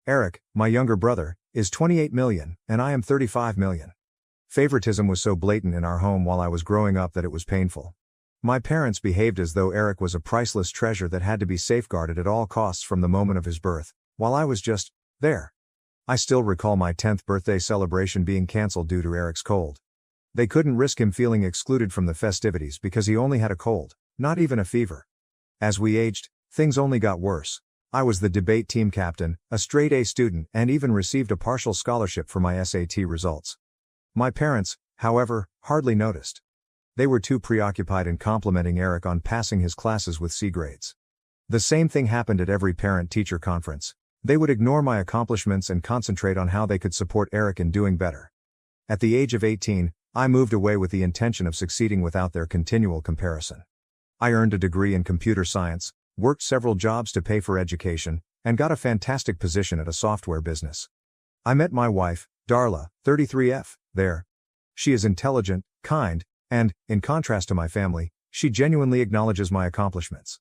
Eric, my younger brother, is 28 million, and I am 35 million. Favoritism was so blatant in our home while I was growing up that it was painful. My parents behaved as though Eric was a priceless treasure that had to be safeguarded at all costs from the moment of his birth, while I was just there. I still recall my 10th birthday celebration being cancelled due to Eric's cold. They couldn't risk him feeling excluded from the festivities because he only had a cold, not even a fever. As we aged, things only got worse. I was the debate team captain, a straight A student, and even received a partial scholarship for my SAT results. My parents, however, hardly noticed. They were too preoccupied in complimenting Eric on passing his classes with C grades. The same thing happened at every parent-teacher conference. They would ignore my accomplishments and concentrate on how they could support Eric in doing better. At the age of 18, I moved away with the intention of succeeding without their continual comparison. I earned a degree in computer science, worked several jobs to pay for education, and got a fantastic position at a software business. I met my wife, Darla, 33F, there. She is intelligent, kind, and, in contrast to my family, she genuinely acknowledges my accomplishments.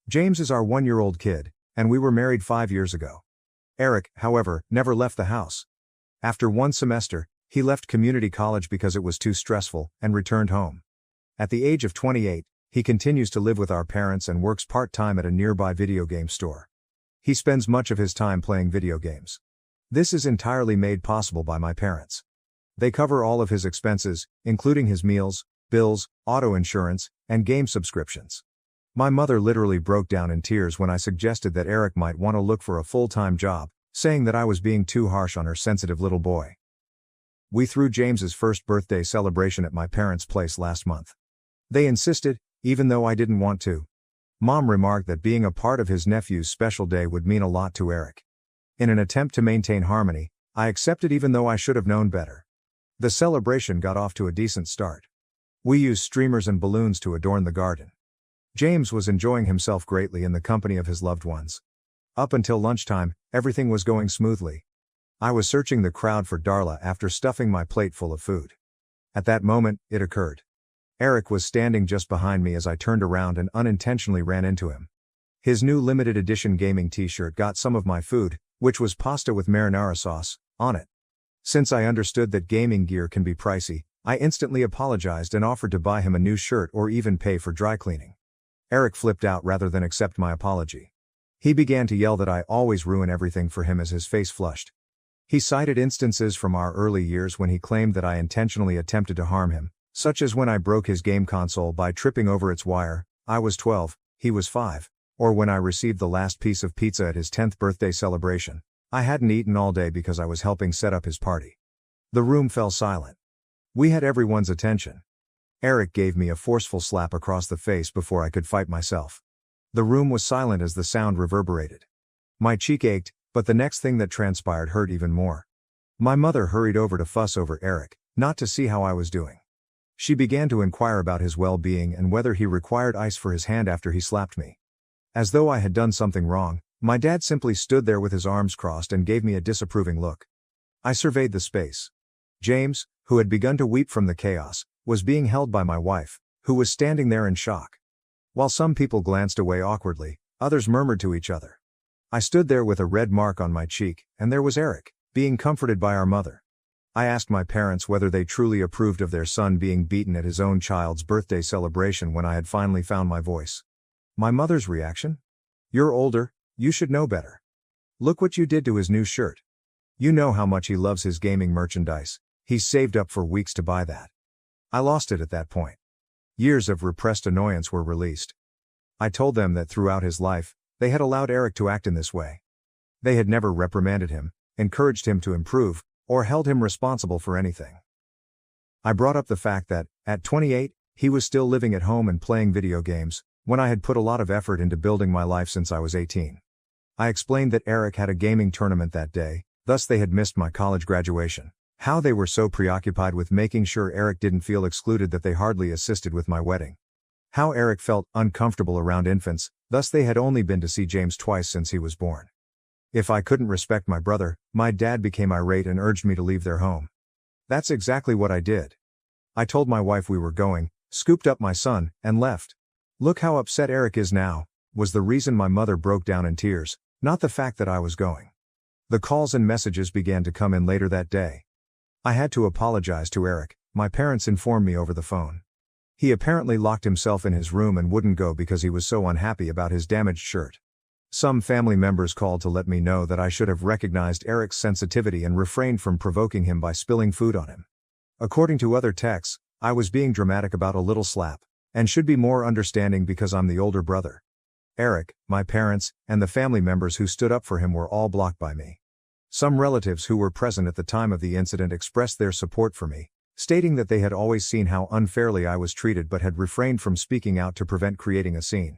James is our 1-year-old kid, and we were married 5 years ago. Eric, however, never left the house. After 1 semester, he left community college because it was too stressful, and returned home. At the age of 28, he continues to live with our parents and works part-time at a nearby video game store. He spends much of his time playing video games. This is entirely made possible by my parents. They cover all of his expenses, including his meals, bills, auto insurance, and game subscriptions. My mother literally broke down in tears when I suggested that Eric might want to look for a full-time job, saying that I was being too harsh on her sensitive little boy. We threw James's first birthday celebration at my parents' place last month. They insisted, even though I didn't want to. Mom remarked that being a part of his nephew's special day would mean a lot to Eric. In an attempt to maintain harmony, I accepted even though I should have known better. The celebration got off to a decent start. We used streamers and balloons to adorn the garden. James was enjoying himself greatly in the company of his loved ones. Up until lunchtime, everything was going smoothly. I was searching the crowd for Darla after stuffing my plate full of food. At that moment, it occurred. Eric was standing just behind me as I turned around and unintentionally ran into him. His new limited edition gaming t-shirt got some of my food, which was pasta with marinara sauce, on it. Since I understood that gaming gear can be pricey, I instantly apologized and offered to buy him a new shirt or even pay for dry cleaning. Eric flipped out rather than accept my apology. He began to yell that I always ruin everything for him as his face flushed. He cited instances from our early years when he claimed that I intentionally attempted to harm him, such as when I broke his game console by tripping over its wire. I was 12, he was 5, or when I received the last piece of pizza at his 10th birthday celebration. I hadn't eaten all day because I was helping set up his party. The room fell silent. We had everyone's attention. Eric gave me a forceful slap across the face before I could fight myself. The room was silent as the sound reverberated. My cheek ached, but the next thing that transpired hurt even more. My mother hurried over to fuss over Eric, not to see how I was doing. She began to inquire about his well-being and whether he required ice for his hand after he slapped me. As though I had done something wrong, my dad simply stood there with his arms crossed and gave me a disapproving look. I surveyed the space. James, who had begun to weep from the chaos, was being held by my wife, who was standing there in shock. While some people glanced away awkwardly, others murmured to each other. I stood there with a red mark on my cheek, and there was Eric, being comforted by our mother. I asked my parents whether they truly approved of their son being beaten at his own child's birthday celebration when I had finally found my voice. My mother's reaction? "You're older, you should know better. Look what you did to his new shirt. You know how much he loves his gaming merchandise. He's saved up for weeks to buy that." I lost it at that point. Years of repressed annoyance were released. I told them that throughout his life, they had allowed Eric to act in this way. They had never reprimanded him, encouraged him to improve, or held him responsible for anything. I brought up the fact that, at 28, he was still living at home and playing video games, when I had put a lot of effort into building my life since I was 18. I explained that Eric had a gaming tournament that day, thus they had missed my college graduation. How they were so preoccupied with making sure Eric didn't feel excluded that they hardly assisted with my wedding. How Eric felt uncomfortable around infants, thus they had only been to see James twice since he was born. If I couldn't respect my brother, my dad became irate and urged me to leave their home. That's exactly what I did. I told my wife we were going, scooped up my son, and left. "Look how upset Eric is now," was the reason my mother broke down in tears, not the fact that I was going. The calls and messages began to come in later that day. I had to apologize to Eric, my parents informed me over the phone. He apparently locked himself in his room and wouldn't go because he was so unhappy about his damaged shirt. Some family members called to let me know that I should have recognized Eric's sensitivity and refrained from provoking him by spilling food on him. According to other texts, I was being dramatic about a little slap, and should be more understanding because I'm the older brother. Eric, my parents, and the family members who stood up for him were all blocked by me. Some relatives who were present at the time of the incident expressed their support for me, stating that they had always seen how unfairly I was treated but had refrained from speaking out to prevent creating a scene.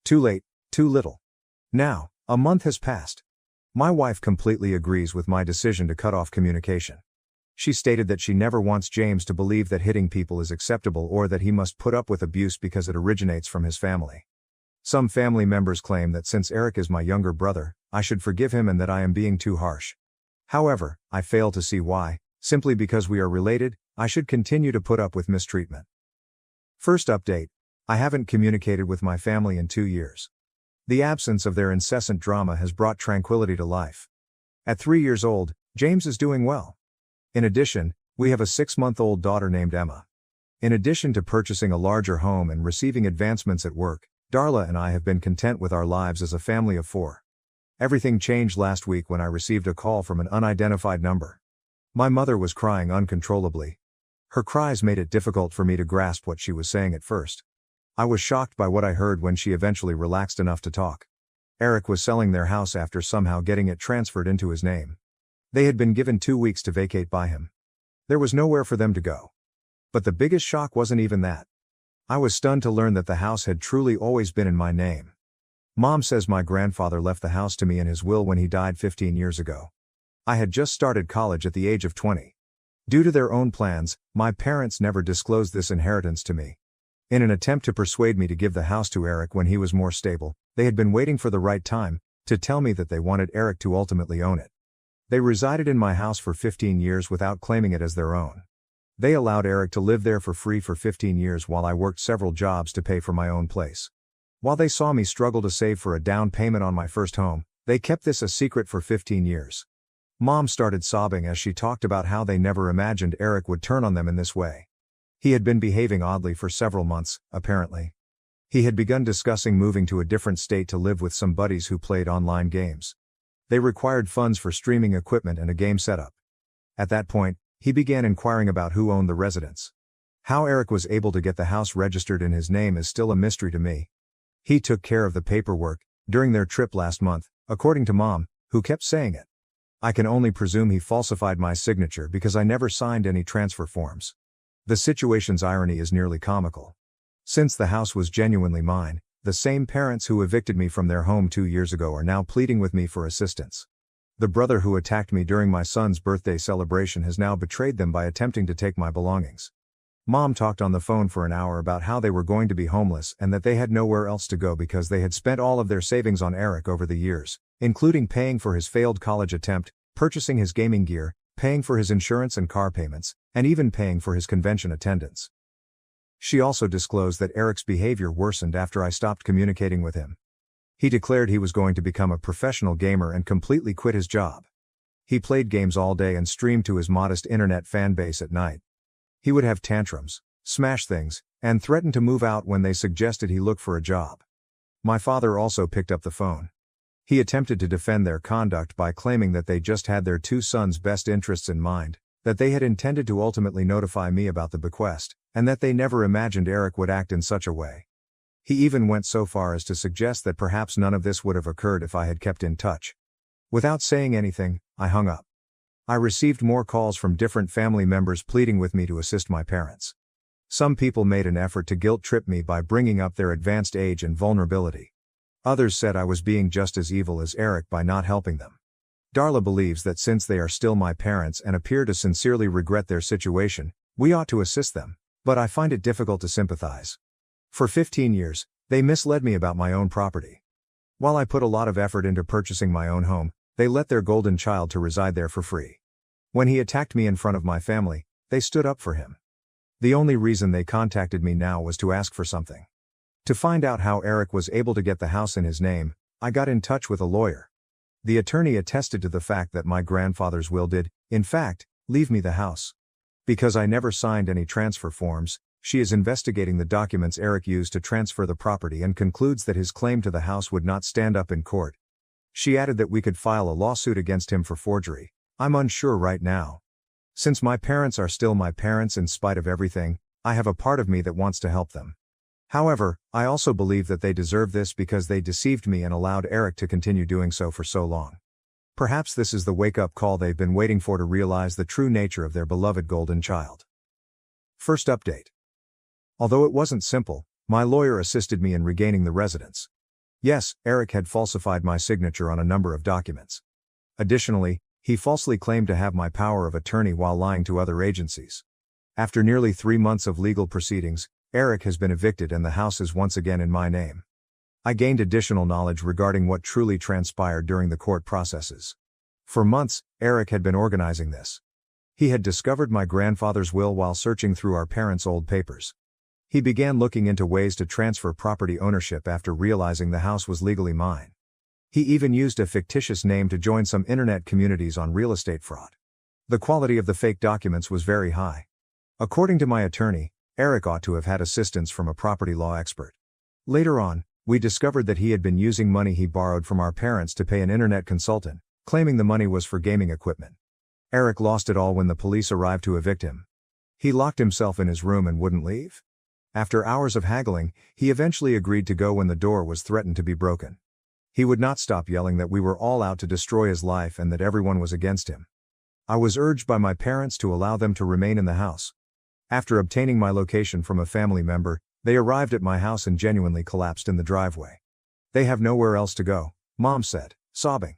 Too late, too little. Now, a month has passed. My wife completely agrees with my decision to cut off communication. She stated that she never wants James to believe that hitting people is acceptable or that he must put up with abuse because it originates from his family. Some family members claim that since Eric is my younger brother, I should forgive him and that I am being too harsh. However, I fail to see why, simply because we are related, I should continue to put up with mistreatment. First update: I haven't communicated with my family in 2 years. The absence of their incessant drama has brought tranquility to life. At 3 years old, James is doing well. In addition, we have a 6-month-old daughter named Emma. In addition to purchasing a larger home and receiving advancements at work, Darla and I have been content with our lives as a family of 4. Everything changed last week when I received a call from an unidentified number. My mother was crying uncontrollably. Her cries made it difficult for me to grasp what she was saying at first. I was shocked by what I heard when she eventually relaxed enough to talk. Eric was selling their house after somehow getting it transferred into his name. They had been given 2 weeks to vacate by him. There was nowhere for them to go. But the biggest shock wasn't even that. I was stunned to learn that the house had truly always been in my name. Mom says my grandfather left the house to me in his will when he died 15 years ago. I had just started college at the age of 20. Due to their own plans, my parents never disclosed this inheritance to me. In an attempt to persuade me to give the house to Eric when he was more stable, they had been waiting for the right time to tell me that they wanted Eric to ultimately own it. They resided in my house for 15 years without claiming it as their own. They allowed Eric to live there for free for 15 years while I worked several jobs to pay for my own place. While they saw me struggle to save for a down payment on my first home, they kept this a secret for 15 years. Mom started sobbing as she talked about how they never imagined Eric would turn on them in this way. He had been behaving oddly for several months, apparently. He had begun discussing moving to a different state to live with some buddies who played online games. They required funds for streaming equipment and a game setup. At that point, he began inquiring about who owned the residence. How Eric was able to get the house registered in his name is still a mystery to me. He took care of the paperwork during their trip last month, according to Mom, who kept saying it. I can only presume he falsified my signature because I never signed any transfer forms. The situation's irony is nearly comical. Since the house was genuinely mine, the same parents who evicted me from their home 2 years ago are now pleading with me for assistance. The brother who attacked me during my son's birthday celebration has now betrayed them by attempting to take my belongings. Mom talked on the phone for an hour about how they were going to be homeless and that they had nowhere else to go because they had spent all of their savings on Eric over the years, including paying for his failed college attempt, purchasing his gaming gear, paying for his insurance and car payments, and even paying for his convention attendance. She also disclosed that Eric's behavior worsened after I stopped communicating with him. He declared he was going to become a professional gamer and completely quit his job. He played games all day and streamed to his modest internet fan base at night. He would have tantrums, smash things, and threaten to move out when they suggested he look for a job. My father also picked up the phone. He attempted to defend their conduct by claiming that they just had their 2 sons' best interests in mind, that they had intended to ultimately notify me about the bequest, and that they never imagined Eric would act in such a way. He even went so far as to suggest that perhaps none of this would have occurred if I had kept in touch. Without saying anything, I hung up. I received more calls from different family members pleading with me to assist my parents. Some people made an effort to guilt-trip me by bringing up their advanced age and vulnerability. Others said I was being just as evil as Eric by not helping them. Darla believes that since they are still my parents and appear to sincerely regret their situation, we ought to assist them, but I find it difficult to sympathize. For 15 years, they misled me about my own property. While I put a lot of effort into purchasing my own home, they let their golden child to reside there for free. When he attacked me in front of my family, they stood up for him. The only reason they contacted me now was to ask for something. To find out how Eric was able to get the house in his name, I got in touch with a lawyer. The attorney attested to the fact that my grandfather's will did, in fact, leave me the house. Because I never signed any transfer forms, she is investigating the documents Eric used to transfer the property and concludes that his claim to the house would not stand up in court. She added that we could file a lawsuit against him for forgery. I'm unsure right now. Since my parents are still my parents in spite of everything, I have a part of me that wants to help them. However, I also believe that they deserve this because they deceived me and allowed Eric to continue doing so for so long. Perhaps this is the wake-up call they've been waiting for to realize the true nature of their beloved golden child. First update. Although it wasn't simple, my lawyer assisted me in regaining the residence. Yes, Eric had falsified my signature on a number of documents. Additionally, he falsely claimed to have my power of attorney while lying to other agencies. After nearly 3 months of legal proceedings, Eric has been evicted and the house is once again in my name. I gained additional knowledge regarding what truly transpired during the court processes. For months, Eric had been organizing this. He had discovered my grandfather's will while searching through our parents' old papers. He began looking into ways to transfer property ownership after realizing the house was legally mine. He even used a fictitious name to join some internet communities on real estate fraud. The quality of the fake documents was very high. According to my attorney, Eric ought to have had assistance from a property law expert. Later on, we discovered that he had been using money he borrowed from our parents to pay an internet consultant, claiming the money was for gaming equipment. Eric lost it all when the police arrived to evict him. He locked himself in his room and wouldn't leave. After hours of haggling, he eventually agreed to go when the door was threatened to be broken. He would not stop yelling that we were all out to destroy his life and that everyone was against him. I was urged by my parents to allow them to remain in the house. After obtaining my location from a family member, they arrived at my house and genuinely collapsed in the driveway. They have nowhere else to go, Mom said, sobbing.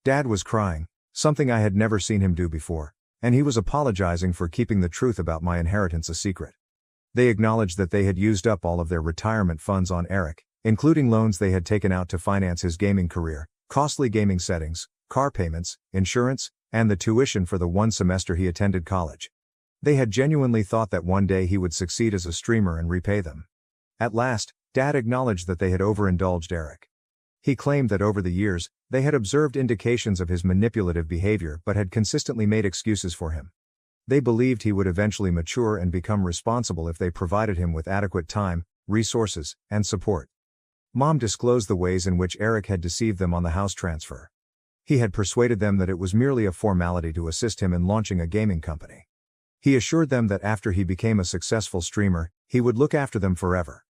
Dad was crying, something I had never seen him do before, and he was apologizing for keeping the truth about my inheritance a secret. They acknowledged that they had used up all of their retirement funds on Eric, including loans they had taken out to finance his gaming career, costly gaming settings, car payments, insurance, and the tuition for the 1 semester he attended college. They had genuinely thought that one day he would succeed as a streamer and repay them. At last, Dad acknowledged that they had overindulged Eric. He claimed that over the years, they had observed indications of his manipulative behavior but had consistently made excuses for him. They believed he would eventually mature and become responsible if they provided him with adequate time, resources, and support. Mom disclosed the ways in which Eric had deceived them on the house transfer. He had persuaded them that it was merely a formality to assist him in launching a gaming company. He assured them that after he became a successful streamer, he would look after them forever.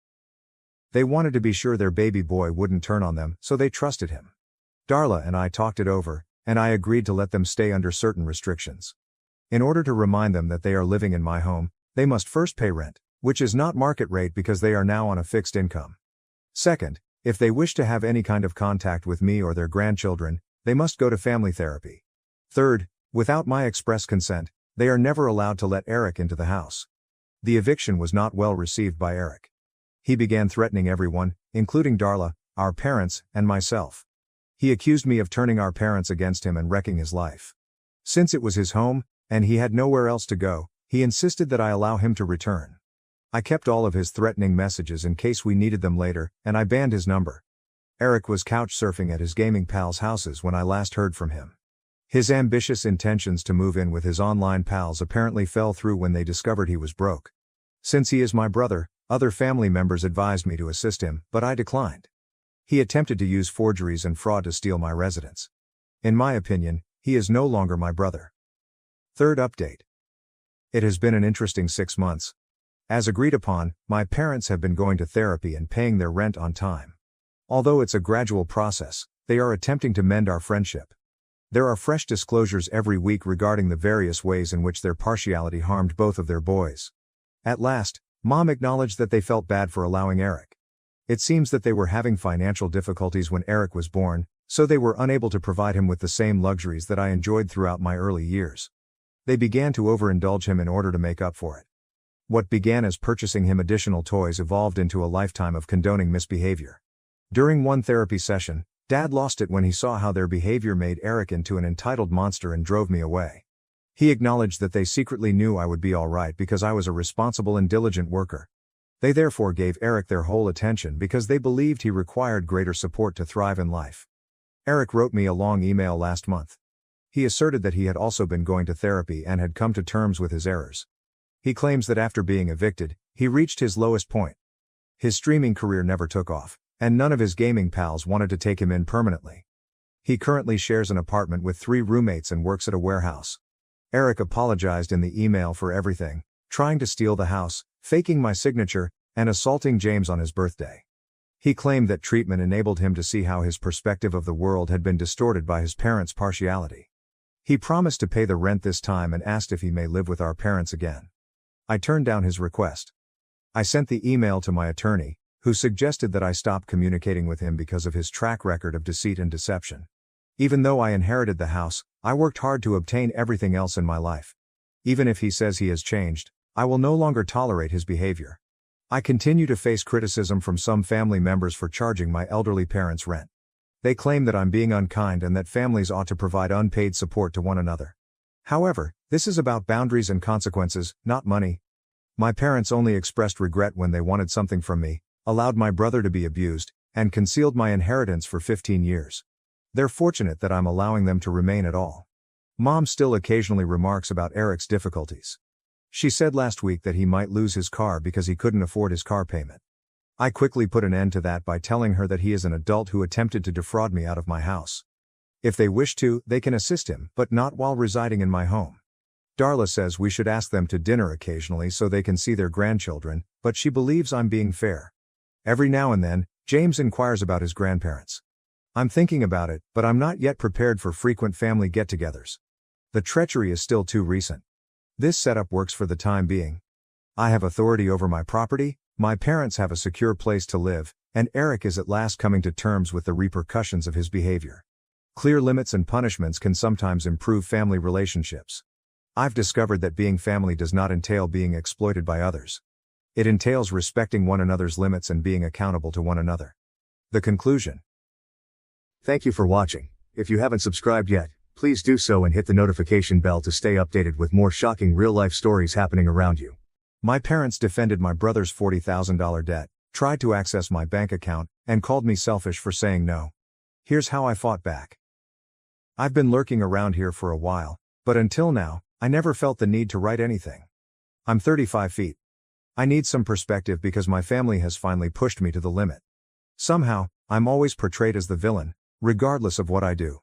They wanted to be sure their baby boy wouldn't turn on them, so they trusted him. Darla and I talked it over, and I agreed to let them stay under certain restrictions. In order to remind them that they are living in my home, they must first pay rent, which is not market rate because they are now on a fixed income. Second, if they wish to have any kind of contact with me or their grandchildren, they must go to family therapy. Third, without my express consent, they are never allowed to let Eric into the house. The eviction was not well received by Eric. He began threatening everyone, including Darla, our parents, and myself. He accused me of turning our parents against him and wrecking his life. Since it was his home, and he had nowhere else to go, he insisted that I allow him to return. I kept all of his threatening messages in case we needed them later, and I banned his number. Eric was couch surfing at his gaming pals' houses when I last heard from him. His ambitious intentions to move in with his online pals apparently fell through when they discovered he was broke. Since he is my brother, other family members advised me to assist him, but I declined. He attempted to use forgeries and fraud to steal my residence. In my opinion, he is no longer my brother. Third update. It has been an interesting 6 months. As agreed upon, my parents have been going to therapy and paying their rent on time. Although it's a gradual process, they are attempting to mend our friendship. There are fresh disclosures every week regarding the various ways in which their partiality harmed both of their boys. At last, Mom acknowledged that they felt bad for allowing Eric. It seems that they were having financial difficulties when Eric was born, so they were unable to provide him with the same luxuries that I enjoyed throughout my early years. They began to overindulge him in order to make up for it. What began as purchasing him additional toys evolved into a lifetime of condoning misbehavior. During one therapy session, Dad lost it when he saw how their behavior made Eric into an entitled monster and drove me away. He acknowledged that they secretly knew I would be all right because I was a responsible and diligent worker. They therefore gave Eric their whole attention because they believed he required greater support to thrive in life. Eric wrote me a long email last month. He asserted that he had also been going to therapy and had come to terms with his errors. He claims that after being evicted, he reached his lowest point. His streaming career never took off, and none of his gaming pals wanted to take him in permanently. He currently shares an apartment with 3 roommates and works at a warehouse. Eric apologized in the email for everything, trying to steal the house, faking my signature, and assaulting James on his birthday. He claimed that treatment enabled him to see how his perspective of the world had been distorted by his parents' partiality. He promised to pay the rent this time and asked if he may live with our parents again. I turned down his request. I sent the email to my attorney, who suggested that I stop communicating with him because of his track record of deceit and deception. Even though I inherited the house, I worked hard to obtain everything else in my life. Even if he says he has changed, I will no longer tolerate his behavior. I continue to face criticism from some family members for charging my elderly parents rent. They claim that I'm being unkind and that families ought to provide unpaid support to one another. However, this is about boundaries and consequences, not money. My parents only expressed regret when they wanted something from me, allowed my brother to be abused, and concealed my inheritance for 15 years. They're fortunate that I'm allowing them to remain at all. Mom still occasionally remarks about Eric's difficulties. She said last week that he might lose his car because he couldn't afford his car payment. I quickly put an end to that by telling her that he is an adult who attempted to defraud me out of my house. If they wish to, they can assist him, but not while residing in my home. Darla says we should ask them to dinner occasionally so they can see their grandchildren, but she believes I'm being fair. Every now and then, James inquires about his grandparents. I'm thinking about it, but I'm not yet prepared for frequent family get-togethers. The treachery is still too recent. This setup works for the time being. I have authority over my property, my parents have a secure place to live, and Eric is at last coming to terms with the repercussions of his behavior. Clear limits and punishments can sometimes improve family relationships. I've discovered that being family does not entail being exploited by others. It entails respecting one another's limits and being accountable to one another. The conclusion. Thank you for watching. If you haven't subscribed yet, please do so and hit the notification bell to stay updated with more shocking real-life stories happening around you. My parents defended my brother's $40,000 debt, tried to access my bank account, and called me selfish for saying no. Here's how I fought back. I've been lurking around here for a while, but until now, I never felt the need to write anything. I'm 35 feet. I need some perspective because my family has finally pushed me to the limit. Somehow, I'm always portrayed as the villain, regardless of what I do.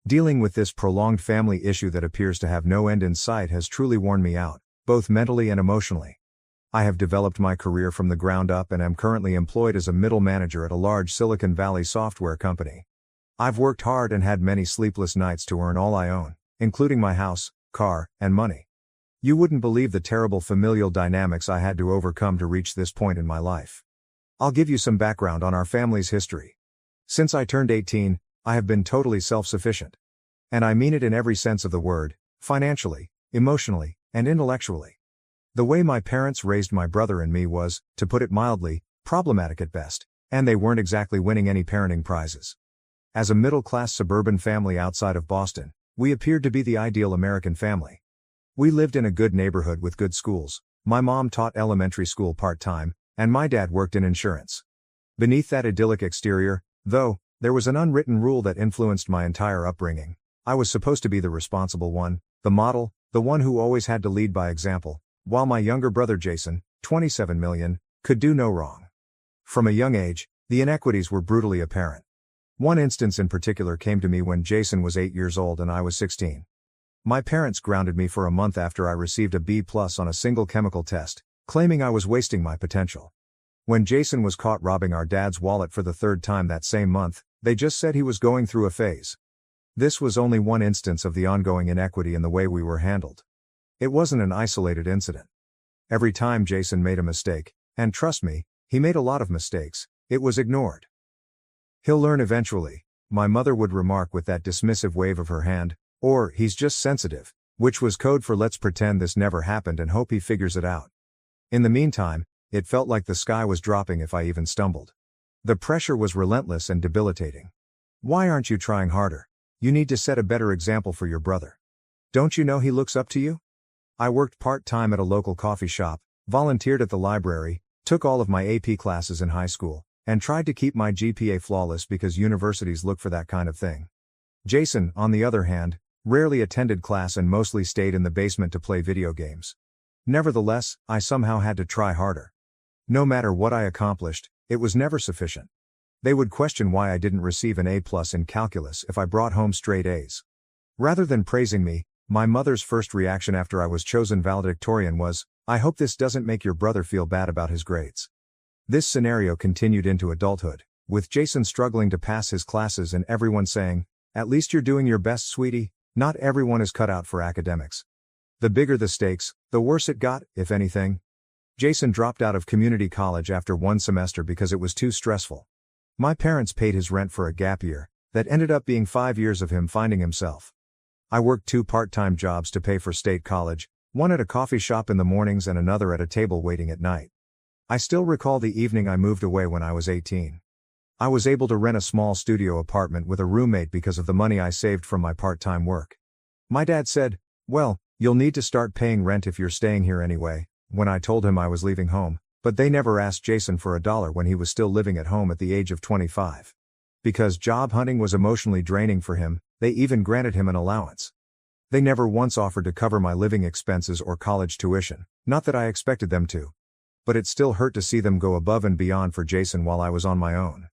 Dealing with this prolonged family issue that appears to have no end in sight has truly worn me out, both mentally and emotionally. I have developed my career from the ground up and am currently employed as a middle manager at a large Silicon Valley software company. I've worked hard and had many sleepless nights to earn all I own, including my house, car, and money. You wouldn't believe the terrible familial dynamics I had to overcome to reach this point in my life. I'll give you some background on our family's history. Since I turned 18, I have been totally self-sufficient. And I mean it in every sense of the word, financially, emotionally, and intellectually. The way my parents raised my brother and me was, to put it mildly, problematic at best, and they weren't exactly winning any parenting prizes. As a middle-class suburban family outside of Boston, we appeared to be the ideal American family. We lived in a good neighborhood with good schools. My mom taught elementary school part-time, and my dad worked in insurance. Beneath that idyllic exterior, though, there was an unwritten rule that influenced my entire upbringing. I was supposed to be the responsible one, the model, the one who always had to lead by example, while my younger brother Jason, 27 million, could do no wrong. From a young age, the inequities were brutally apparent. One instance in particular came to me when Jason was 8 years old and I was 16. My parents grounded me for a month after I received a B+ on a single chemical test, claiming I was wasting my potential. When Jason was caught robbing our dad's wallet for the 3rd time that same month, they just said he was going through a phase. This was only one instance of the ongoing inequity in the way we were handled. It wasn't an isolated incident. Every time Jason made a mistake, and trust me, he made a lot of mistakes, it was ignored. "He'll learn eventually," my mother would remark with that dismissive wave of her hand, or "he's just sensitive," which was code for "let's pretend this never happened and hope he figures it out." In the meantime, it felt like the sky was dropping if I even stumbled. The pressure was relentless and debilitating. "Why aren't you trying harder? You need to set a better example for your brother. Don't you know he looks up to you?" I worked part-time at a local coffee shop, volunteered at the library, took all of my AP classes in high school, and tried to keep my GPA flawless because universities look for that kind of thing. Jason, on the other hand, rarely attended class and mostly stayed in the basement to play video games. Nevertheless, I somehow had to try harder. No matter what I accomplished, it was never sufficient. They would question why I didn't receive an A+ in calculus if I brought home straight A's. Rather than praising me, my mother's first reaction after I was chosen valedictorian was, "I hope this doesn't make your brother feel bad about his grades." This scenario continued into adulthood, with Jason struggling to pass his classes and everyone saying, "At least you're doing your best, sweetie, not everyone is cut out for academics." The bigger the stakes, the worse it got, if anything. Jason dropped out of community college after one semester because it was too stressful. My parents paid his rent for a gap year, that ended up being 5 years of him finding himself. I worked 2 part-time jobs to pay for state college, one at a coffee shop in the mornings and another at a table waiting at night. I still recall the evening I moved away when I was 18. I was able to rent a small studio apartment with a roommate because of the money I saved from my part-time work. My dad said, "Well, you'll need to start paying rent if you're staying here anyway," when I told him I was leaving home, but they never asked Jason for $1 when he was still living at home at the age of 25. Because job hunting was emotionally draining for him, they even granted him an allowance. They never once offered to cover my living expenses or college tuition, not that I expected them to. But it still hurt to see them go above and beyond for Jason while I was on my own.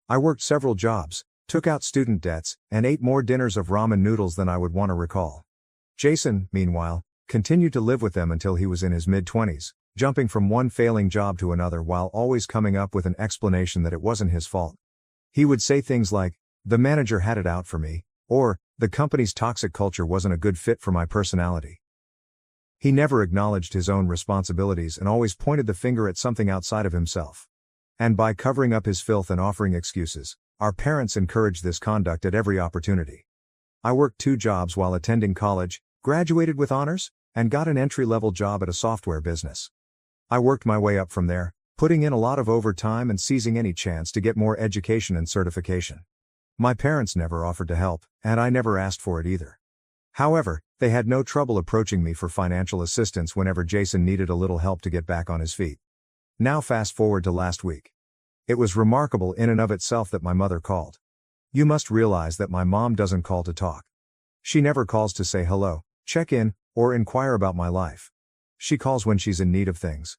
I worked several jobs, took out student debts, and ate more dinners of ramen noodles than I would want to recall. Jason, meanwhile, continued to live with them until he was in his mid-20s, jumping from one failing job to another while always coming up with an explanation that it wasn't his fault. He would say things like, "The manager had it out for me," or, "The company's toxic culture wasn't a good fit for my personality." He never acknowledged his own responsibilities and always pointed the finger at something outside of himself. And by covering up his filth and offering excuses, our parents encouraged this conduct at every opportunity. I worked 2 jobs while attending college, graduated with honors, and got an entry-level job at a software business. I worked my way up from there, putting in a lot of overtime and seizing any chance to get more education and certification. My parents never offered to help, and I never asked for it either. However, they had no trouble approaching me for financial assistance whenever Jason needed a little help to get back on his feet. Now fast forward to last week. It was remarkable in and of itself that my mother called. You must realize that my mom doesn't call to talk. She never calls to say hello, check in, or inquire about my life. She calls when she's in need of things.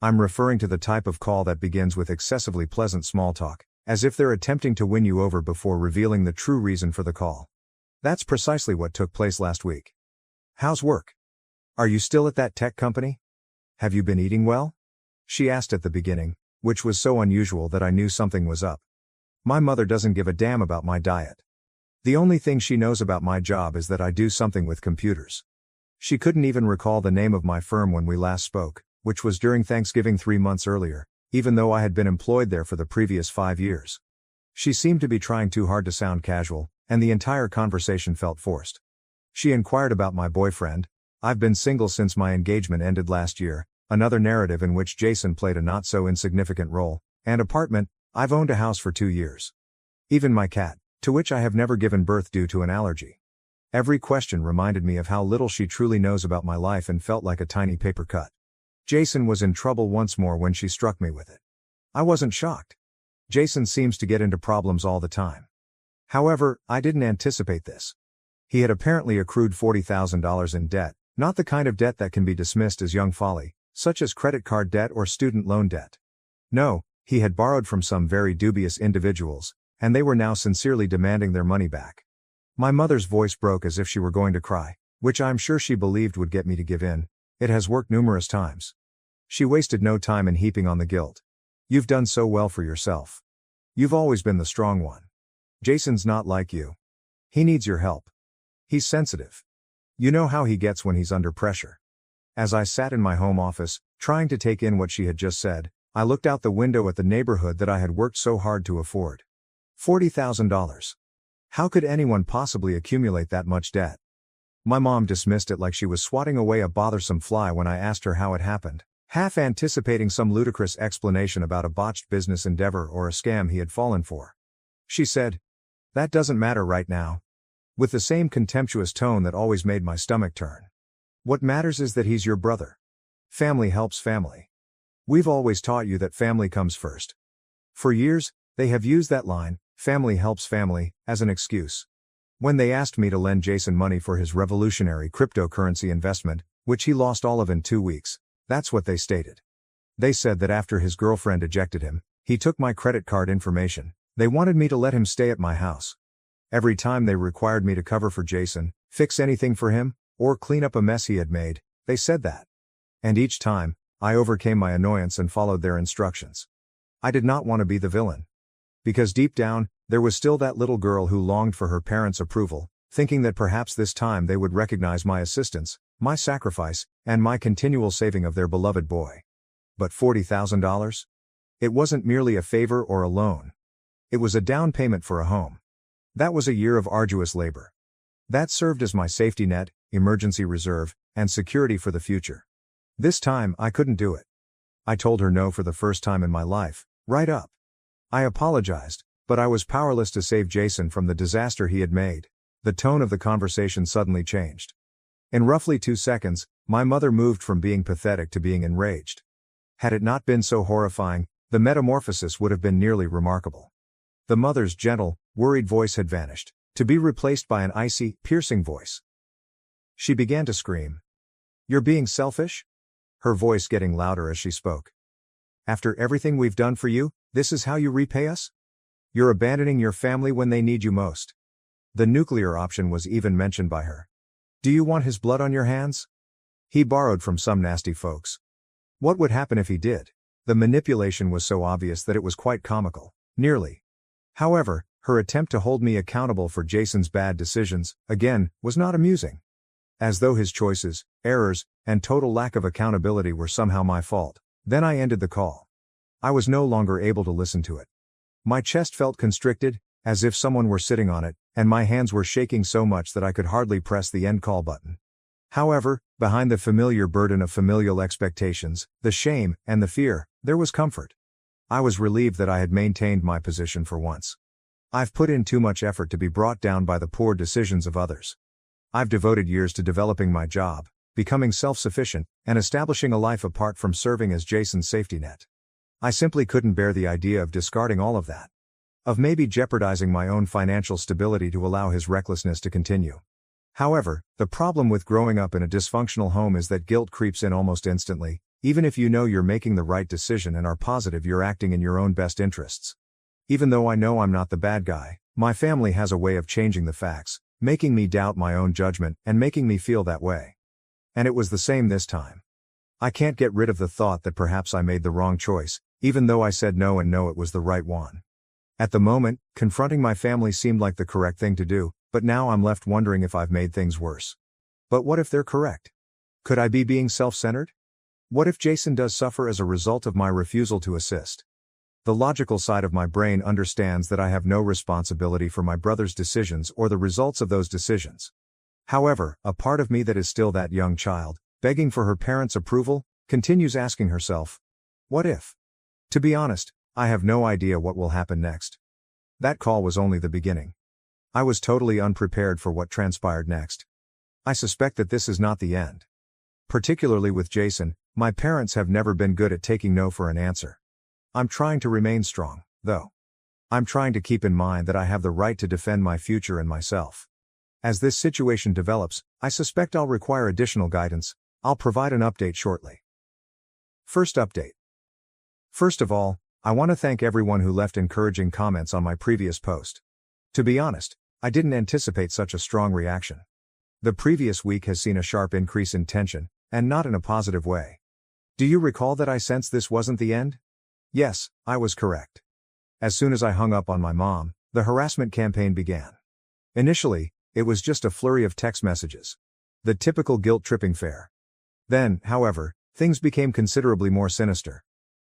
I'm referring to the type of call that begins with excessively pleasant small talk, as if they're attempting to win you over before revealing the true reason for the call. That's precisely what took place last week. "How's work? Are you still at that tech company? Have you been eating well?" she asked at the beginning, which was so unusual that I knew something was up. My mother doesn't give a damn about my diet. The only thing she knows about my job is that I do something with computers. She couldn't even recall the name of my firm when we last spoke, which was during Thanksgiving 3 months earlier, even though I had been employed there for the previous 5 years. She seemed to be trying too hard to sound casual, and the entire conversation felt forced. She inquired about my boyfriend. I've been single since my engagement ended last year, another narrative in which Jason played a not-so-insignificant role, and apartment. I've owned a house for 2 years. Even my cat, to which I have never given birth due to an allergy. Every question reminded me of how little she truly knows about my life and felt like a tiny paper cut. Jason was in trouble once more when she struck me with it. I wasn't shocked. Jason seems to get into problems all the time. However, I didn't anticipate this. He had apparently accrued $40,000 in debt, not the kind of debt that can be dismissed as young folly, such as credit card debt or student loan debt. No, he had borrowed from some very dubious individuals, and they were now sincerely demanding their money back. My mother's voice broke as if she were going to cry, which I'm sure she believed would get me to give in. It has worked numerous times. She wasted no time in heaping on the guilt. You've done so well for yourself. You've always been the strong one. Jason's not like you. He needs your help. He's sensitive. You know how he gets when he's under pressure. As I sat in my home office, trying to take in what she had just said, I looked out the window at the neighborhood that I had worked so hard to afford. $40,000. How could anyone possibly accumulate that much debt? My mom dismissed it like she was swatting away a bothersome fly when I asked her how it happened, half anticipating some ludicrous explanation about a botched business endeavor or a scam he had fallen for. She said, "That doesn't matter right now," with the same contemptuous tone that always made my stomach turn. "What matters is that he's your brother. Family helps family. We've always taught you that family comes first. For years, they have used that line, "family helps family," as an excuse. When they asked me to lend Jason money for his revolutionary cryptocurrency investment, which he lost all of in 2 weeks, that's what they stated. They said that after his girlfriend ejected him, he took my credit card information. They wanted me to let him stay at my house. Every time they required me to cover for Jason, fix anything for him, or clean up a mess he had made, they said that. And each time, I overcame my annoyance and followed their instructions. I did not want to be the villain. Because deep down, there was still that little girl who longed for her parents' approval, thinking that perhaps this time they would recognize my assistance, my sacrifice, and my continual saving of their beloved boy. But $40,000? It wasn't merely a favor or a loan. It was a down payment for a home. That was a year of arduous labor. That served as my safety net, emergency reserve, and security for the future. This time, I couldn't do it. I told her no for the first time in my life, right up. I apologized, but I was powerless to save Jason from the disaster he had made. The tone of the conversation suddenly changed. In roughly 2 seconds, my mother moved from being pathetic to being enraged. Had it not been so horrifying, the metamorphosis would have been nearly remarkable. The mother's gentle, worried voice had vanished, to be replaced by an icy, piercing voice. She began to scream. "You're being selfish?" Her voice getting louder as she spoke. "After everything we've done for you, this is how you repay us? You're abandoning your family when they need you most." The nuclear option was even mentioned by her. "Do you want his blood on your hands? He borrowed from some nasty folks. What would happen if he did?" The manipulation was so obvious that it was quite comical, nearly. However, her attempt to hold me accountable for Jason's bad decisions, again, was not amusing. As though his choices, errors, and total lack of accountability were somehow my fault. Then I ended the call. I was no longer able to listen to it. My chest felt constricted, as if someone were sitting on it, and my hands were shaking so much that I could hardly press the end call button. However, behind the familiar burden of familial expectations, the shame, and the fear, there was comfort. I was relieved that I had maintained my position for once. I've put in too much effort to be brought down by the poor decisions of others. I've devoted years to developing my job, becoming self-sufficient, and establishing a life apart from serving as Jason's safety net. I simply couldn't bear the idea of discarding all of that. Of maybe jeopardizing my own financial stability to allow his recklessness to continue. However, the problem with growing up in a dysfunctional home is that guilt creeps in almost instantly, even if you know you're making the right decision and are positive you're acting in your own best interests. Even though I know I'm not the bad guy, my family has a way of changing the facts, making me doubt my own judgment and making me feel that way. And it was the same this time. I can't get rid of the thought that perhaps I made the wrong choice, even though I said no and know it was the right one. At the moment, confronting my family seemed like the correct thing to do, but now I'm left wondering if I've made things worse. But what if they're correct? Could I be being self-centered? What if Jason does suffer as a result of my refusal to assist? The logical side of my brain understands that I have no responsibility for my brother's decisions or the results of those decisions. However, a part of me that is still that young child, begging for her parents' approval, continues asking herself, what if? To be honest, I have no idea what will happen next. That call was only the beginning. I was totally unprepared for what transpired next. I suspect that this is not the end. Particularly with Jason, my parents have never been good at taking no for an answer. I'm trying to remain strong, though. I'm trying to keep in mind that I have the right to defend my future and myself. As this situation develops, I suspect I'll require additional guidance. I'll provide an update shortly. First update. First of all, I want to thank everyone who left encouraging comments on my previous post. To be honest, I didn't anticipate such a strong reaction. The previous week has seen a sharp increase in tension, and not in a positive way. Do you recall that I sensed this wasn't the end? Yes, I was correct. As soon as I hung up on my mom, the harassment campaign began. Initially, it was just a flurry of text messages. The typical guilt-tripping fare. Then, however, things became considerably more sinister.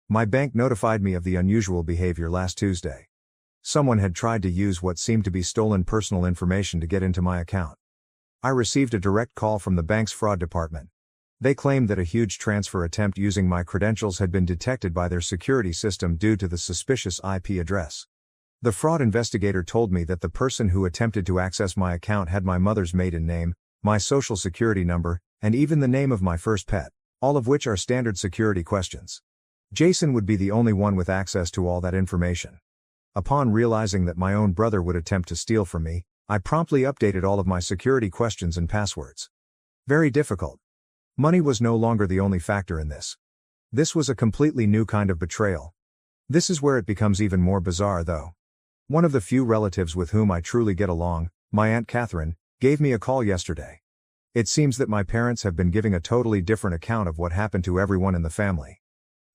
My bank notified me of the unusual behavior last Tuesday. Someone had tried to use what seemed to be stolen personal information to get into my account. I received a direct call from the bank's fraud department. They claimed that a huge transfer attempt using my credentials had been detected by their security system due to the suspicious IP address. The fraud investigator told me that the person who attempted to access my account had my mother's maiden name, my social security number, and even the name of my first pet, all of which are standard security questions. Jason would be the only one with access to all that information. Upon realizing that my own brother would attempt to steal from me, I promptly updated all of my security questions and passwords. Very difficult. Money was no longer the only factor in this. This was a completely new kind of betrayal. This is where it becomes even more bizarre though. One of the few relatives with whom I truly get along, my Aunt Catherine, gave me a call yesterday. It seems that my parents have been giving a totally different account of what happened to everyone in the family.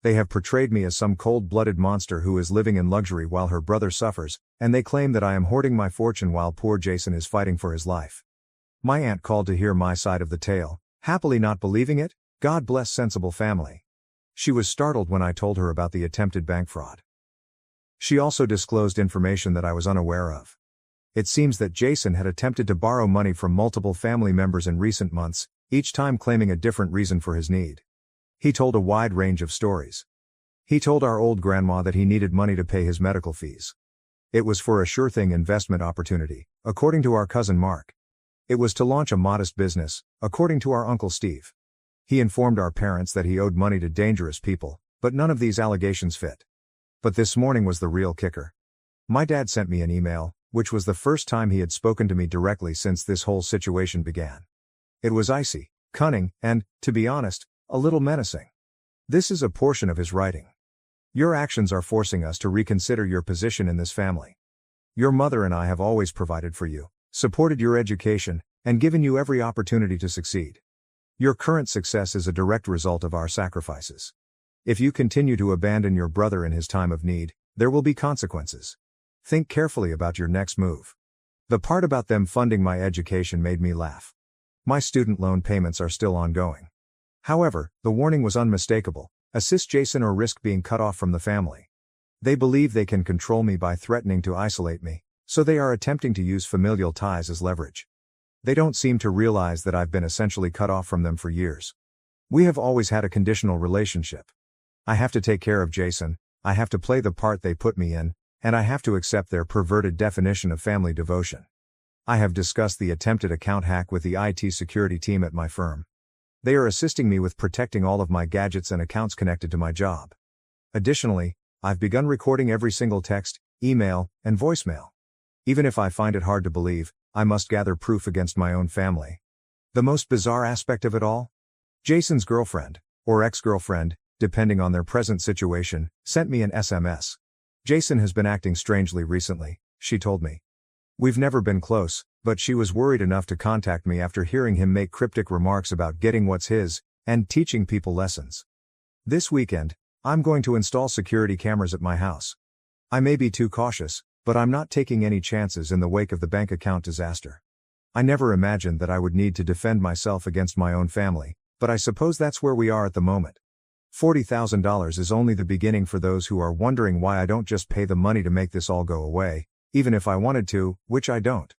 They have portrayed me as some cold-blooded monster who is living in luxury while her brother suffers, and they claim that I am hoarding my fortune while poor Jason is fighting for his life. My aunt called to hear my side of the tale, happily not believing it. God bless sensible family. She was startled when I told her about the attempted bank fraud. She also disclosed information that I was unaware of. It seems that Jason had attempted to borrow money from multiple family members in recent months, each time claiming a different reason for his need. He told a wide range of stories. He told our old grandma that he needed money to pay his medical fees. It was for a sure-thing investment opportunity, according to our cousin Mark. It was to launch a modest business, according to our Uncle Steve. He informed our parents that he owed money to dangerous people, but none of these allegations fit. But this morning was the real kicker. My dad sent me an email, which was the first time he had spoken to me directly since this whole situation began. It was icy, cunning, and, to be honest, a little menacing. This is a portion of his writing. Your actions are forcing us to reconsider your position in this family. Your mother and I have always provided for you, supported your education, and given you every opportunity to succeed. Your current success is a direct result of our sacrifices. If you continue to abandon your brother in his time of need, there will be consequences. Think carefully about your next move. The part about them funding my education made me laugh. My student loan payments are still ongoing. However, the warning was unmistakable: assist Jason or risk being cut off from the family. They believe they can control me by threatening to isolate me, so they are attempting to use familial ties as leverage. They don't seem to realize that I've been essentially cut off from them for years. We have always had a conditional relationship. I have to take care of Jason, I have to play the part they put me in, and I have to accept their perverted definition of family devotion. I have discussed the attempted account hack with the IT security team at my firm. They are assisting me with protecting all of my gadgets and accounts connected to my job. Additionally, I've begun recording every single text, email, and voicemail. Even if I find it hard to believe, I must gather proof against my own family. The most bizarre aspect of it all? Jason's girlfriend, or ex-girlfriend, depending on their present situation, sent me an SMS. Jason has been acting strangely recently, she told me. We've never been close, but she was worried enough to contact me after hearing him make cryptic remarks about getting what's his, and teaching people lessons. This weekend, I'm going to install security cameras at my house. I may be too cautious, but I'm not taking any chances in the wake of the bank account disaster. I never imagined that I would need to defend myself against my own family, but I suppose that's where we are at the moment. $40,000 is only the beginning for those who are wondering why I don't just pay the money to make this all go away, even if I wanted to, which I don't.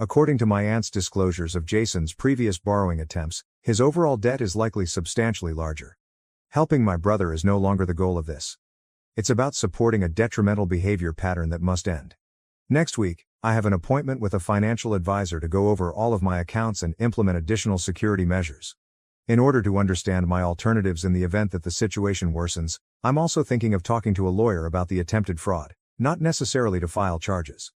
According to my aunt's disclosures of Jason's previous borrowing attempts, his overall debt is likely substantially larger. Helping my brother is no longer the goal of this. It's about supporting a detrimental behavior pattern that must end. Next week, I have an appointment with a financial advisor to go over all of my accounts and implement additional security measures. In order to understand my alternatives in the event that the situation worsens, I'm also thinking of talking to a lawyer about the attempted fraud, not necessarily to file charges.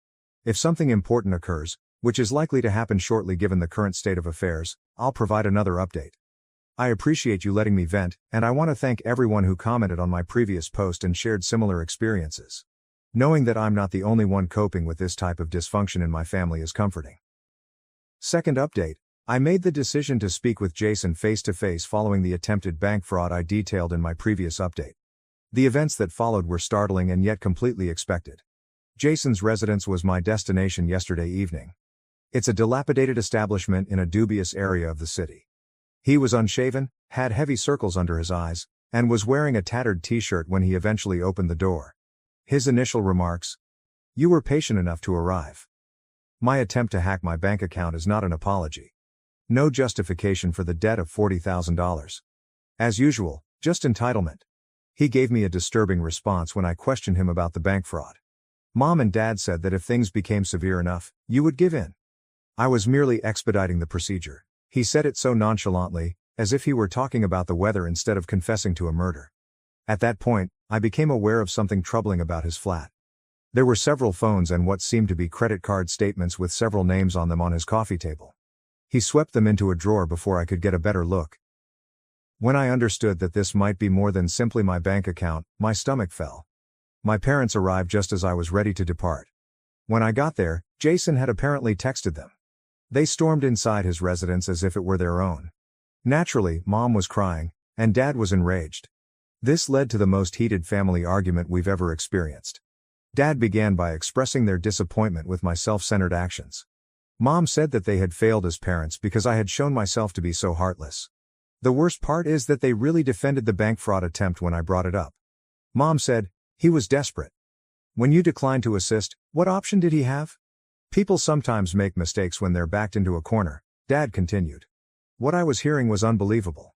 If something important occurs, which is likely to happen shortly given the current state of affairs, I'll provide another update. I appreciate you letting me vent, and I want to thank everyone who commented on my previous post and shared similar experiences. Knowing that I'm not the only one coping with this type of dysfunction in my family is comforting. Second update: I made the decision to speak with Jason face-to-face following the attempted bank fraud I detailed in my previous update. The events that followed were startling and yet completely expected. Jason's residence was my destination yesterday evening. It's a dilapidated establishment in a dubious area of the city. He was unshaven, had heavy circles under his eyes, and was wearing a tattered t-shirt when he eventually opened the door. His initial remarks: "You were patient enough to arrive. My attempt to hack my bank account is not an apology. No justification for the debt of $40,000. As usual, just entitlement." He gave me a disturbing response when I questioned him about the bank fraud. "Mom and Dad said that if things became severe enough, you would give in. I was merely expediting the procedure." He said it so nonchalantly, as if he were talking about the weather instead of confessing to a murder. At that point, I became aware of something troubling about his flat. There were several phones and what seemed to be credit card statements with several names on them on his coffee table. He swept them into a drawer before I could get a better look. When I understood that this might be more than simply my bank account, my stomach fell. My parents arrived just as I was ready to depart. When I got there, Jason had apparently texted them. They stormed inside his residence as if it were their own. Naturally, Mom was crying, and Dad was enraged. This led to the most heated family argument we've ever experienced. Dad began by expressing their disappointment with my self-centered actions. Mom said that they had failed as parents because I had shown myself to be so heartless. The worst part is that they really defended the bank fraud attempt when I brought it up. Mom said, "He was desperate. When you declined to assist, what option did he have? People sometimes make mistakes when they're backed into a corner," Dad continued. What I was hearing was unbelievable.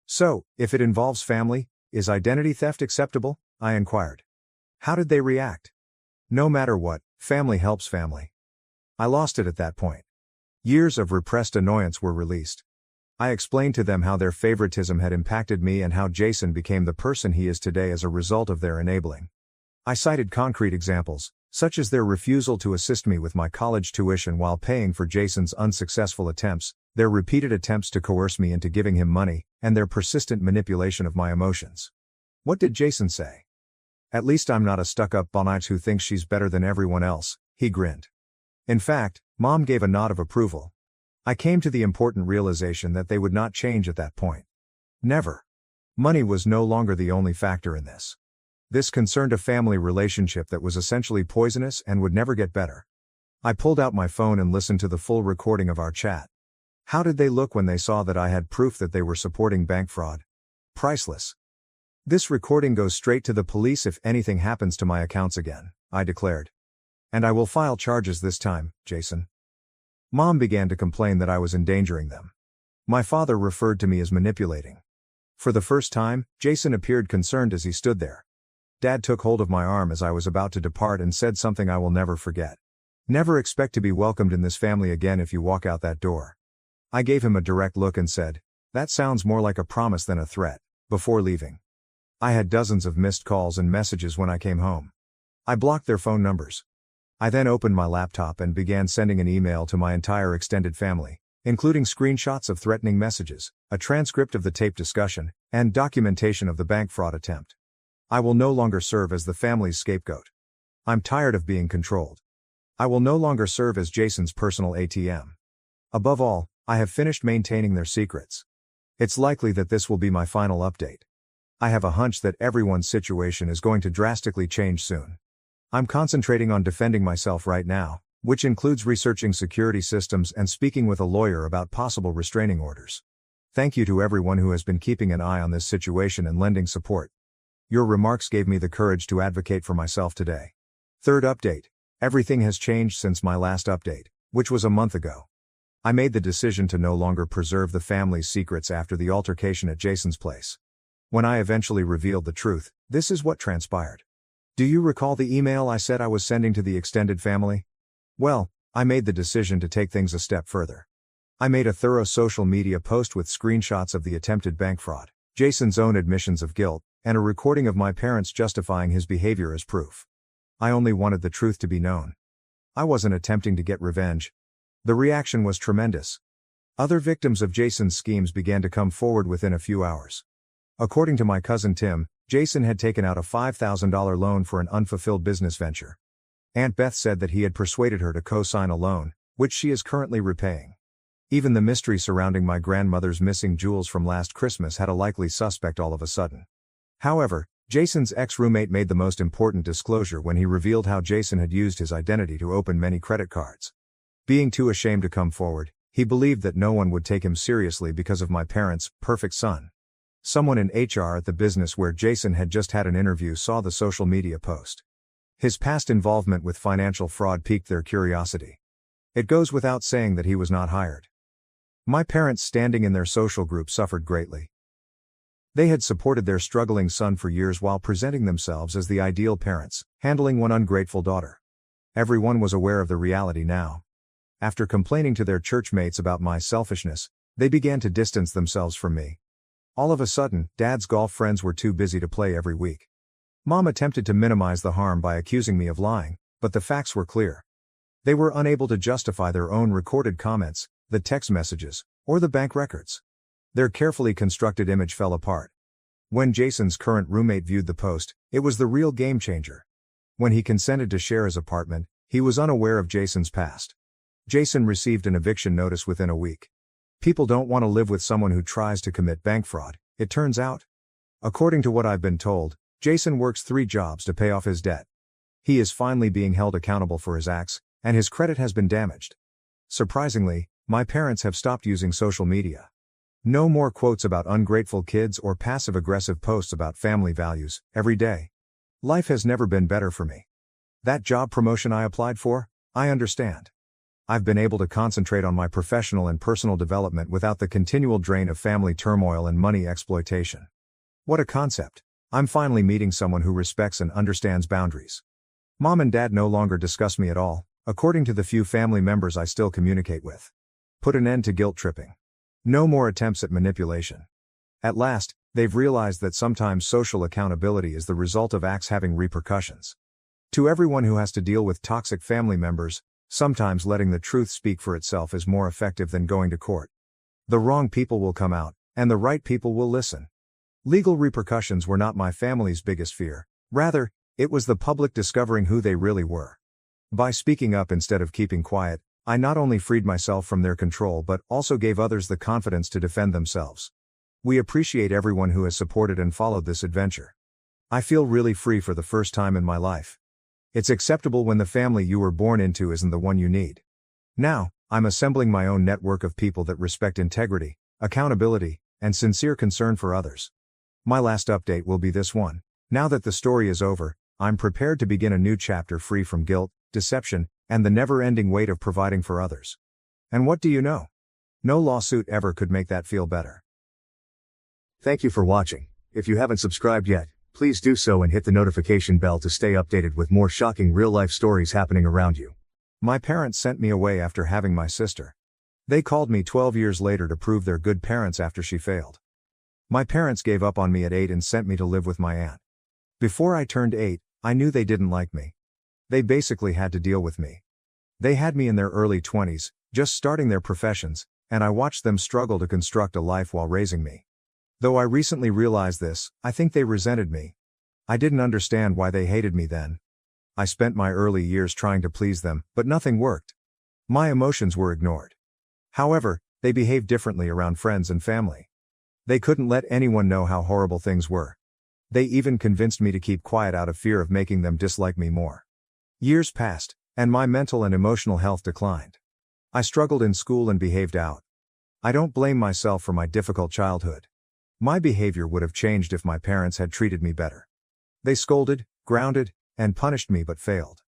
"So, if it involves family, is identity theft acceptable?" I inquired. How did they react? No matter what, family helps family. I lost it at that point. Years of repressed annoyance were released. I explained to them how their favoritism had impacted me and how Jason became the person he is today as a result of their enabling. I cited concrete examples, such as their refusal to assist me with my college tuition while paying for Jason's unsuccessful attempts, their repeated attempts to coerce me into giving him money, and their persistent manipulation of my emotions. What did Jason say? "At least I'm not a stuck-up bonite who thinks she's better than everyone else," he grinned. In fact, Mom gave a nod of approval. I came to the important realization that they would not change at that point. Never. Money was no longer the only factor in this. This concerned a family relationship that was essentially poisonous and would never get better. I pulled out my phone and listened to the full recording of our chat. How did they look when they saw that I had proof that they were supporting bank fraud? Priceless. "This recording goes straight to the police if anything happens to my accounts again," I declared. "And I will file charges this time, Jason." Mom began to complain that I was endangering them. My father referred to me as manipulating. For the first time, Jason appeared concerned as he stood there. Dad took hold of my arm as I was about to depart and said something I will never forget. "Never expect to be welcomed in this family again if you walk out that door." I gave him a direct look and said, "That sounds more like a promise than a threat," before leaving. I had dozens of missed calls and messages when I came home. I blocked their phone numbers. I then opened my laptop and began sending an email to my entire extended family, including screenshots of threatening messages, a transcript of the taped discussion, and documentation of the bank fraud attempt. I will no longer serve as the family's scapegoat. I'm tired of being controlled. I will no longer serve as Jason's personal ATM. Above all, I have finished maintaining their secrets. It's likely that this will be my final update. I have a hunch that everyone's situation is going to drastically change soon. I'm concentrating on defending myself right now, which includes researching security systems and speaking with a lawyer about possible restraining orders. Thank you to everyone who has been keeping an eye on this situation and lending support. Your remarks gave me the courage to advocate for myself today. Third update. Everything has changed since my last update, which was a month ago. I made the decision to no longer preserve the family's secrets after the altercation at Jason's place. When I eventually revealed the truth, this is what transpired. Do you recall the email I said I was sending to the extended family? Well, I made the decision to take things a step further. I made a thorough social media post with screenshots of the attempted bank fraud, Jason's own admissions of guilt, and a recording of my parents justifying his behavior as proof. I only wanted the truth to be known. I wasn't attempting to get revenge. The reaction was tremendous. Other victims of Jason's schemes began to come forward within a few hours. According to my cousin Tim, Jason had taken out a $5,000 loan for an unfulfilled business venture. Aunt Beth said that he had persuaded her to co-sign a loan, which she is currently repaying. Even the mystery surrounding my grandmother's missing jewels from last Christmas had a likely suspect all of a sudden. However, Jason's ex-roommate made the most important disclosure when he revealed how Jason had used his identity to open many credit cards. Being too ashamed to come forward, he believed that no one would take him seriously because of my parents' perfect son. Someone in HR at the business where Jason had just had an interview saw the social media post. His past involvement with financial fraud piqued their curiosity. It goes without saying that he was not hired. My parents' standing in their social group suffered greatly. They had supported their struggling son for years while presenting themselves as the ideal parents, handling one ungrateful daughter. Everyone was aware of the reality now. After complaining to their church mates about my selfishness, they began to distance themselves from me. All of a sudden, Dad's golf friends were too busy to play every week. Mom attempted to minimize the harm by accusing me of lying, but the facts were clear. They were unable to justify their own recorded comments, the text messages, or the bank records. Their carefully constructed image fell apart. When Jason's current roommate viewed the post, it was the real game changer. When he consented to share his apartment, he was unaware of Jason's past. Jason received an eviction notice within a week. People don't want to live with someone who tries to commit bank fraud, it turns out. According to what I've been told, Jason works 3 jobs to pay off his debt. He is finally being held accountable for his acts, and his credit has been damaged. Surprisingly, my parents have stopped using social media. No more quotes about ungrateful kids or passive-aggressive posts about family values, every day. Life has never been better for me. That job promotion I applied for, I understand. I've been able to concentrate on my professional and personal development without the continual drain of family turmoil and money exploitation. What a concept. I'm finally meeting someone who respects and understands boundaries. Mom and Dad no longer discuss me at all, according to the few family members I still communicate with. Put an end to guilt tripping. No more attempts at manipulation. At last, they've realized that sometimes social accountability is the result of acts having repercussions. To everyone who has to deal with toxic family members, sometimes letting the truth speak for itself is more effective than going to court. The wrong people will come out, and the right people will listen. Legal repercussions were not my family's biggest fear. Rather, it was the public discovering who they really were. By speaking up instead of keeping quiet, I not only freed myself from their control but also gave others the confidence to defend themselves. We appreciate everyone who has supported and followed this adventure. I feel really free for the first time in my life. It's acceptable when the family you were born into isn't the one you need. Now, I'm assembling my own network of people that respect integrity, accountability, and sincere concern for others. My last update will be this one. Now that the story is over, I'm prepared to begin a new chapter free from guilt, deception, and the never-ending weight of providing for others. And what do you know? No lawsuit ever could make that feel better. Thank you for watching. If you haven't subscribed yet, please do so and hit the notification bell to stay updated with more shocking real-life stories happening around you. My parents sent me away after having my sister. They called me 12 years later to prove they're good parents after she failed. My parents gave up on me at 8 and sent me to live with my aunt. Before I turned 8, I knew they didn't like me. They basically had to deal with me. They had me in their early 20s, just starting their professions, and I watched them struggle to construct a life while raising me. Though I recently realized this, I think they resented me. I didn't understand why they hated me then. I spent my early years trying to please them, but nothing worked. My emotions were ignored. However, they behaved differently around friends and family. They couldn't let anyone know how horrible things were. They even convinced me to keep quiet out of fear of making them dislike me more. Years passed, and my mental and emotional health declined. I struggled in school and behaved out. I don't blame myself for my difficult childhood. My behavior would have changed if my parents had treated me better. They scolded, grounded, and punished me but failed.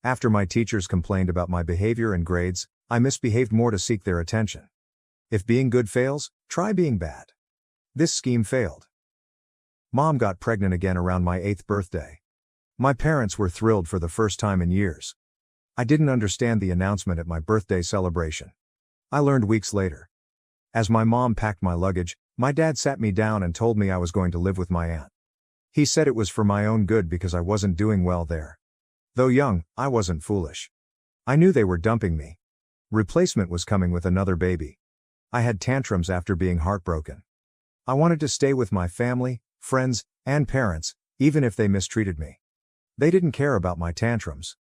After my teachers complained about my behavior and grades, I misbehaved more to seek their attention. If being good fails, try being bad. This scheme failed. Mom got pregnant again around my 8th birthday. My parents were thrilled for the first time in years. I didn't understand the announcement at my birthday celebration. I learned weeks later. As my mom packed my luggage, my dad sat me down and told me I was going to live with my aunt. He said it was for my own good because I wasn't doing well there. Though young, I wasn't foolish. I knew they were dumping me. Replacement was coming with another baby. I had tantrums after being heartbroken. I wanted to stay with my family, friends, and parents, even if they mistreated me. They didn't care about my tantrums.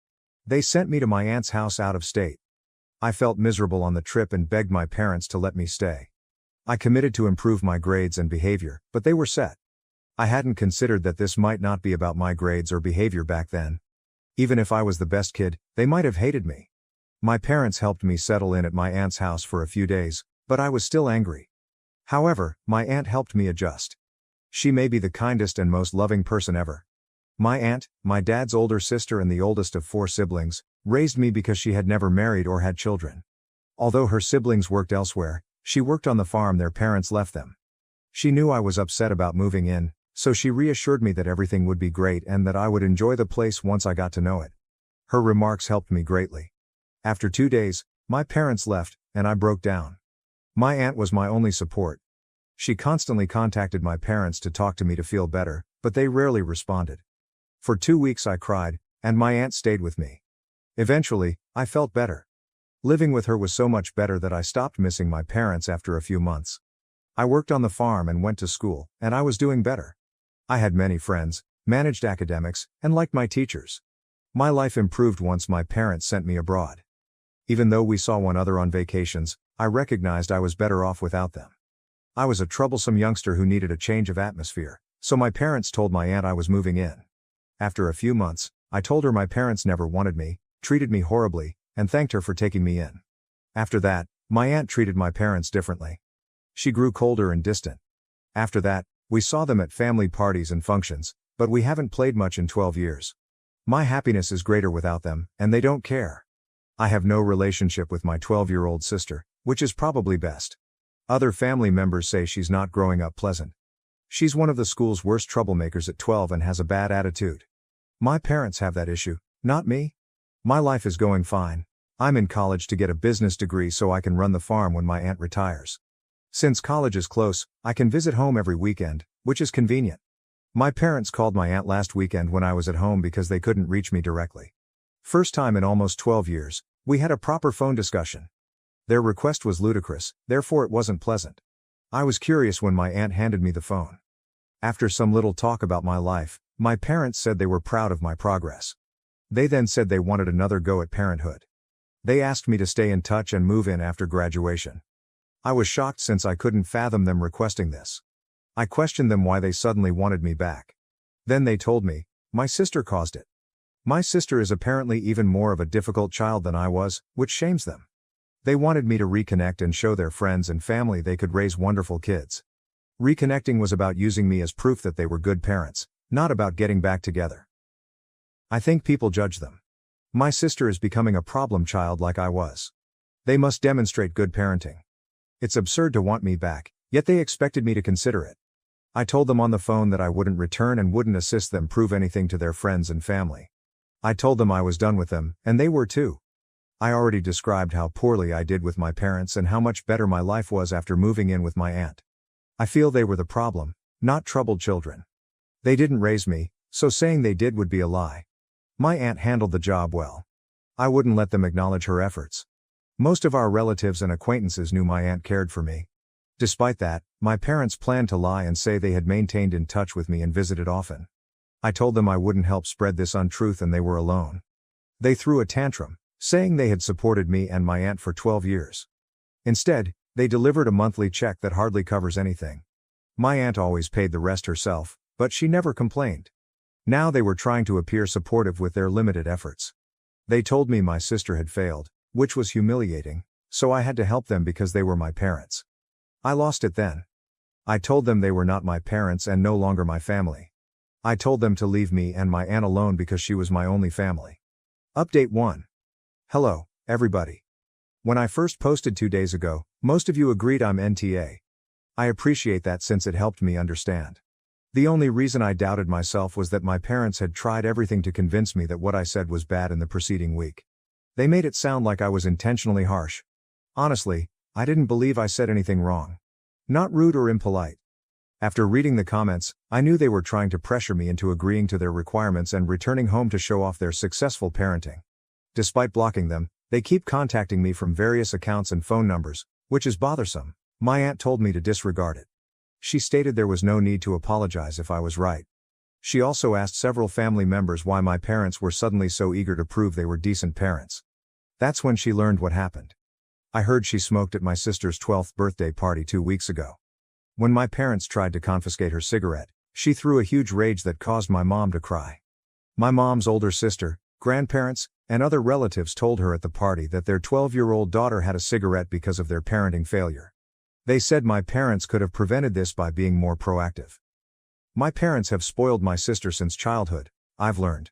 They sent me to my aunt's house out of state. I felt miserable on the trip and begged my parents to let me stay. I committed to improve my grades and behavior, but they were set. I hadn't considered that this might not be about my grades or behavior back then. Even if I was the best kid, they might have hated me. My parents helped me settle in at my aunt's house for a few days, but I was still angry. However, my aunt helped me adjust. She may be the kindest and most loving person ever. My aunt, my dad's older sister and the oldest of 4 siblings, raised me because she had never married or had children. Although her siblings worked elsewhere, she worked on the farm their parents left them. She knew I was upset about moving in, so she reassured me that everything would be great and that I would enjoy the place once I got to know it. Her remarks helped me greatly. After 2 days, my parents left, and I broke down. My aunt was my only support. She constantly contacted my parents to talk to me to feel better, but they rarely responded. For 2 weeks I cried, and my aunt stayed with me. Eventually, I felt better. Living with her was so much better that I stopped missing my parents after a few months. I worked on the farm and went to school, and I was doing better. I had many friends, managed academics, and liked my teachers. My life improved once my parents sent me abroad. Even though we saw one another on vacations, I recognized I was better off without them. I was a troublesome youngster who needed a change of atmosphere, so my parents told my aunt I was moving in. After a few months, I told her my parents never wanted me, treated me horribly, and thanked her for taking me in. After that, my aunt treated my parents differently. She grew colder and distant. After that, we saw them at family parties and functions, but we haven't played much in 12 years. My happiness is greater without them, and they don't care. I have no relationship with my 12-year-old sister, which is probably best. Other family members say she's not growing up pleasant. She's one of the school's worst troublemakers at 12 and has a bad attitude. My parents have that issue, not me. My life is going fine. I'm in college to get a business degree so I can run the farm when my aunt retires. Since college is close, I can visit home every weekend, which is convenient. My parents called my aunt last weekend when I was at home because they couldn't reach me directly. First time in almost 12 years, we had a proper phone discussion. Their request was ludicrous, therefore it wasn't pleasant. I was curious when my aunt handed me the phone. After some little talk about my life, my parents said they were proud of my progress. They then said they wanted another go at parenthood. They asked me to stay in touch and move in after graduation. I was shocked since I couldn't fathom them requesting this. I questioned them why they suddenly wanted me back. Then they told me, my sister caused it. My sister is apparently even more of a difficult child than I was, which shames them. They wanted me to reconnect and show their friends and family they could raise wonderful kids. Reconnecting was about using me as proof that they were good parents, not about getting back together. I think people judge them. My sister is becoming a problem child like I was. They must demonstrate good parenting. It's absurd to want me back, yet they expected me to consider it. I told them on the phone that I wouldn't return and wouldn't assist them prove anything to their friends and family. I told them I was done with them, and they were too. I already described how poorly I did with my parents and how much better my life was after moving in with my aunt. I feel they were the problem, not troubled children. They didn't raise me, so saying they did would be a lie. My aunt handled the job well. I wouldn't let them acknowledge her efforts. Most of our relatives and acquaintances knew my aunt cared for me. Despite that, my parents planned to lie and say they had maintained in touch with me and visited often. I told them I wouldn't help spread this untruth and they were alone. They threw a tantrum, saying they had supported me and my aunt for 12 years. Instead, they delivered a monthly check that hardly covers anything. My aunt always paid the rest herself, but she never complained. Now they were trying to appear supportive with their limited efforts. They told me my sister had failed, which was humiliating, so I had to help them because they were my parents. I lost it then. I told them they were not my parents and no longer my family. I told them to leave me and my aunt alone because she was my only family. Update 1. Hello, everybody. When I first posted 2 days ago, most of you agreed I'm NTA. I appreciate that since it helped me understand. The only reason I doubted myself was that my parents had tried everything to convince me that what I said was bad in the preceding week. They made it sound like I was intentionally harsh. Honestly, I didn't believe I said anything wrong. Not rude or impolite. After reading the comments, I knew they were trying to pressure me into agreeing to their requirements and returning home to show off their successful parenting. Despite blocking them, they keep contacting me from various accounts and phone numbers, which is bothersome. My aunt told me to disregard it. She stated there was no need to apologize if I was right. She also asked several family members why my parents were suddenly so eager to prove they were decent parents. That's when she learned what happened. I heard she smoked at my sister's 12th birthday party 2 weeks ago. When my parents tried to confiscate her cigarette, she threw a huge rage that caused my mom to cry. My mom's older sister, grandparents, and other relatives told her at the party that their 12-year-old daughter had a cigarette because of their parenting failure. They said my parents could have prevented this by being more proactive. My parents have spoiled my sister since childhood, I've learned.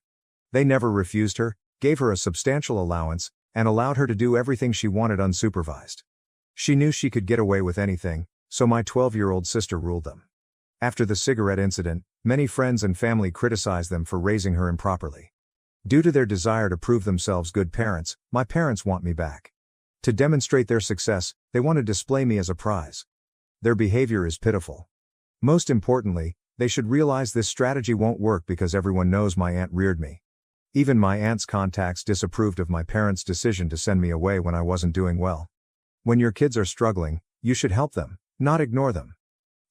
They never refused her, gave her a substantial allowance, and allowed her to do everything she wanted unsupervised. She knew she could get away with anything, so my 12-year-old sister ruled them. After the cigarette incident, many friends and family criticized them for raising her improperly. Due to their desire to prove themselves good parents, my parents want me back. To demonstrate their success, they want to display me as a prize. their behavior is pitiful. Most importantly, they should realize this strategy won't work because everyone knows my aunt reared me. Even my aunt's contacts disapproved of my parents' decision to send me away when I wasn't doing well. When your kids are struggling, you should help them, not ignore them.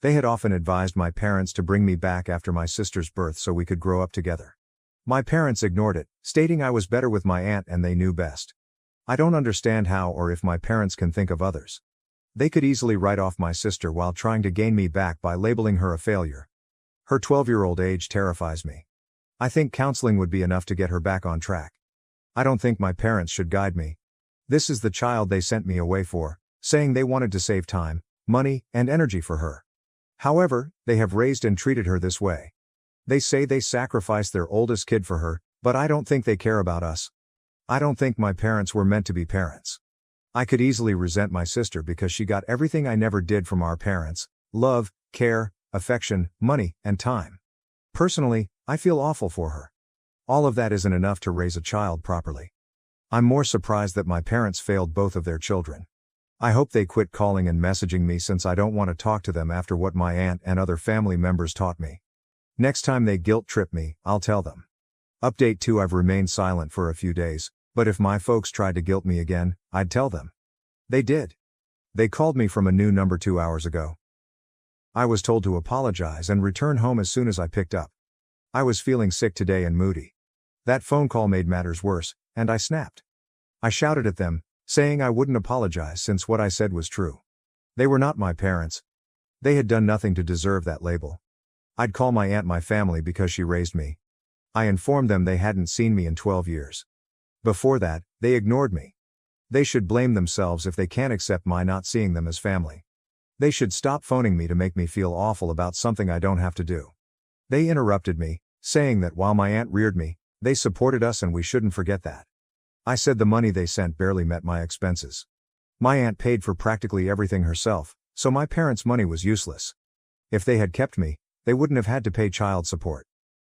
They had often advised my parents to bring me back after my sister's birth so we could grow up together. My parents ignored it, stating I was better with my aunt and they knew best. I don't understand how or if my parents can think of others. They could easily write off my sister while trying to gain me back by labeling her a failure. Her 12-year-old age terrifies me. I think counseling would be enough to get her back on track. I don't think my parents should guide me. This is the child they sent me away for, saying they wanted to save time, money, and energy for her. However, they have raised and treated her this way. They say they sacrificed their oldest kid for her, but I don't think they care about us. I don't think my parents were meant to be parents. I could easily resent my sister because she got everything I never did from our parents: love, care, affection, money, and time. Personally, I feel awful for her. All of that isn't enough to raise a child properly. I'm more surprised that my parents failed both of their children. I hope they quit calling and messaging me since I don't want to talk to them after what my aunt and other family members taught me. Next time they guilt trip me, I'll tell them. Update 2: I've remained silent for a few days, but if my folks tried to guilt me again, I'd tell them. They did. They called me from a new number 2 hours ago. I was told to apologize and return home as soon as I picked up. I was feeling sick today and moody. That phone call made matters worse, and I snapped. I shouted at them, saying I wouldn't apologize since what I said was true. They were not my parents. They had done nothing to deserve that label. I'd call my aunt my family because she raised me. I informed them they hadn't seen me in 12 years. Before that, they ignored me. They should blame themselves if they can't accept my not seeing them as family. They should stop phoning me to make me feel awful about something I don't have to do. They interrupted me, saying that while my aunt reared me, they supported us and we shouldn't forget that. I said the money they sent barely met my expenses. My aunt paid for practically everything herself, so my parents' money was useless. If they had kept me, they wouldn't have had to pay child support.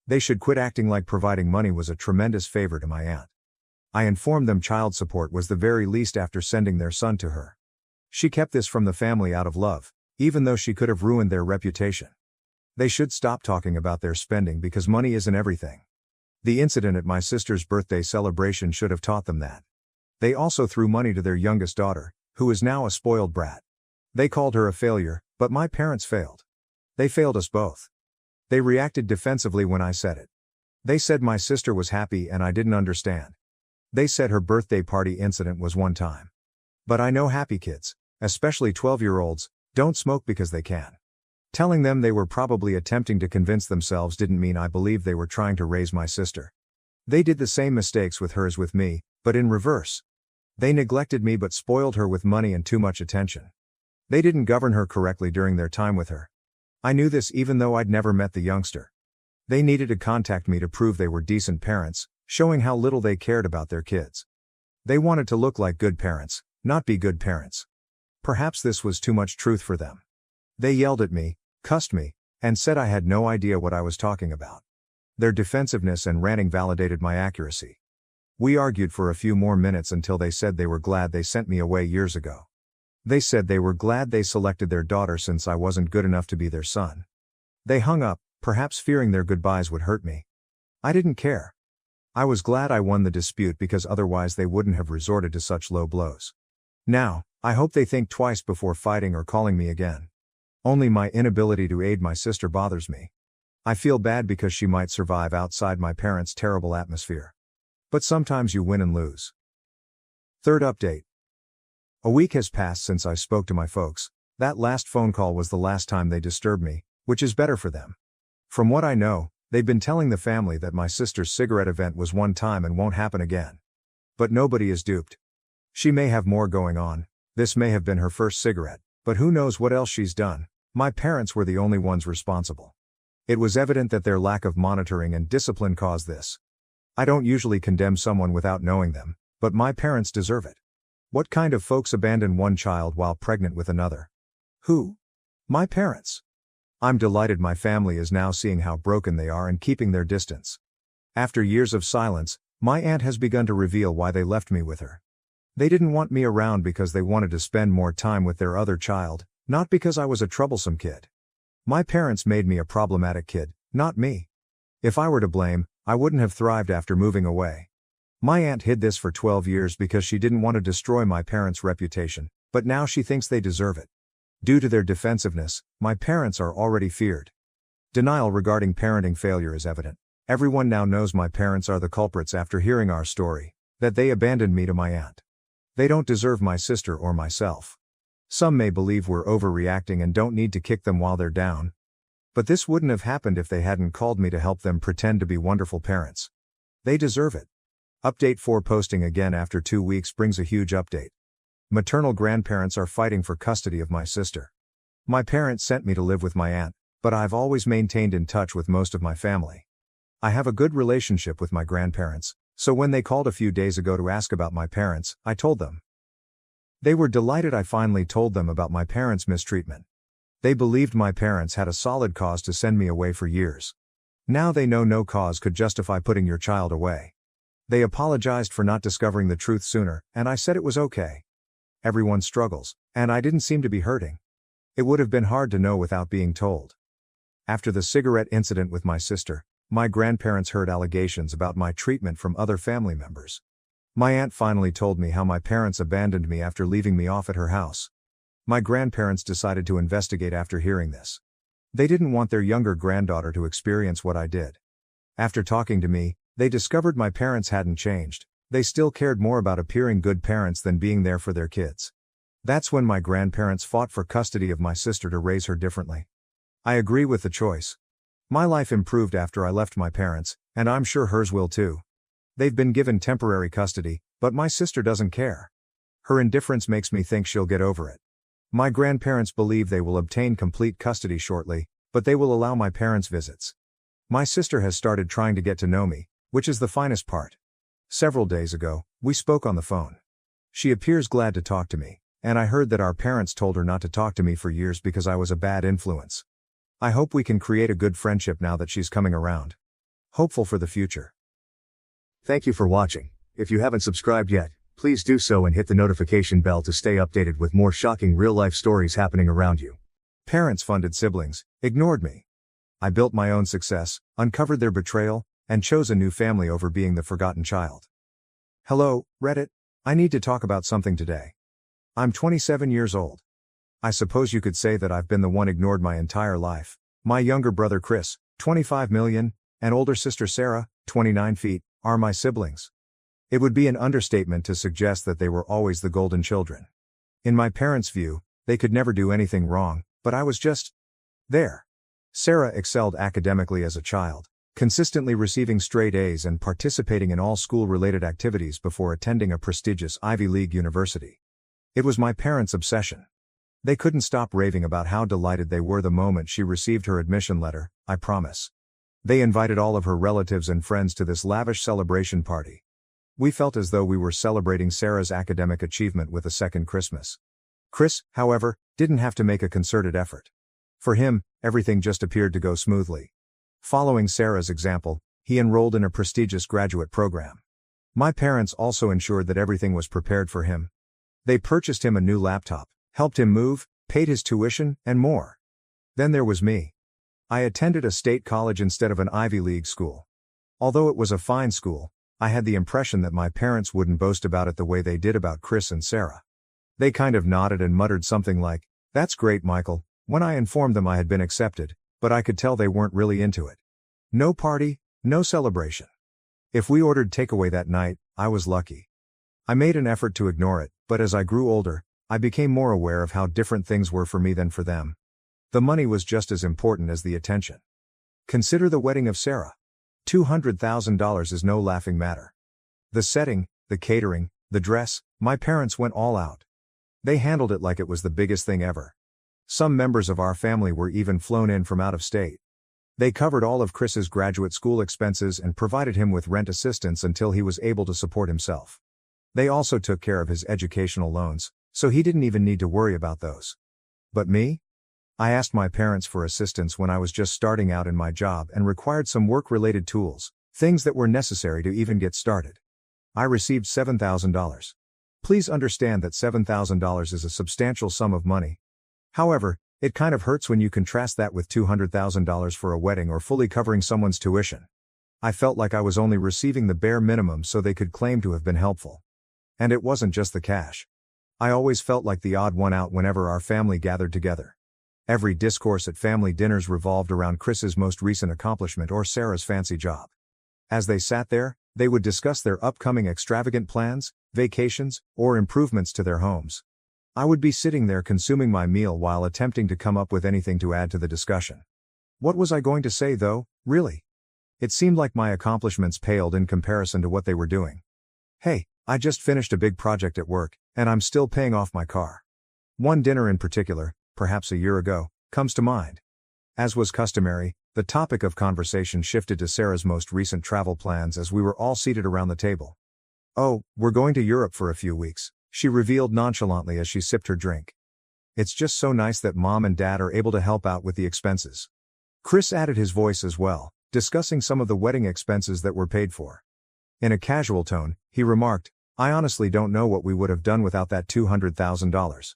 They should quit acting like providing money was a tremendous favor to my aunt. I informed them child support was the very least after sending their son to her. She kept this from the family out of love, even though she could have ruined their reputation. They should stop talking about their spending because money isn't everything. The incident at my sister's birthday celebration should have taught them that. They also threw money to their youngest daughter, who is now a spoiled brat. They called her a failure, but my parents failed. They failed us both. They reacted defensively when I said it. They said my sister was happy and I didn't understand. They said her birthday party incident was one time. But I know happy kids, especially 12-year-olds, don't smoke because they can. Telling them they were probably attempting to convince themselves didn't mean I believed they were trying to raise my sister. They did the same mistakes with her as with me, but in reverse. They neglected me but spoiled her with money and too much attention. They didn't govern her correctly during their time with her. I knew this even though I'd never met the youngster. They needed to contact me to prove they were decent parents, showing how little they cared about their kids. They wanted to look like good parents, not be good parents. Perhaps this was too much truth for them. They yelled at me, cussed me, and said I had no idea what I was talking about. Their defensiveness and ranting validated my accuracy. We argued for a few more minutes until they said they were glad they sent me away years ago. They said they were glad they selected their daughter since I wasn't good enough to be their son. They hung up, perhaps fearing their goodbyes would hurt me. I didn't care. I was glad I won the dispute because otherwise they wouldn't have resorted to such low blows. Now, I hope they think twice before fighting or calling me again. Only my inability to aid my sister bothers me. I feel bad because she might survive outside my parents' terrible atmosphere. But sometimes you win and lose. Third update. A week has passed since I spoke to my folks. That last phone call was the last time they disturbed me, which is better for them. From what I know, they've been telling the family that my sister's cigarette event was one time and won't happen again. But nobody is duped. She may have more going on. This may have been her first cigarette, but who knows what else she's done. My parents were the only ones responsible. It was evident that their lack of monitoring and discipline caused this. I don't usually condemn someone without knowing them, but my parents deserve it. What kind of folks abandon one child while pregnant with another? Who? My parents. I'm delighted my family is now seeing how broken they are and keeping their distance. After years of silence, my aunt has begun to reveal why they left me with her. They didn't want me around because they wanted to spend more time with their other child, Not because I was a troublesome kid. My parents made me a problematic kid, not me. If I were to blame, I wouldn't have thrived after moving away. My aunt hid this for 12 years because she didn't want to destroy my parents' reputation, but now she thinks they deserve it. Due to their defensiveness, my parents are already feared. Denial regarding parenting failure is evident. Everyone now knows my parents are the culprits after hearing our story, that they abandoned me to my aunt. They don't deserve my sister or myself. Some may believe we're overreacting and don't need to kick them while they're down. But this wouldn't have happened if they hadn't called me to help them pretend to be wonderful parents. They deserve it. Update 4 posting again after 2 weeks brings a huge update. Maternal grandparents are fighting for custody of my sister. My parents sent me to live with my aunt, but I've always maintained in touch with most of my family. I have a good relationship with my grandparents, so when they called a few days ago to ask about my parents, I told them. They were delighted I finally told them about my parents' mistreatment. They believed my parents had a solid cause to send me away for years. Now they know no cause could justify putting your child away. They apologized for not discovering the truth sooner, and I said it was okay. Everyone struggles, and I didn't seem to be hurting. It would have been hard to know without being told. After the cigarette incident with my sister, my grandparents heard allegations about my treatment from other family members. My aunt finally told me how my parents abandoned me after leaving me off at her house. My grandparents decided to investigate after hearing this. They didn't want their younger granddaughter to experience what I did. After talking to me, they discovered my parents hadn't changed. They still cared more about appearing good parents than being there for their kids. That's when my grandparents fought for custody of my sister to raise her differently. I agree with the choice. My life improved after I left my parents, and I'm sure hers will too. They've been given temporary custody, but my sister doesn't care. Her indifference makes me think she'll get over it. My grandparents believe they will obtain complete custody shortly, but they will allow my parents visits. My sister has started trying to get to know me, which is the finest part. Several days ago, we spoke on the phone. She appears glad to talk to me, and I heard that our parents told her not to talk to me for years because I was a bad influence. I hope we can create a good friendship now that she's coming around. Hopeful for the future. Thank you for watching. If you haven't subscribed yet, please do so and hit the notification bell to stay updated with more shocking real-life stories happening around you. Parents-funded siblings ignored me. I built my own success, uncovered their betrayal, and chose a new family over being the forgotten child. Hello, Reddit. I need to talk about something today. I'm 27 years old. I suppose you could say that I've been the one ignored my entire life. My younger brother Chris, 25 million, and older sister Sarah, 29 feet, are my siblings. It would be an understatement to suggest that they were always the golden children. In my parents' view, they could never do anything wrong, but I was just there. Sarah excelled academically as a child, consistently receiving straight A's and participating in all school-related activities before attending a prestigious Ivy League university. It was my parents' obsession. They couldn't stop raving about how delighted they were the moment she received her admission letter, I promise. They invited all of her relatives and friends to this lavish celebration party. We felt as though we were celebrating Sarah's academic achievement with a second Christmas. Chris, however, didn't have to make a concerted effort. For him, everything just appeared to go smoothly. Following Sarah's example, he enrolled in a prestigious graduate program. My parents also ensured that everything was prepared for him. They purchased him a new laptop, helped him move, paid his tuition, and more. Then there was me. I attended a state college instead of an Ivy League school. Although it was a fine school, I had the impression that my parents wouldn't boast about it the way they did about Chris and Sarah. They kind of nodded and muttered something like, "That's great, Michael," when I informed them I had been accepted, but I could tell they weren't really into it. No party, no celebration. If we ordered takeaway that night, I was lucky. I made an effort to ignore it, but as I grew older, I became more aware of how different things were for me than for them. The money was just as important as the attention. Consider the wedding of Sarah. $200,000 is no laughing matter. The setting, the catering, the dress, my parents went all out. They handled it like it was the biggest thing ever. Some members of our family were even flown in from out of state. They covered all of Chris's graduate school expenses and provided him with rent assistance until he was able to support himself. They also took care of his educational loans, so he didn't even need to worry about those. But me? I asked my parents for assistance when I was just starting out in my job and required some work-related tools, things that were necessary to even get started. I received $7,000. Please understand that $7,000 is a substantial sum of money. However, it kind of hurts when you contrast that with $200,000 for a wedding or fully covering someone's tuition. I felt like I was only receiving the bare minimum so they could claim to have been helpful. And it wasn't just the cash. I always felt like the odd one out whenever our family gathered together. Every discourse at family dinners revolved around Chris's most recent accomplishment or Sarah's fancy job. As they sat there, they would discuss their upcoming extravagant plans, vacations, or improvements to their homes. I would be sitting there consuming my meal while attempting to come up with anything to add to the discussion. What was I going to say though, really? It seemed like my accomplishments paled in comparison to what they were doing. Hey, I just finished a big project at work, and I'm still paying off my car. One dinner in particular, perhaps a year ago, comes to mind. As was customary, the topic of conversation shifted to Sarah's most recent travel plans as we were all seated around the table. Oh, we're going to Europe for a few weeks, she revealed nonchalantly as she sipped her drink. It's just so nice that Mom and Dad are able to help out with the expenses. Chris added his voice as well, discussing some of the wedding expenses that were paid for. In a casual tone, he remarked, I honestly don't know what we would have done without that $200,000.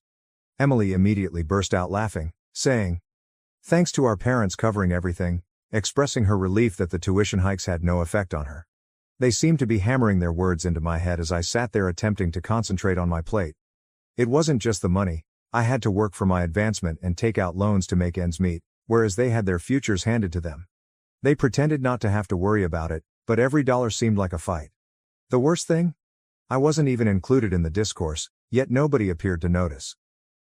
Emily immediately burst out laughing, saying, thanks to our parents covering everything, expressing her relief that the tuition hikes had no effect on her. They seemed to be hammering their words into my head as I sat there attempting to concentrate on my plate. It wasn't just the money, I had to work for my advancement and take out loans to make ends meet, whereas they had their futures handed to them. They pretended not to have to worry about it, but every dollar seemed like a fight. The worst thing? I wasn't even included in the discourse, yet nobody appeared to notice.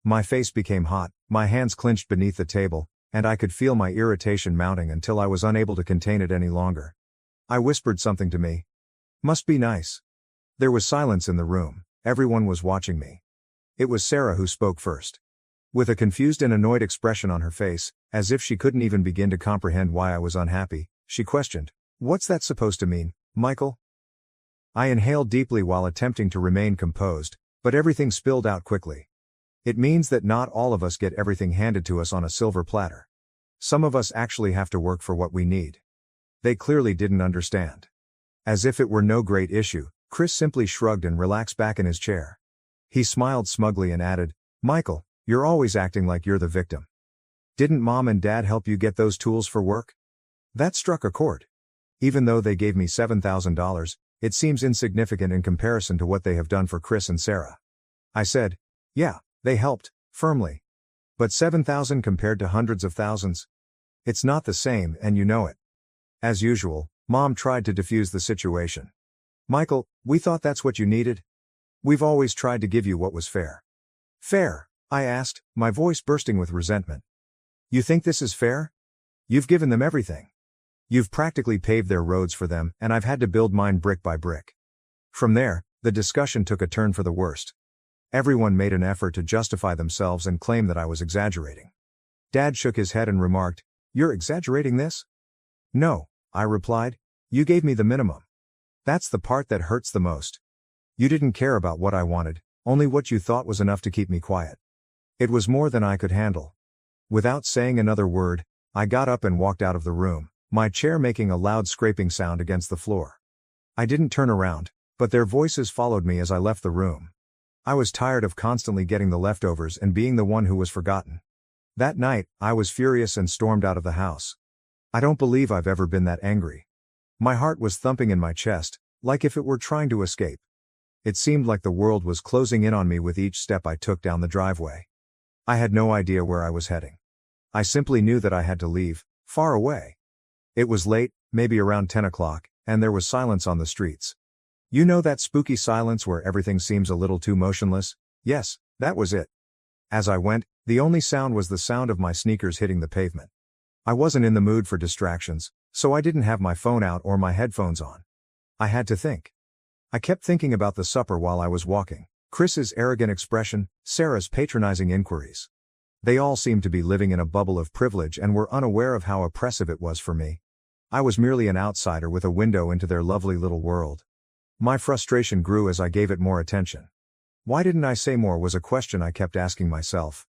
My face became hot, my hands clenched beneath the table, and I could feel my irritation mounting until I was unable to contain it any longer. I whispered something to me. Must be nice. There was silence in the room, everyone was watching me. It was Sarah who spoke first. With a confused and annoyed expression on her face, as if she couldn't even begin to comprehend why I was unhappy, she questioned, what's that supposed to mean, Michael? I inhaled deeply while attempting to remain composed, but everything spilled out quickly. It means that not all of us get everything handed to us on a silver platter. Some of us actually have to work for what we need. They clearly didn't understand. As if it were no great issue, Chris simply shrugged and relaxed back in his chair. He smiled smugly and added, Michael, you're always acting like you're the victim. Didn't Mom and Dad help you get those tools for work? That struck a chord. Even though they gave me $7,000, it seems insignificant in comparison to what they have done for Chris and Sarah. I said, yeah, they helped, firmly. But $7,000 compared to hundreds of thousands? It's not the same, and you know it. As usual, Mom tried to defuse the situation. Michael, we thought that's what you needed. We've always tried to give you what was fair. Fair? I asked, my voice bursting with resentment. You think this is fair? You've given them everything. You've practically paved their roads for them, and I've had to build mine brick by brick. From there, the discussion took a turn for the worst. Everyone made an effort to justify themselves and claim that I was exaggerating. Dad shook his head and remarked, you're exaggerating this? No, I replied, you gave me the minimum. That's the part that hurts the most. You didn't care about what I wanted, only what you thought was enough to keep me quiet. It was more than I could handle. Without saying another word, I got up and walked out of the room, my chair making a loud scraping sound against the floor. I didn't turn around, but their voices followed me as I left the room. I was tired of constantly getting the leftovers and being the one who was forgotten. That night, I was furious and stormed out of the house. I don't believe I've ever been that angry. My heart was thumping in my chest, like if it were trying to escape. It seemed like the world was closing in on me with each step I took down the driveway. I had no idea where I was heading. I simply knew that I had to leave, far away. It was late, maybe around 10 o'clock, and there was silence on the streets. You know that spooky silence where everything seems a little too motionless? Yes, that was it. As I went, the only sound was the sound of my sneakers hitting the pavement. I wasn't in the mood for distractions, so I didn't have my phone out or my headphones on. I had to think. I kept thinking about the supper while I was walking, Chris's arrogant expression, Sarah's patronizing inquiries. They all seemed to be living in a bubble of privilege and were unaware of how oppressive it was for me. I was merely an outsider with a window into their lovely little world. My frustration grew as I gave it more attention. Why didn't I say more was a question I kept asking myself.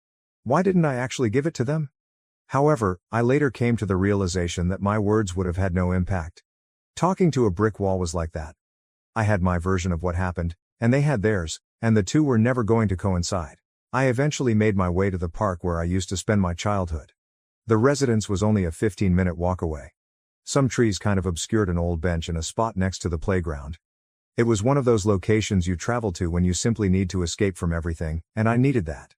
Why didn't I actually give it to them? However, I later came to the realization that my words would have had no impact. Talking to a brick wall was like that. I had my version of what happened, and they had theirs, and the two were never going to coincide. I eventually made my way to the park where I used to spend my childhood. The residence was only a 15-minute walk away. Some trees kind of obscured an old bench and a spot next to the playground. It was one of those locations you travel to when you simply need to escape from everything, and I needed that.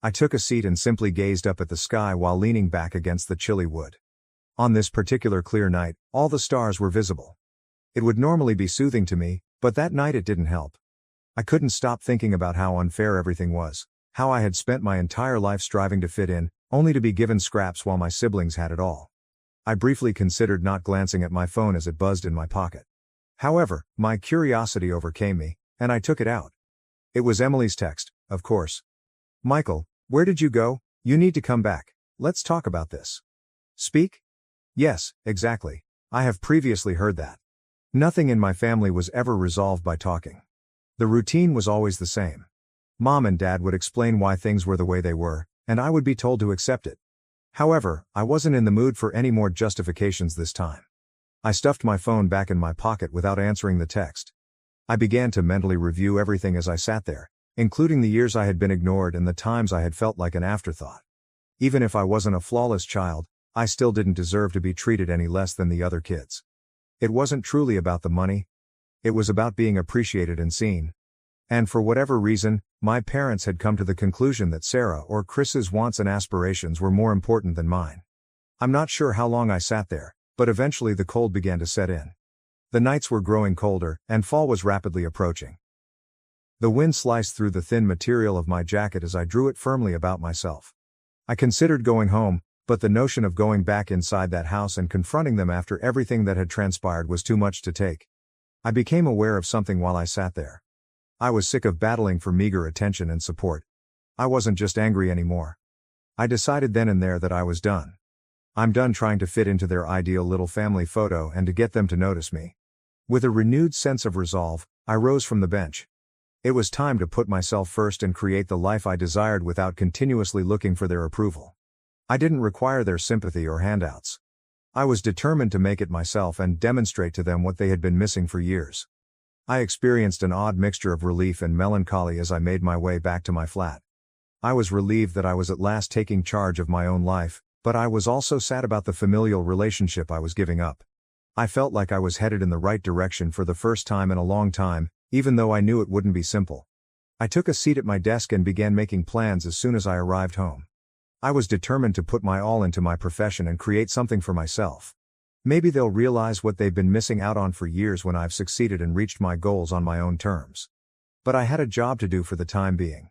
I took a seat and simply gazed up at the sky while leaning back against the chilly wood. On this particular clear night, all the stars were visible. It would normally be soothing to me, but that night it didn't help. I couldn't stop thinking about how unfair everything was, how I had spent my entire life striving to fit in, only to be given scraps while my siblings had it all. I briefly considered not glancing at my phone as it buzzed in my pocket. However, my curiosity overcame me, and I took it out. It was Emily's text, of course. "Michael, where did you go? You need to come back. Let's talk about this." "Speak?" "Yes, exactly. I have previously heard that. Nothing in my family was ever resolved by talking. The routine was always the same. Mom and Dad would explain why things were the way they were, and I would be told to accept it. However, I wasn't in the mood for any more justifications this time. I stuffed my phone back in my pocket without answering the text. I began to mentally review everything as I sat there, including the years I had been ignored and the times I had felt like an afterthought. Even if I wasn't a flawless child, I still didn't deserve to be treated any less than the other kids. It wasn't truly about the money. It was about being appreciated and seen. And for whatever reason, my parents had come to the conclusion that Sarah or Chris's wants and aspirations were more important than mine. I'm not sure how long I sat there, but eventually the cold began to set in. The nights were growing colder, and fall was rapidly approaching. The wind sliced through the thin material of my jacket as I drew it firmly about myself. I considered going home, but the notion of going back inside that house and confronting them after everything that had transpired was too much to take. I became aware of something while I sat there. I was sick of battling for meager attention and support. I wasn't just angry anymore. I decided then and there that I was done. I'm done trying to fit into their ideal little family photo and to get them to notice me. With a renewed sense of resolve, I rose from the bench. It was time to put myself first and create the life I desired without continuously looking for their approval. I didn't require their sympathy or handouts. I was determined to make it myself and demonstrate to them what they had been missing for years. I experienced an odd mixture of relief and melancholy as I made my way back to my flat. I was relieved that I was at last taking charge of my own life, but I was also sad about the familial relationship I was giving up. I felt like I was headed in the right direction for the first time in a long time, even though I knew it wouldn't be simple. I took a seat at my desk and began making plans as soon as I arrived home. I was determined to put my all into my profession and create something for myself. Maybe they'll realize what they've been missing out on for years when I've succeeded and reached my goals on my own terms. But I had a job to do for the time being.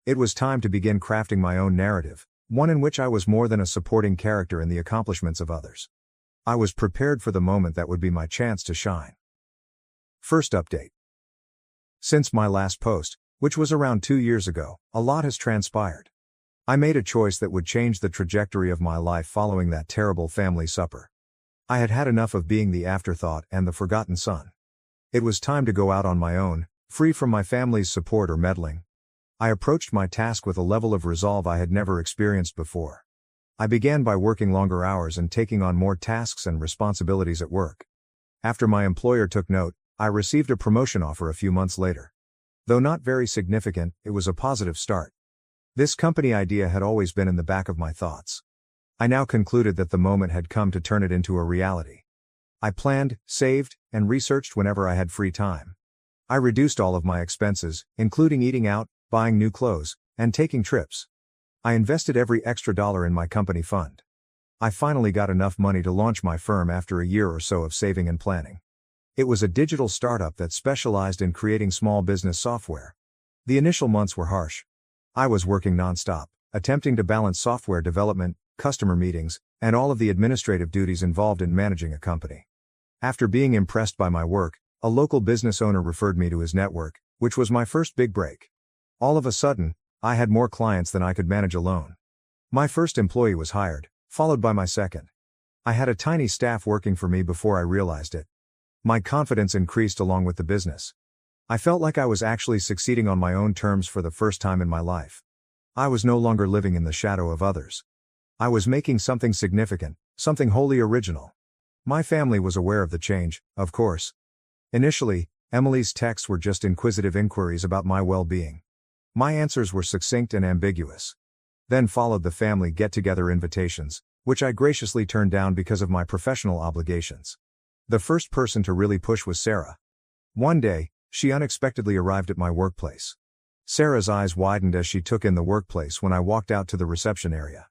It was time to begin crafting my own narrative, one in which I was more than a supporting character in the accomplishments of others. I was prepared for the moment that would be my chance to shine. First update. Since my last post, which was around 2 years ago, a lot has transpired. I made a choice that would change the trajectory of my life following that terrible family supper. I had had enough of being the afterthought and the forgotten son. It was time to go out on my own, free from my family's support or meddling. I approached my task with a level of resolve I had never experienced before. I began by working longer hours and taking on more tasks and responsibilities at work. After my employer took note, I received a promotion offer a few months later. Though not very significant, it was a positive start. This company idea had always been in the back of my thoughts. I now concluded that the moment had come to turn it into a reality. I planned, saved, and researched whenever I had free time. I reduced all of my expenses, including eating out, buying new clothes, and taking trips. I invested every extra dollar in my company fund. I finally got enough money to launch my firm after a year or so of saving and planning. It was a digital startup that specialized in creating small business software. The initial months were harsh. I was working nonstop, attempting to balance software development, customer meetings, and all of the administrative duties involved in managing a company. After being impressed by my work, a local business owner referred me to his network, which was my first big break. All of a sudden, I had more clients than I could manage alone. My first employee was hired, followed by my second. I had a tiny staff working for me before I realized it. My confidence increased along with the business. I felt like I was actually succeeding on my own terms for the first time in my life. I was no longer living in the shadow of others. I was making something significant, something wholly original. My family was aware of the change, of course. Initially, Emily's texts were just inquisitive inquiries about my well-being. My answers were succinct and ambiguous. Then followed the family get-together invitations, which I graciously turned down because of my professional obligations. The first person to really push was Sarah. One day, she unexpectedly arrived at my workplace. Sarah's eyes widened as she took in the workplace when I walked out to the reception area.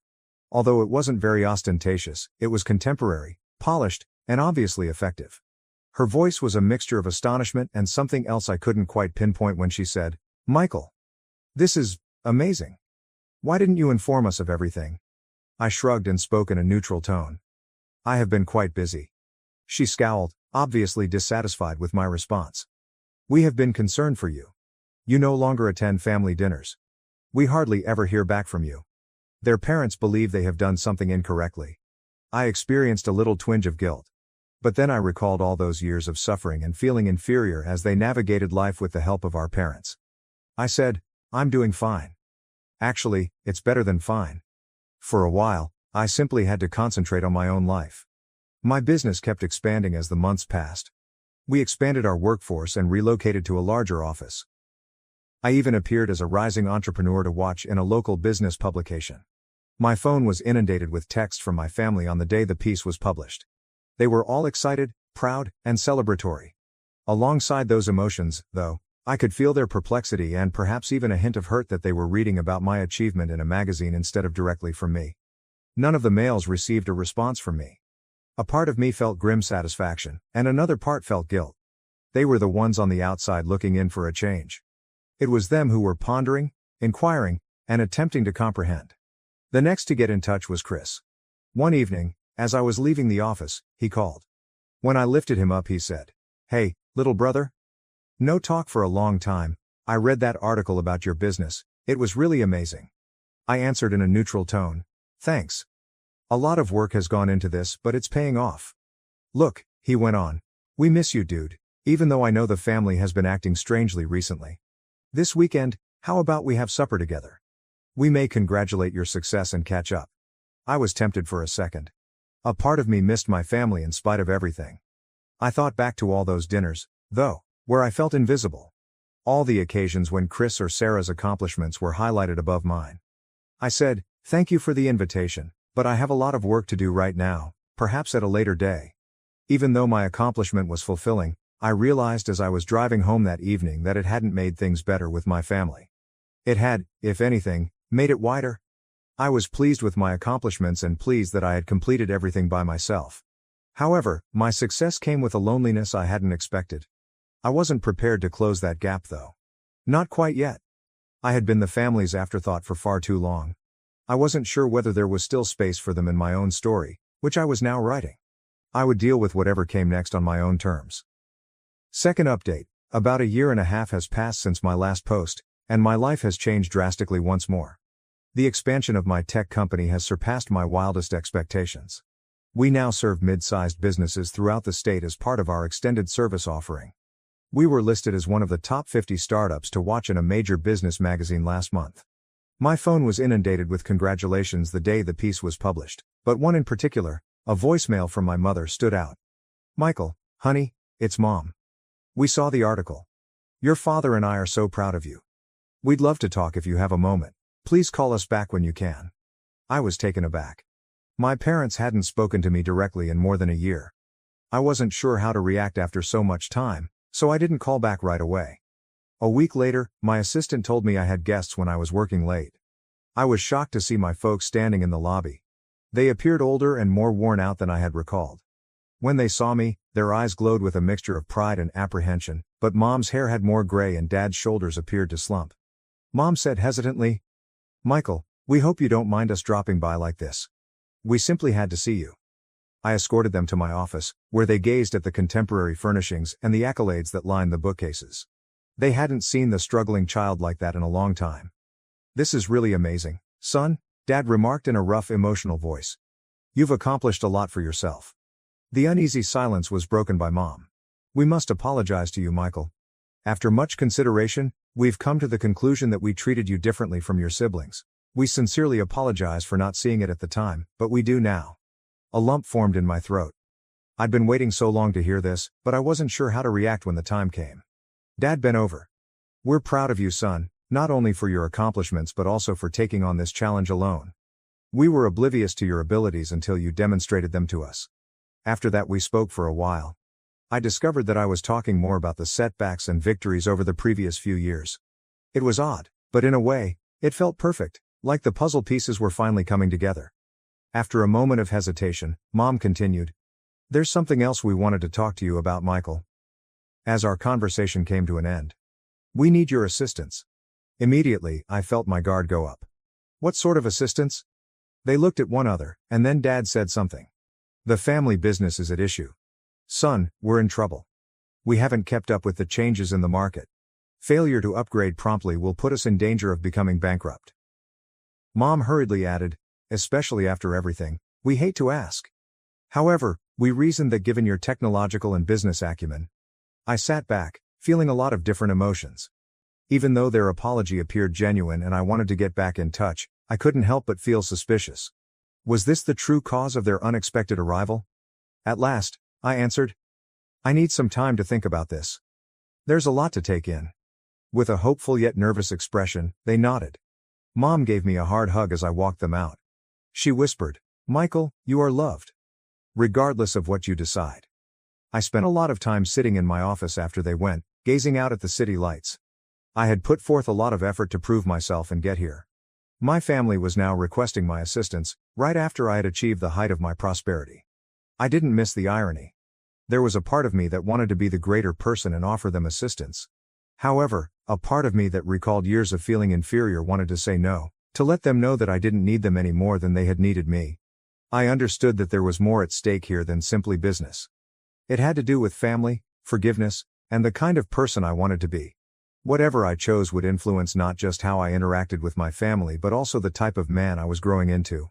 Although it wasn't very ostentatious, it was contemporary, polished, and obviously effective. Her voice was a mixture of astonishment and something else I couldn't quite pinpoint when she said, "Michael, this is amazing. Why didn't you inform us of everything?" I shrugged and spoke in a neutral tone. "I have been quite busy." She scowled, obviously dissatisfied with my response. "We have been concerned for you. You no longer attend family dinners. We hardly ever hear back from you." Their parents believe they have done something incorrectly. I experienced a little twinge of guilt. But then I recalled all those years of suffering and feeling inferior as they navigated life with the help of our parents. I said, "I'm doing fine. Actually, it's better than fine." For a while, I simply had to concentrate on my own life. My business kept expanding as the months passed. We expanded our workforce and relocated to a larger office. I even appeared as a rising entrepreneur to watch in a local business publication. My phone was inundated with texts from my family on the day the piece was published. They were all excited, proud, and celebratory. Alongside those emotions, though, I could feel their perplexity and perhaps even a hint of hurt that they were reading about my achievement in a magazine instead of directly from me. None of the mails received a response from me. A part of me felt grim satisfaction, and another part felt guilt. They were the ones on the outside looking in for a change. It was them who were pondering, inquiring, and attempting to comprehend. The next to get in touch was Chris. One evening, as I was leaving the office, he called. When I lifted him up, he said, "Hey, little brother? No talk for a long time. I read that article about your business. It was really amazing." I answered in a neutral tone, "Thanks. A lot of work has gone into this, but it's paying off." "Look," he went on, "we miss you, dude, even though I know the family has been acting strangely recently. This weekend, how about we have supper together? We may congratulate your success and catch up." I was tempted for a second. A part of me missed my family in spite of everything. I thought back to all those dinners, though, where I felt invisible. All the occasions when Chris or Sarah's accomplishments were highlighted above mine. I said, "Thank you for the invitation, but I have a lot of work to do right now, perhaps at a later day." Even though my accomplishment was fulfilling, I realized as I was driving home that evening that it hadn't made things better with my family. It had, if anything, made it wider. I was pleased with my accomplishments and pleased that I had completed everything by myself. However, my success came with a loneliness I hadn't expected. I wasn't prepared to close that gap though. Not quite yet. I had been the family's afterthought for far too long. I wasn't sure whether there was still space for them in my own story, which I was now writing. I would deal with whatever came next on my own terms. Second update, about a year and a half has passed since my last post, and my life has changed drastically once more. The expansion of my tech company has surpassed my wildest expectations. We now serve mid-sized businesses throughout the state as part of our extended service offering. We were listed as one of the top 50 startups to watch in a major business magazine last month. My phone was inundated with congratulations the day the piece was published, but one in particular, a voicemail from my mother, stood out. "Michael, honey, it's Mom. We saw the article. Your father and I are so proud of you. We'd love to talk if you have a moment. Please call us back when you can." I was taken aback. My parents hadn't spoken to me directly in more than a year. I wasn't sure how to react after so much time, so I didn't call back right away. A week later, my assistant told me I had guests when I was working late. I was shocked to see my folks standing in the lobby. They appeared older and more worn out than I had recalled. When they saw me, their eyes glowed with a mixture of pride and apprehension, but Mom's hair had more gray and Dad's shoulders appeared to slump. Mom said hesitantly, "Michael, we hope you don't mind us dropping by like this. We simply had to see you." I escorted them to my office, where they gazed at the contemporary furnishings and the accolades that lined the bookcases. They hadn't seen the struggling child like that in a long time. "This is really amazing, son," Dad remarked in a rough, emotional voice. "You've accomplished a lot for yourself." The uneasy silence was broken by Mom. "We must apologize to you, Michael. After much consideration, we've come to the conclusion that we treated you differently from your siblings. We sincerely apologize for not seeing it at the time, but we do now." A lump formed in my throat. I'd been waiting so long to hear this, but I wasn't sure how to react when the time came. Dad bent over. "We're proud of you, son, not only for your accomplishments but also for taking on this challenge alone. We were oblivious to your abilities until you demonstrated them to us. After that we spoke for a while. I discovered that I was talking more about the setbacks and victories over the previous few years. It was odd, but in a way, it felt perfect, like the puzzle pieces were finally coming together. After a moment of hesitation, Mom continued, "There's something else we wanted to talk to you about, Michael." As our conversation came to an end. "We need your assistance." Immediately, I felt my guard go up. "What sort of assistance?" They looked at one another, and then Dad said something. "The family business is at issue. Son, we're in trouble. We haven't kept up with the changes in the market. Failure to upgrade promptly will put us in danger of becoming bankrupt." Mom hurriedly added, "Especially after everything, we hate to ask. However, we reasoned that given your technological and business acumen." I sat back, feeling a lot of different emotions. Even though their apology appeared genuine and I wanted to get back in touch, I couldn't help but feel suspicious. Was this the true cause of their unexpected arrival? At last, I answered, "I need some time to think about this. There's a lot to take in." With a hopeful yet nervous expression, they nodded. Mom gave me a hard hug as I walked them out. She whispered, "Michael, you are loved. Regardless of what you decide." I spent a lot of time sitting in my office after they went, gazing out at the city lights. I had put forth a lot of effort to prove myself and get here. My family was now requesting my assistance, right after I had achieved the height of my prosperity. I didn't miss the irony. There was a part of me that wanted to be the greater person and offer them assistance. However, a part of me that recalled years of feeling inferior wanted to say no, to let them know that I didn't need them any more than they had needed me. I understood that there was more at stake here than simply business. It had to do with family, forgiveness, and the kind of person I wanted to be. Whatever I chose would influence not just how I interacted with my family but also the type of man I was growing into.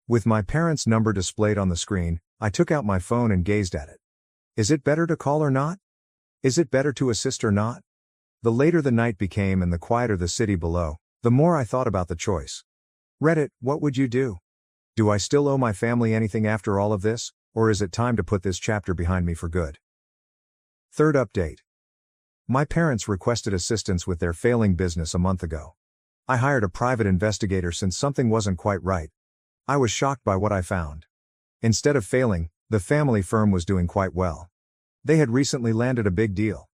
With my parents' number displayed on the screen, I took out my phone and gazed at it. Is it better to call or not? Is it better to assist or not? The later the night became and the quieter the city below, the more I thought about the choice. Reddit, what would you do? Do I still owe my family anything after all of this, or is it time to put this chapter behind me for good? Third update. My parents requested assistance with their failing business a month ago. I hired a private investigator since something wasn't quite right. I was shocked by what I found. Instead of failing, the family firm was doing quite well. They had recently landed a big deal.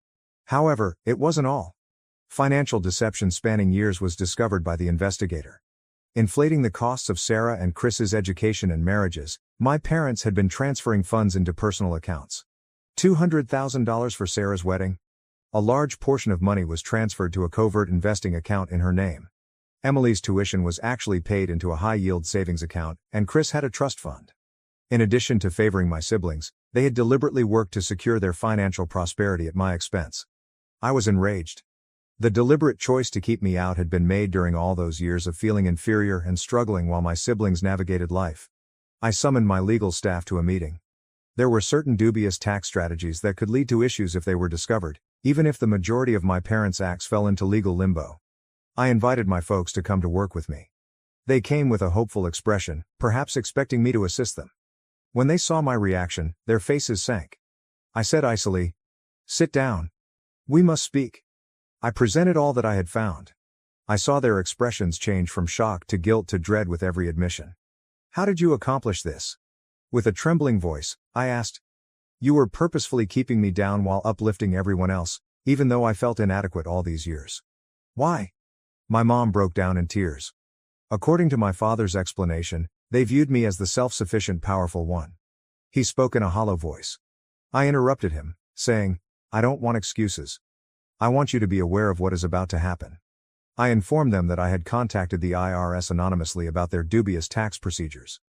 However, it wasn't all. Financial deception spanning years was discovered by the investigator. Inflating the costs of Sarah and Chris's education and marriages, my parents had been transferring funds into personal accounts. $200,000 for Sarah's wedding. A large portion of money was transferred to a covert investing account in her name. Emily's tuition was actually paid into a high-yield savings account, and Chris had a trust fund. In addition to favoring my siblings, they had deliberately worked to secure their financial prosperity at my expense. I was enraged. The deliberate choice to keep me out had been made during all those years of feeling inferior and struggling while my siblings navigated life. I summoned my legal staff to a meeting. There were certain dubious tax strategies that could lead to issues if they were discovered, even if the majority of my parents' acts fell into legal limbo. I invited my folks to come to work with me. They came with a hopeful expression, perhaps expecting me to assist them. When they saw my reaction, their faces sank. I said icily, "Sit down. We must speak." I presented all that I had found. I saw their expressions change from shock to guilt to dread with every admission. "How did you accomplish this?" With a trembling voice, I asked. "You were purposefully keeping me down while uplifting everyone else, even though I felt inadequate all these years." "Why?" My mom broke down in tears. According to my father's explanation, they viewed me as the self-sufficient powerful one. He spoke in a hollow voice. I interrupted him, saying, "I don't want excuses. I want you to be aware of what is about to happen." I informed them that I had contacted the IRS anonymously about their dubious tax procedures.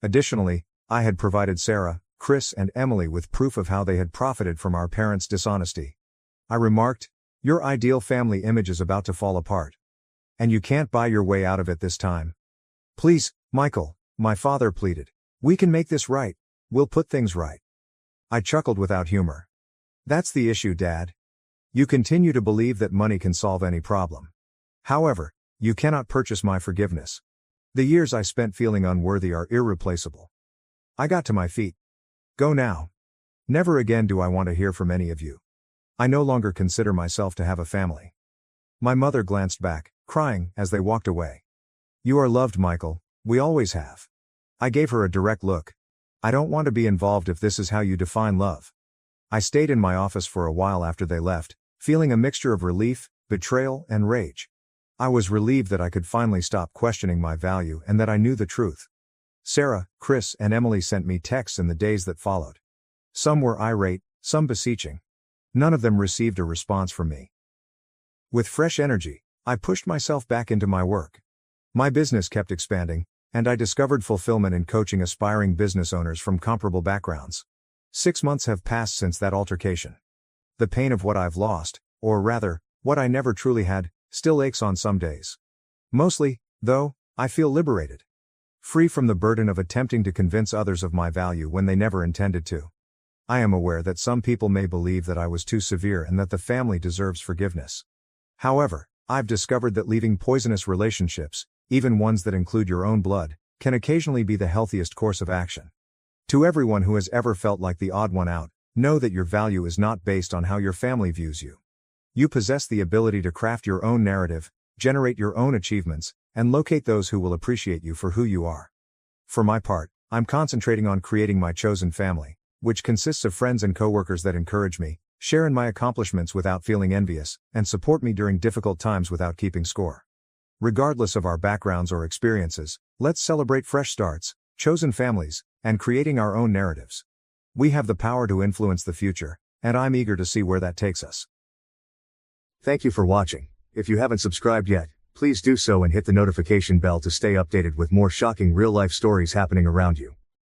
Additionally, I had provided Sarah, Chris, and Emily with proof of how they had profited from our parents' dishonesty. I remarked, "Your ideal family image is about to fall apart. And you can't buy your way out of it this time. Please, Michael," my father pleaded. "We can make this right. We'll put things right." I chuckled without humor. "That's the issue, Dad. You continue to believe that money can solve any problem. However, you cannot purchase my forgiveness. The years I spent feeling unworthy are irreplaceable." I got to my feet. "Go now. Never again do I want to hear from any of you. I no longer consider myself to have a family." My mother glanced back, crying as they walked away. "You are loved, Michael, we always have." I gave her a direct look. "I don't want to be involved if this is how you define love." I stayed in my office for a while after they left, feeling a mixture of relief, betrayal, and rage. I was relieved that I could finally stop questioning my value and that I knew the truth. Sarah, Chris, and Emily sent me texts in the days that followed. Some were irate, some beseeching. None of them received a response from me. With fresh energy, I pushed myself back into my work. My business kept expanding, and I discovered fulfillment in coaching aspiring business owners from comparable backgrounds. 6 months have passed since that altercation. The pain of what I've lost, or rather, what I never truly had, still aches on some days. Mostly, though, I feel liberated. Free from the burden of attempting to convince others of my value when they never intended to. I am aware that some people may believe that I was too severe and that the family deserves forgiveness. However, I've discovered that leaving poisonous relationships, even ones that include your own blood, can occasionally be the healthiest course of action. To everyone who has ever felt like the odd one out, know that your value is not based on how your family views you. You possess the ability to craft your own narrative, generate your own achievements, and locate those who will appreciate you for who you are. For my part, I'm concentrating on creating my chosen family, which consists of friends and coworkers that encourage me, share in my accomplishments without feeling envious, and support me during difficult times without keeping score. Regardless of our backgrounds or experiences, let's celebrate fresh starts, chosen families, and creating our own narratives. We have the power to influence the future, and I'm eager to see where that takes us. Thank you for watching. If you haven't subscribed yet, please do so and hit the notification bell to stay updated with more shocking real-life stories happening around you.